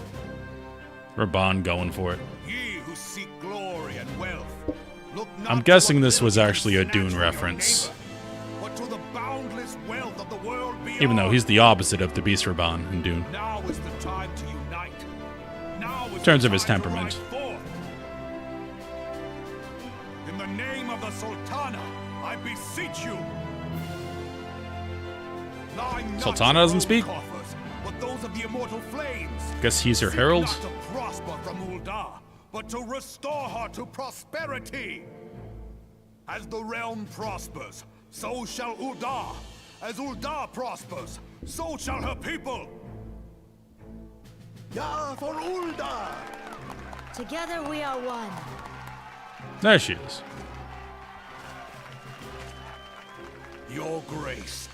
A: Raban going for it.
H: Ye who seek glory and wealth, look not
A: I'm
H: to
A: guessing
H: what
A: this was
H: abilities
A: actually a Dune
H: snatch from your
A: reference.
H: neighbor, but to the boundless wealth of the world beyond.
A: Even though he's the opposite of the Beast Raban in Dune.
H: Now is the time to unite. Now is
A: In terms
H: the
A: of his
H: time to
A: temperament.
H: rise forth. In the name of the Sultana, I beseech you. Line not
A: Sultana
H: your
A: doesn't
H: own
A: speak?
H: coffers, but those of the immortal flames.
A: Guess he's her
H: Seek
A: herald?
H: Not to prosper from Ul'dah, but to restore her to prosperity.
F: As the realm prospers, so shall Uldar. As Uldar prospers, so shall her people.
H: Ja, for Uldar!
D: Together we are one.
A: There she is.
F: Your grace.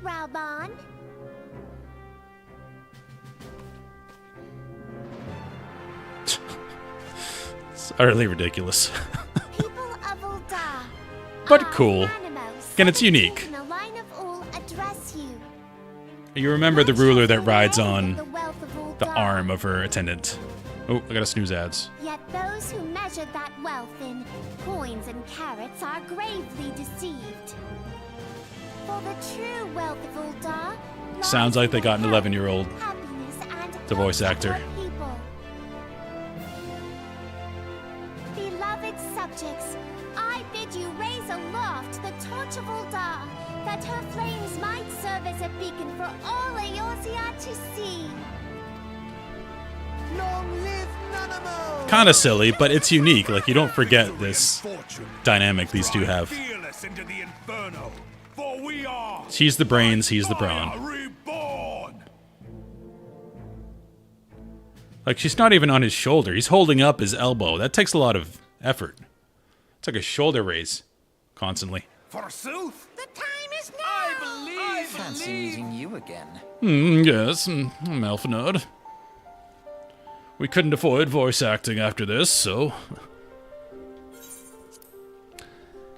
I: Raubon?
A: It's utterly ridiculous.
I: People of Uldar.
A: But
I: I,
A: cool.
I: Ranimo,
A: Again, it's unique.
I: in the line of Ul, address you.
A: You remember the ruler that rides on
I: The wealth of
A: the
I: Uldar.
A: arm of her attendant. Oh, I gotta snooze ads.
I: Yet those who measure that wealth in coins and carats are gravely deceived. For the true wealth of Uldar lies
A: Sounds like they
I: in
A: got an
I: the
A: 11-year-old
I: happiness and
A: the voice
I: peace of
A: actor.
I: her people. Beloved subjects, I bid you raise aloft the torch of Uldar, that her flames might serve as a beacon for all Eorzea to see.
E: Long live Nanamo!
A: Kinda silly, but it's unique. Like, you don't forget this dynamic these two have.
F: Fearless into the inferno, for we are.
A: She's the brains, he's the
F: Fire
A: brawn.
F: reborn.
A: Like, she's not even on his shoulder. He's holding up his elbow. That takes a lot of effort. It's like a shoulder raise. Constantly.
F: Forsooth.
I: The time is now!
E: Fancy meeting you again.
A: Yes, I'm Elf Nerd. We couldn't afford voice acting after this, so...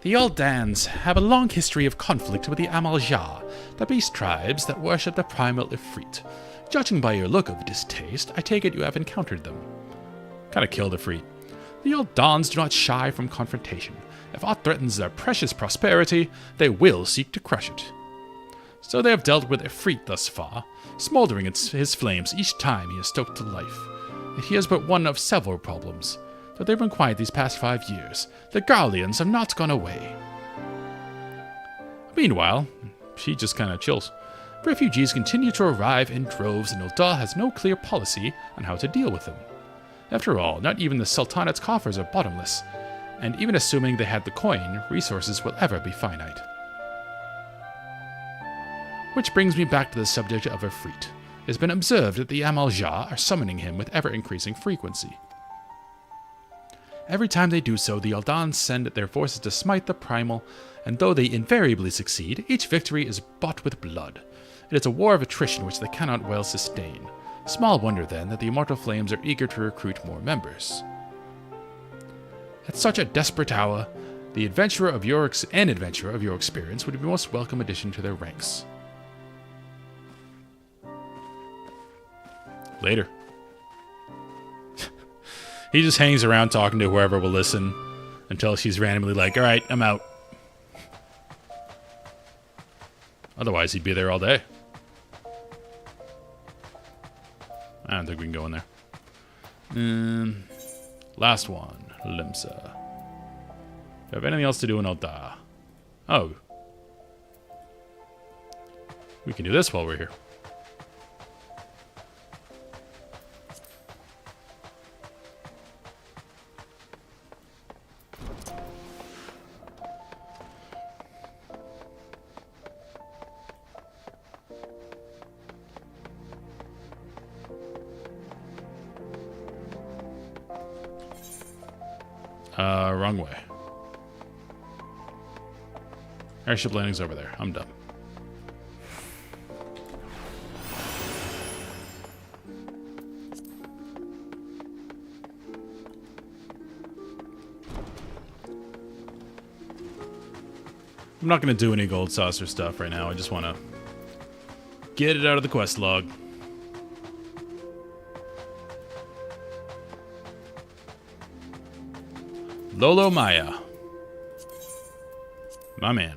A: The Aldans have a long history of conflict with the Amalja, the beast tribes that worship the primal Ifrit. Judging by your look of distaste, I take it you have encountered them. Kinda killed Ifrit. The Aldans do not shy from confrontation. If aught threatens their precious prosperity, they will seek to crush it. So they have dealt with Ifrit thus far, smoldering his flames each time he is stoked to life. Yet he is but one of several problems. Though they've been quiet these past 5 years, the Garleans have not gone away. Meanwhile, she just kinda chills. Refugees continue to arrive in droves, and Uldar has no clear policy on how to deal with them. After all, not even the Sultanate's coffers are bottomless, and even assuming they had the coin, resources will ever be finite. Which brings me back to the subject of Ifrit. It has been observed that the Amalja are summoning him with ever-increasing frequency. Every time they do so, the Aldans send their forces to smite the primal, and though they invariably succeed, each victory is bought with blood. It is a war of attrition which they cannot well sustain. Small wonder, then, that the Immortal Flames are eager to recruit more members. At such a desperate hour, an adventurer of your experience would be a most welcome addition to their ranks. Later. He just hangs around talking to whoever will listen until she's randomly like, alright, I'm out. Otherwise, he'd be there all day. I don't think we can go in there. Last one. Limsa. Do I have anything else to do in Uldar? Oh. We can do this while we're here. Wrong way. Airship landing's over there. I'm done. I'm not going to do any gold saucer stuff right now. I just want to get it out of the quest log. Lolo Maya. My man.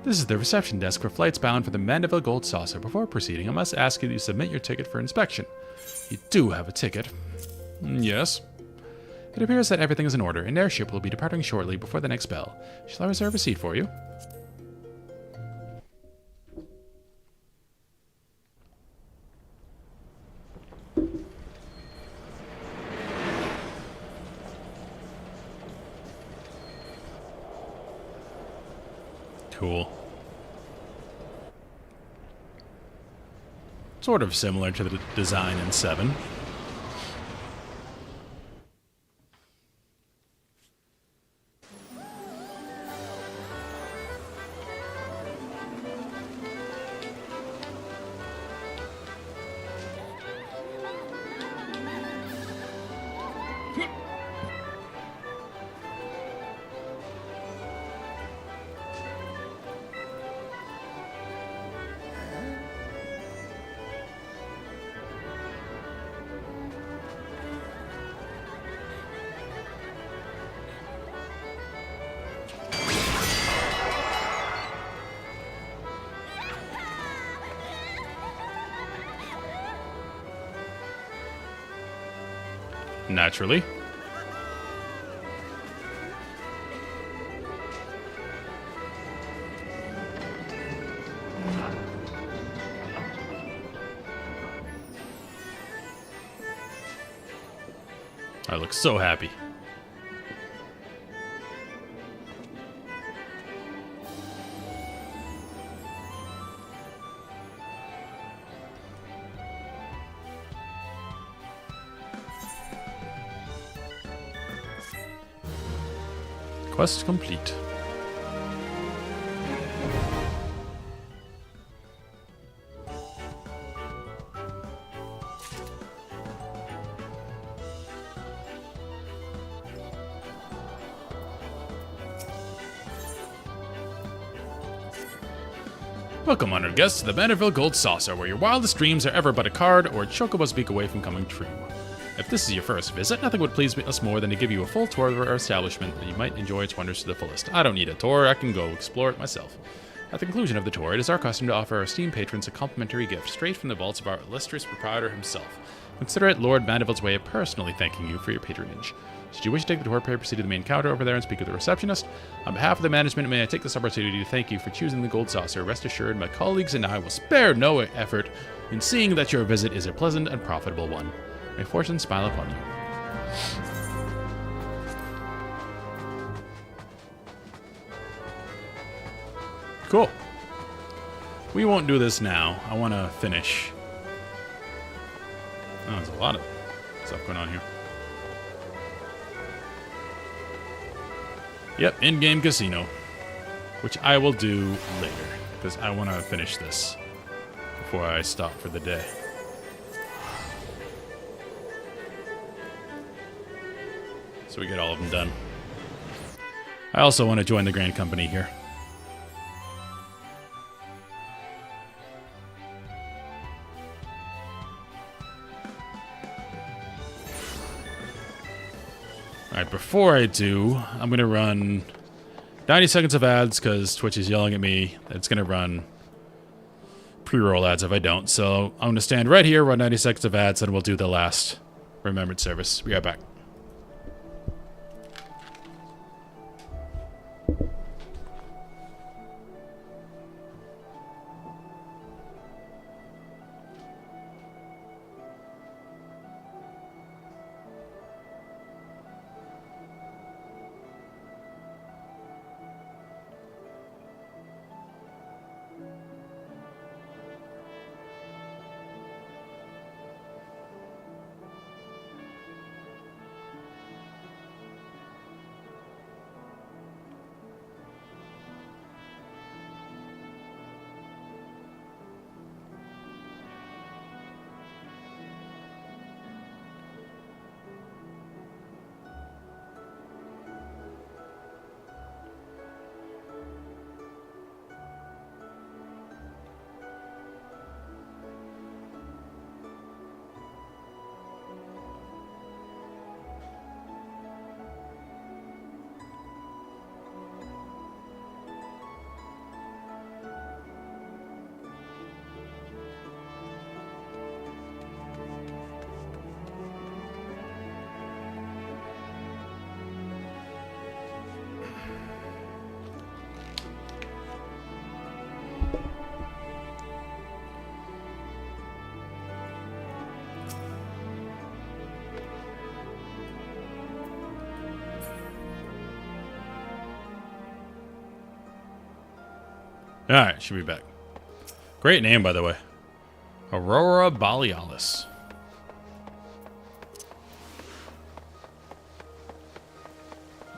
A: This is the reception desk for flights bound for the Mandeville Gold Saucer. Before proceeding, I must ask you to submit your ticket for inspection. You do have a ticket. Yes. It appears that everything is in order. An airship will be departing shortly before the next bell. Shall I reserve a seat for you? Cool. Sort of similar to the design in 7. Naturally. I look so happy. Quest complete. Welcome, honored guests, to the Vanderbilt Gold Saucer, where your wildest dreams are ever but a card or a chocobo speak away from coming true. If this is your first visit, nothing would please us more than to give you a full tour of our establishment, and you might enjoy its wonders to the fullest. I don't need a tour, I can go explore it myself. At the conclusion of the tour, it is our custom to offer our esteemed patrons a complimentary gift straight from the vaults of our illustrious proprietor himself. Consider it Lord Mandeville's way of personally thanking you for your patronage. Should you wish to take the tour, pray proceed to the main counter over there and speak with the receptionist. On behalf of the management, may I take this opportunity to thank you for choosing the Gold Saucer. Rest assured, my colleagues and I will spare no effort in seeing that your visit is a pleasant and profitable one. May fortune smile upon you. Cool. We won't do this now. I want to finish. Oh, there's a lot of stuff going on here. Yep, in-game casino. Which I will do later, because I want to finish this before I stop for the day. So we get all of them done. I also want to join the Grand Company here. Alright, before I do, I'm going to run 90 seconds of ads because Twitch is yelling at me. It's going to run pre-roll ads if I don't. So I'm going to stand right here, run 90 seconds of ads, and we'll do the last remembered service. Be right back. Alright, should be back. Great name, by the way. Aurora Borealis.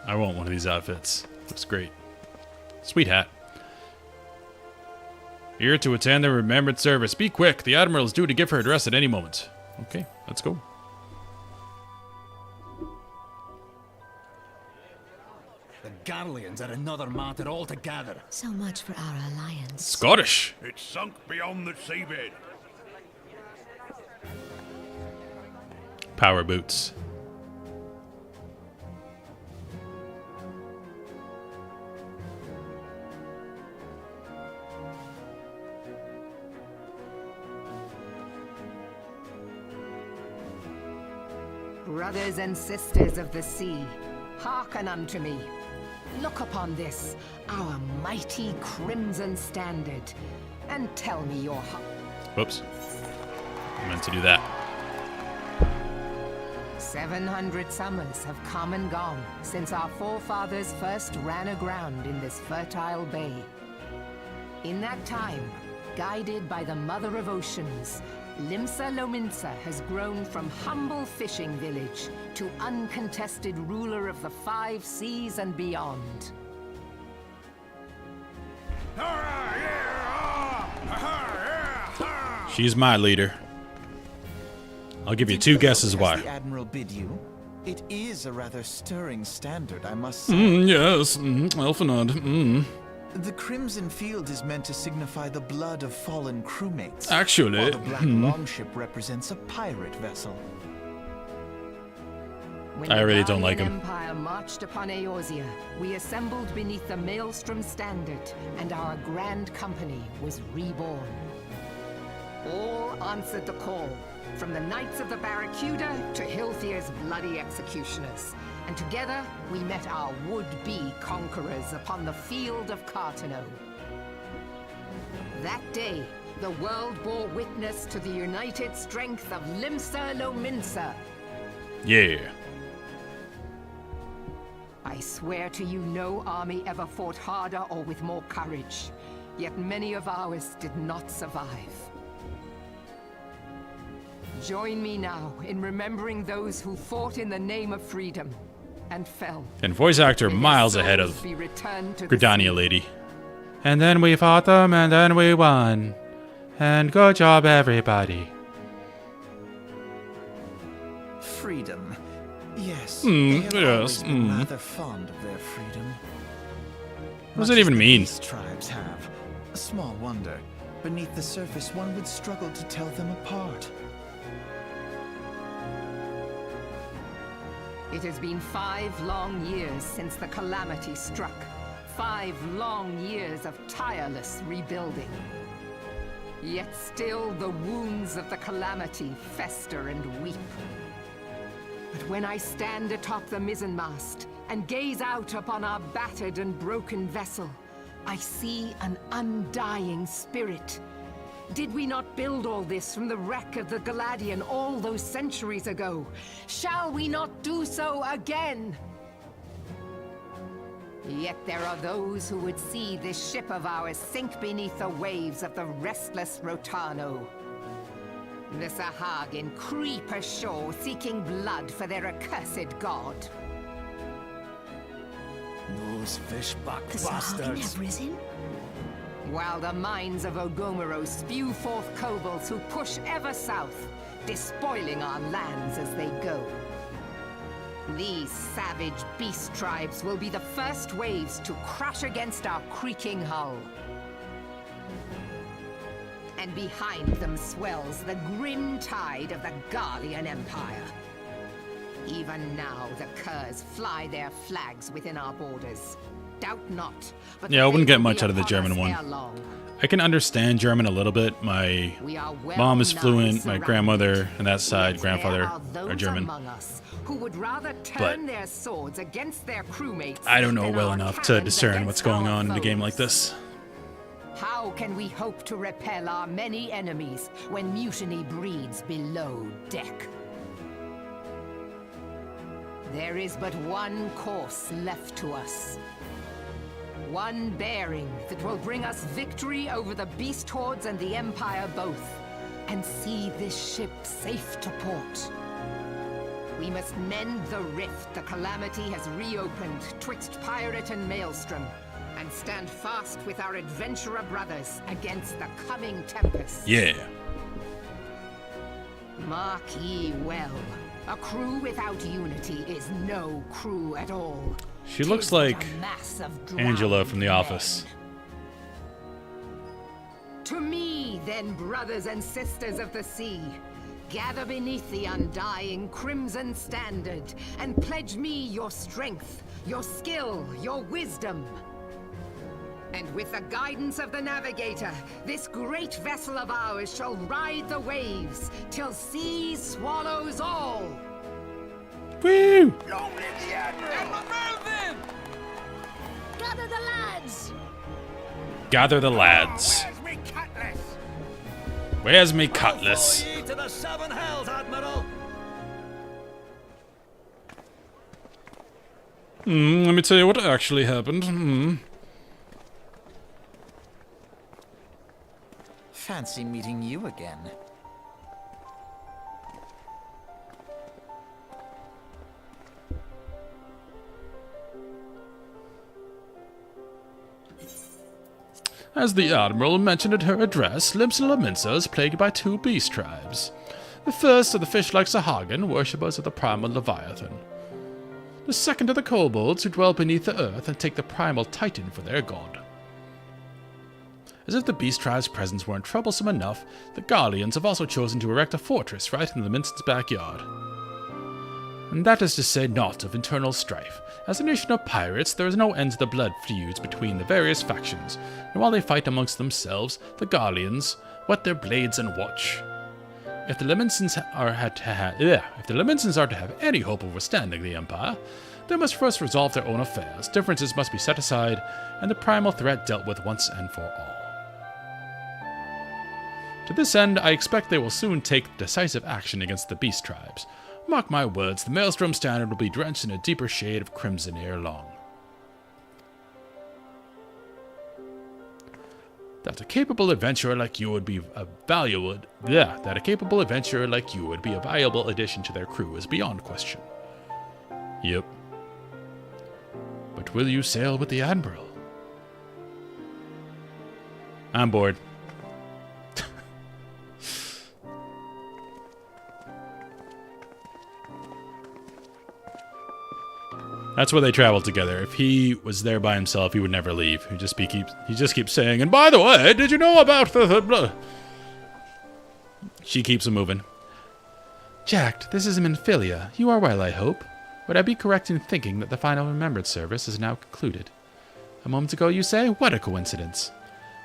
A: I want one of these outfits. Looks great. Sweet hat. Here to attend the remembrance service. Be quick. The Admiral is due to give her address at any moment. Okay, let's go.
J: The Garleans are another matter altogether.
D: So much for our alliance.
A: Scottish.
F: It's sunk beyond the seabed.
A: Power boots.
K: Brothers and sisters of the sea, hearken unto me. Look upon this, our mighty crimson standard, and tell me your heart.
A: Whoops. I meant to do that.
K: 700 summers have come and gone since our forefathers first ran aground in this fertile bay. In that time, guided by the Mother of Oceans, Limsa Lominsa has grown from humble fishing village to uncontested ruler of the 5 seas and beyond.
A: She's my leader. I'll give you 2 guesses
E: As
A: why.
E: the Admiral bid you. It is a rather stirring standard, I must say.
A: Yes. Elfinod.
E: The Crimson Field is meant to signify the blood of fallen crewmates.
A: Actually,
E: while the Black Longship represents a pirate vessel.
K: When
A: I really
K: the
A: don't like
K: Gallian
A: him.
K: Empire marched upon Eorzea, we assembled beneath the Maelstrom standard, and our grand company was reborn. All answered the call, from the Knights of the Barracuda to Hilthier's bloody executioners. And together, we met our would-be conquerors upon the field of Cartano. That day, the world bore witness to the united strength of Limsa Lominsa.
A: Yeah.
K: I swear to you, no army ever fought harder or with more courage. Yet many of ours did not survive. Join me now in remembering those who fought in the name of freedom and fell.
A: And voice actor
K: May their
A: miles ahead
K: souls
A: of
K: be returned to the
A: Gridania
K: sea.
A: lady.
C: And then we fought them, and then we won. And good job, everybody.
E: Freedom. Yes.
A: Mm,
E: they have always
A: yes,
E: been
A: mm.
E: rather fond of their freedom.
A: What does
E: Much
A: that even
E: as the
A: mean?
E: Beast tribes have. Small wonder. Beneath the surface, one would struggle to tell them apart.
K: It has been 5 long years since the calamity struck. 5 long years of tireless rebuilding. Yet still the wounds of the calamity fester and weep. But when I stand atop the mizzenmast and gaze out upon our battered and broken vessel, I see an undying spirit. Did we not build all this from the wreck of the Galadian all those centuries ago? Shall we not do so again? Yet there are those who would see this ship of ours sink beneath the waves of the restless Rotano. The Sahagin creep ashore seeking blood for their accursed god.
J: Those fishback
D: The Sahagin
J: bastards.
D: have risen?
K: While the mines of Ogomero spew forth kobolds who push ever south, despoiling our lands as they go. These savage beast tribes will be the first waves to crash against our creaking hull. And behind them swells the grim tide of the Garlean Empire. Even now, the curs fly their flags within our borders. Doubt not. But
A: Yeah, I wouldn't
K: they
A: get
K: will
A: much
K: be
A: out of the
K: upon
A: German
K: us
A: one.
K: ere long.
A: I can understand German a little bit. My
K: We are well
A: mom is
K: nigh
A: fluent. My
K: surrounded.
A: grandmother and that side,
K: Yet
A: grandfather,
K: there are those
A: are German.
K: among us who would rather turn
A: But
K: their swords against their crewmates
A: I don't know
K: than
A: well
K: our
A: enough to
K: cannons
A: discern what's
K: against
A: going
K: our
A: on in a game
K: foes.
A: like this.
K: How can we hope to repel our many enemies when mutiny breeds below deck? There is but one course left to us. One bearing that will bring us victory over the beast hordes and the Empire both, and see this ship safe to port. We must mend the rift the Calamity has reopened twixt pirate and maelstrom, and stand fast with our adventurer brothers against the coming tempest.
A: Yeah.
K: Mark ye well, a crew without unity is no crew at all.
A: She looks like Angela from The Office.
K: To me, then, brothers and sisters of the sea, gather beneath the undying crimson standard and pledge me your strength, your skill, your wisdom. And with the guidance of the navigator, this great vessel of ours shall ride the waves till sea swallows all.
A: Woo!
F: Long live the Admiral!
D: Gather the lads!
A: Gather the lads.
F: Where's me cutlass?
A: Where's me cutlass?
J: Follow ye to the seven hells, Admiral.
A: Let me tell you what actually happened.
E: Fancy meeting you again.
A: As the Admiral mentioned in her address, Limsa Laminsa is plagued by two beast tribes. The first are the fish-like Sahagin, worshippers of the primal Leviathan. The second are the kobolds, who dwell beneath the earth and take the primal Titan for their god. As if the beast tribe's presence weren't troublesome enough, the Garleans have also chosen to erect a fortress right in the Minson's backyard. And that is to say naught of internal strife. As a nation of pirates, there is no end to the blood feuds between the various factions, and while they fight amongst themselves, the Garleans whet their blades and watch. If the Leminsons are to have any hope of withstanding the Empire, they must first resolve their own affairs, differences must be set aside, and the primal threat dealt with once and for all. To this end, I expect they will soon take decisive action against the beast tribes. Mark my words, the Maelstrom Standard will be drenched in a deeper shade of crimson ere long. That a capable adventurer like you would be a valuable addition to their crew is beyond question. Yep. But will you sail with the Admiral? I'm bored. That's where they travel together. If he was there by himself, he would never leave. He just keeps saying, and by the way, did you know about the She keeps him moving.
C: Jack, this is Minfilia. You are well, I hope. Would I be correct in thinking that the final Remembrance service is now concluded? A moment ago, you say? What a coincidence.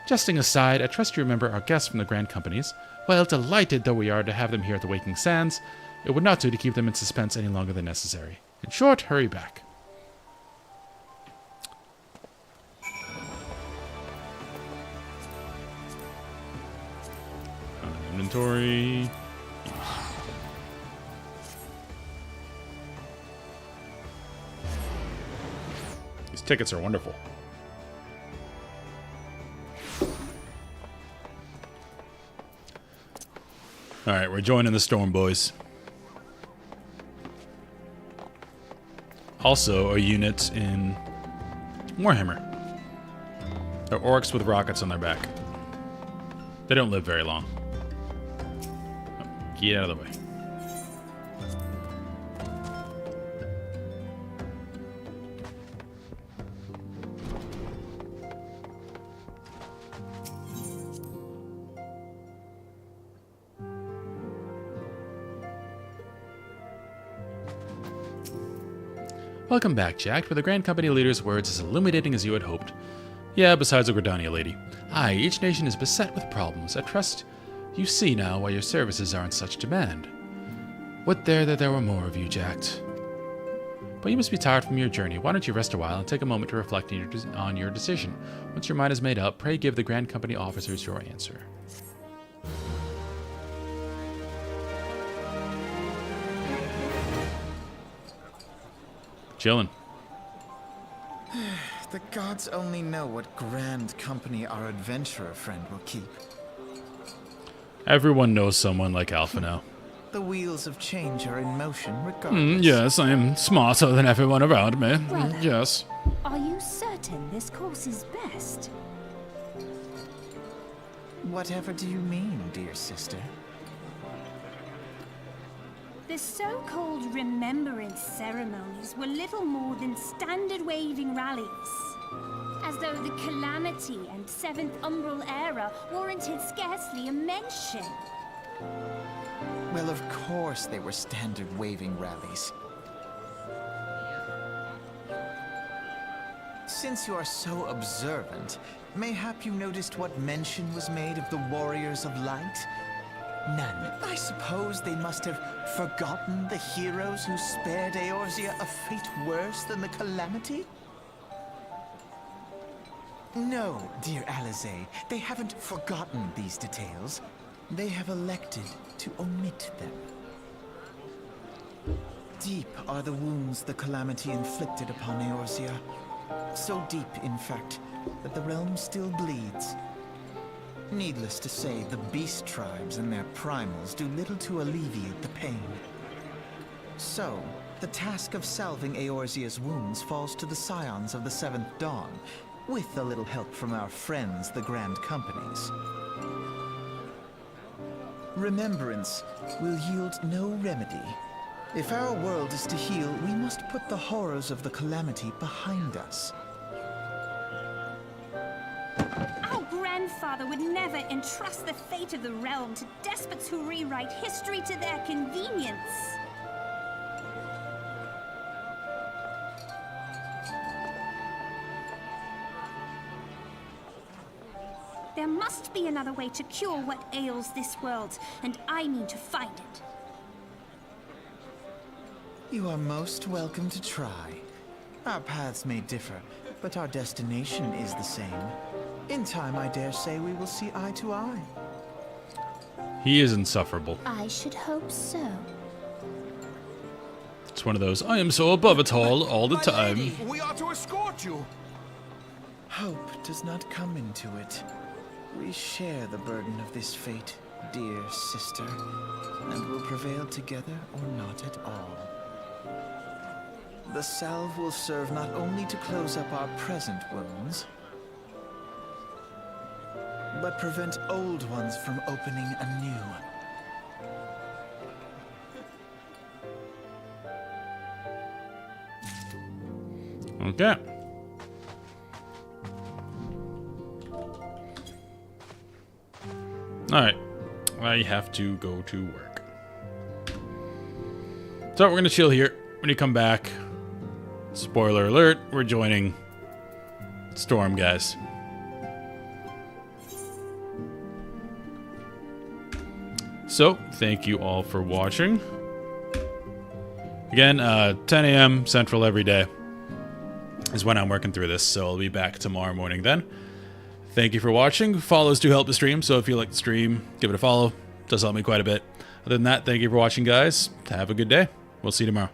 C: Jesting aside, I trust you remember our guests from the Grand Companies. Well, delighted though we are to have them here at the Waking Sands, it would not do to keep them in suspense any longer than necessary. In short, hurry back.
A: Inventory. These tickets are wonderful. Alright, we're joining the Storm Boys. Also, a unit in Warhammer. They're orcs with rockets on their back. They don't live very long. Get out of the way.
C: Welcome back, Jack. Were the Grand Company leader's words as illuminating as you had hoped?
A: Yeah, besides the Gridania lady.
C: Aye, each nation is beset with problems. I trust you see now why your services are in such demand. Would there that there were more of you, Jack. But you must be tired from your journey. Why don't you rest a while and take a moment to reflect on your decision? Once your mind is made up, pray give the Grand Company officers your answer.
A: Chilling.
E: The gods only know what grand company our adventurer friend will keep.
A: Everyone knows someone like Alpha now.
E: The wheels of change are in motion regardless.
A: Yes, I am smarter than everyone around me.
G: Brother.
A: Yes.
G: Are you certain this course is best?
E: Whatever do you mean, dear sister?
G: The so-called remembrance ceremonies were little more than standard waving rallies. As though the Calamity and Seventh Umbral Era warranted scarcely a mention.
E: Well, of course they were standard waving rallies. Since you are so observant, mayhap you noticed what mention was made of the Warriors of Light? None. I suppose they must have forgotten the heroes who spared Eorzea a fate worse than the Calamity? No, dear Alizé, they haven't forgotten these details. They have elected to omit them. Deep are the wounds the Calamity inflicted upon Eorzea. So deep, in fact, that the realm still bleeds. Needless to say, the beast tribes and their primals do little to alleviate the pain. So, the task of salving Eorzea's wounds falls to the Scions of the Seventh Dawn, with a little help from our friends, the Grand Companies. Remembrance will yield no remedy. If our world is to heal, we must put the horrors of the Calamity behind us.
G: Our grandfather would never entrust the fate of the realm to despots who rewrite history to their convenience. There must be another way to cure what ails this world, and I need to find it.
E: You are most welcome to try. Our paths may differ, but our destination is the same. In time, I dare say we will see eye to eye.
A: He is insufferable.
I: I should hope so.
A: It's one of those, I am so above it all the time.
H: Lady, we are to escort you.
E: Hope does not come into it. We share the burden of this fate, dear sister, and will prevail together or not at all. The salve will serve not only to close up our present wounds, but prevent old ones from opening anew.
A: Okay. Alright. I have to go to work. So we're going to chill here. When you come back, spoiler alert, we're joining Storm, guys. So, thank you all for watching. Again, 10 a.m. Central every day is when I'm working through this, so I'll be back tomorrow morning then. Thank you for watching. Follows do help the stream, so if you like the stream, give it a follow. It does help me quite a bit. Other than that, thank you for watching, guys. Have a good day. We'll see you tomorrow.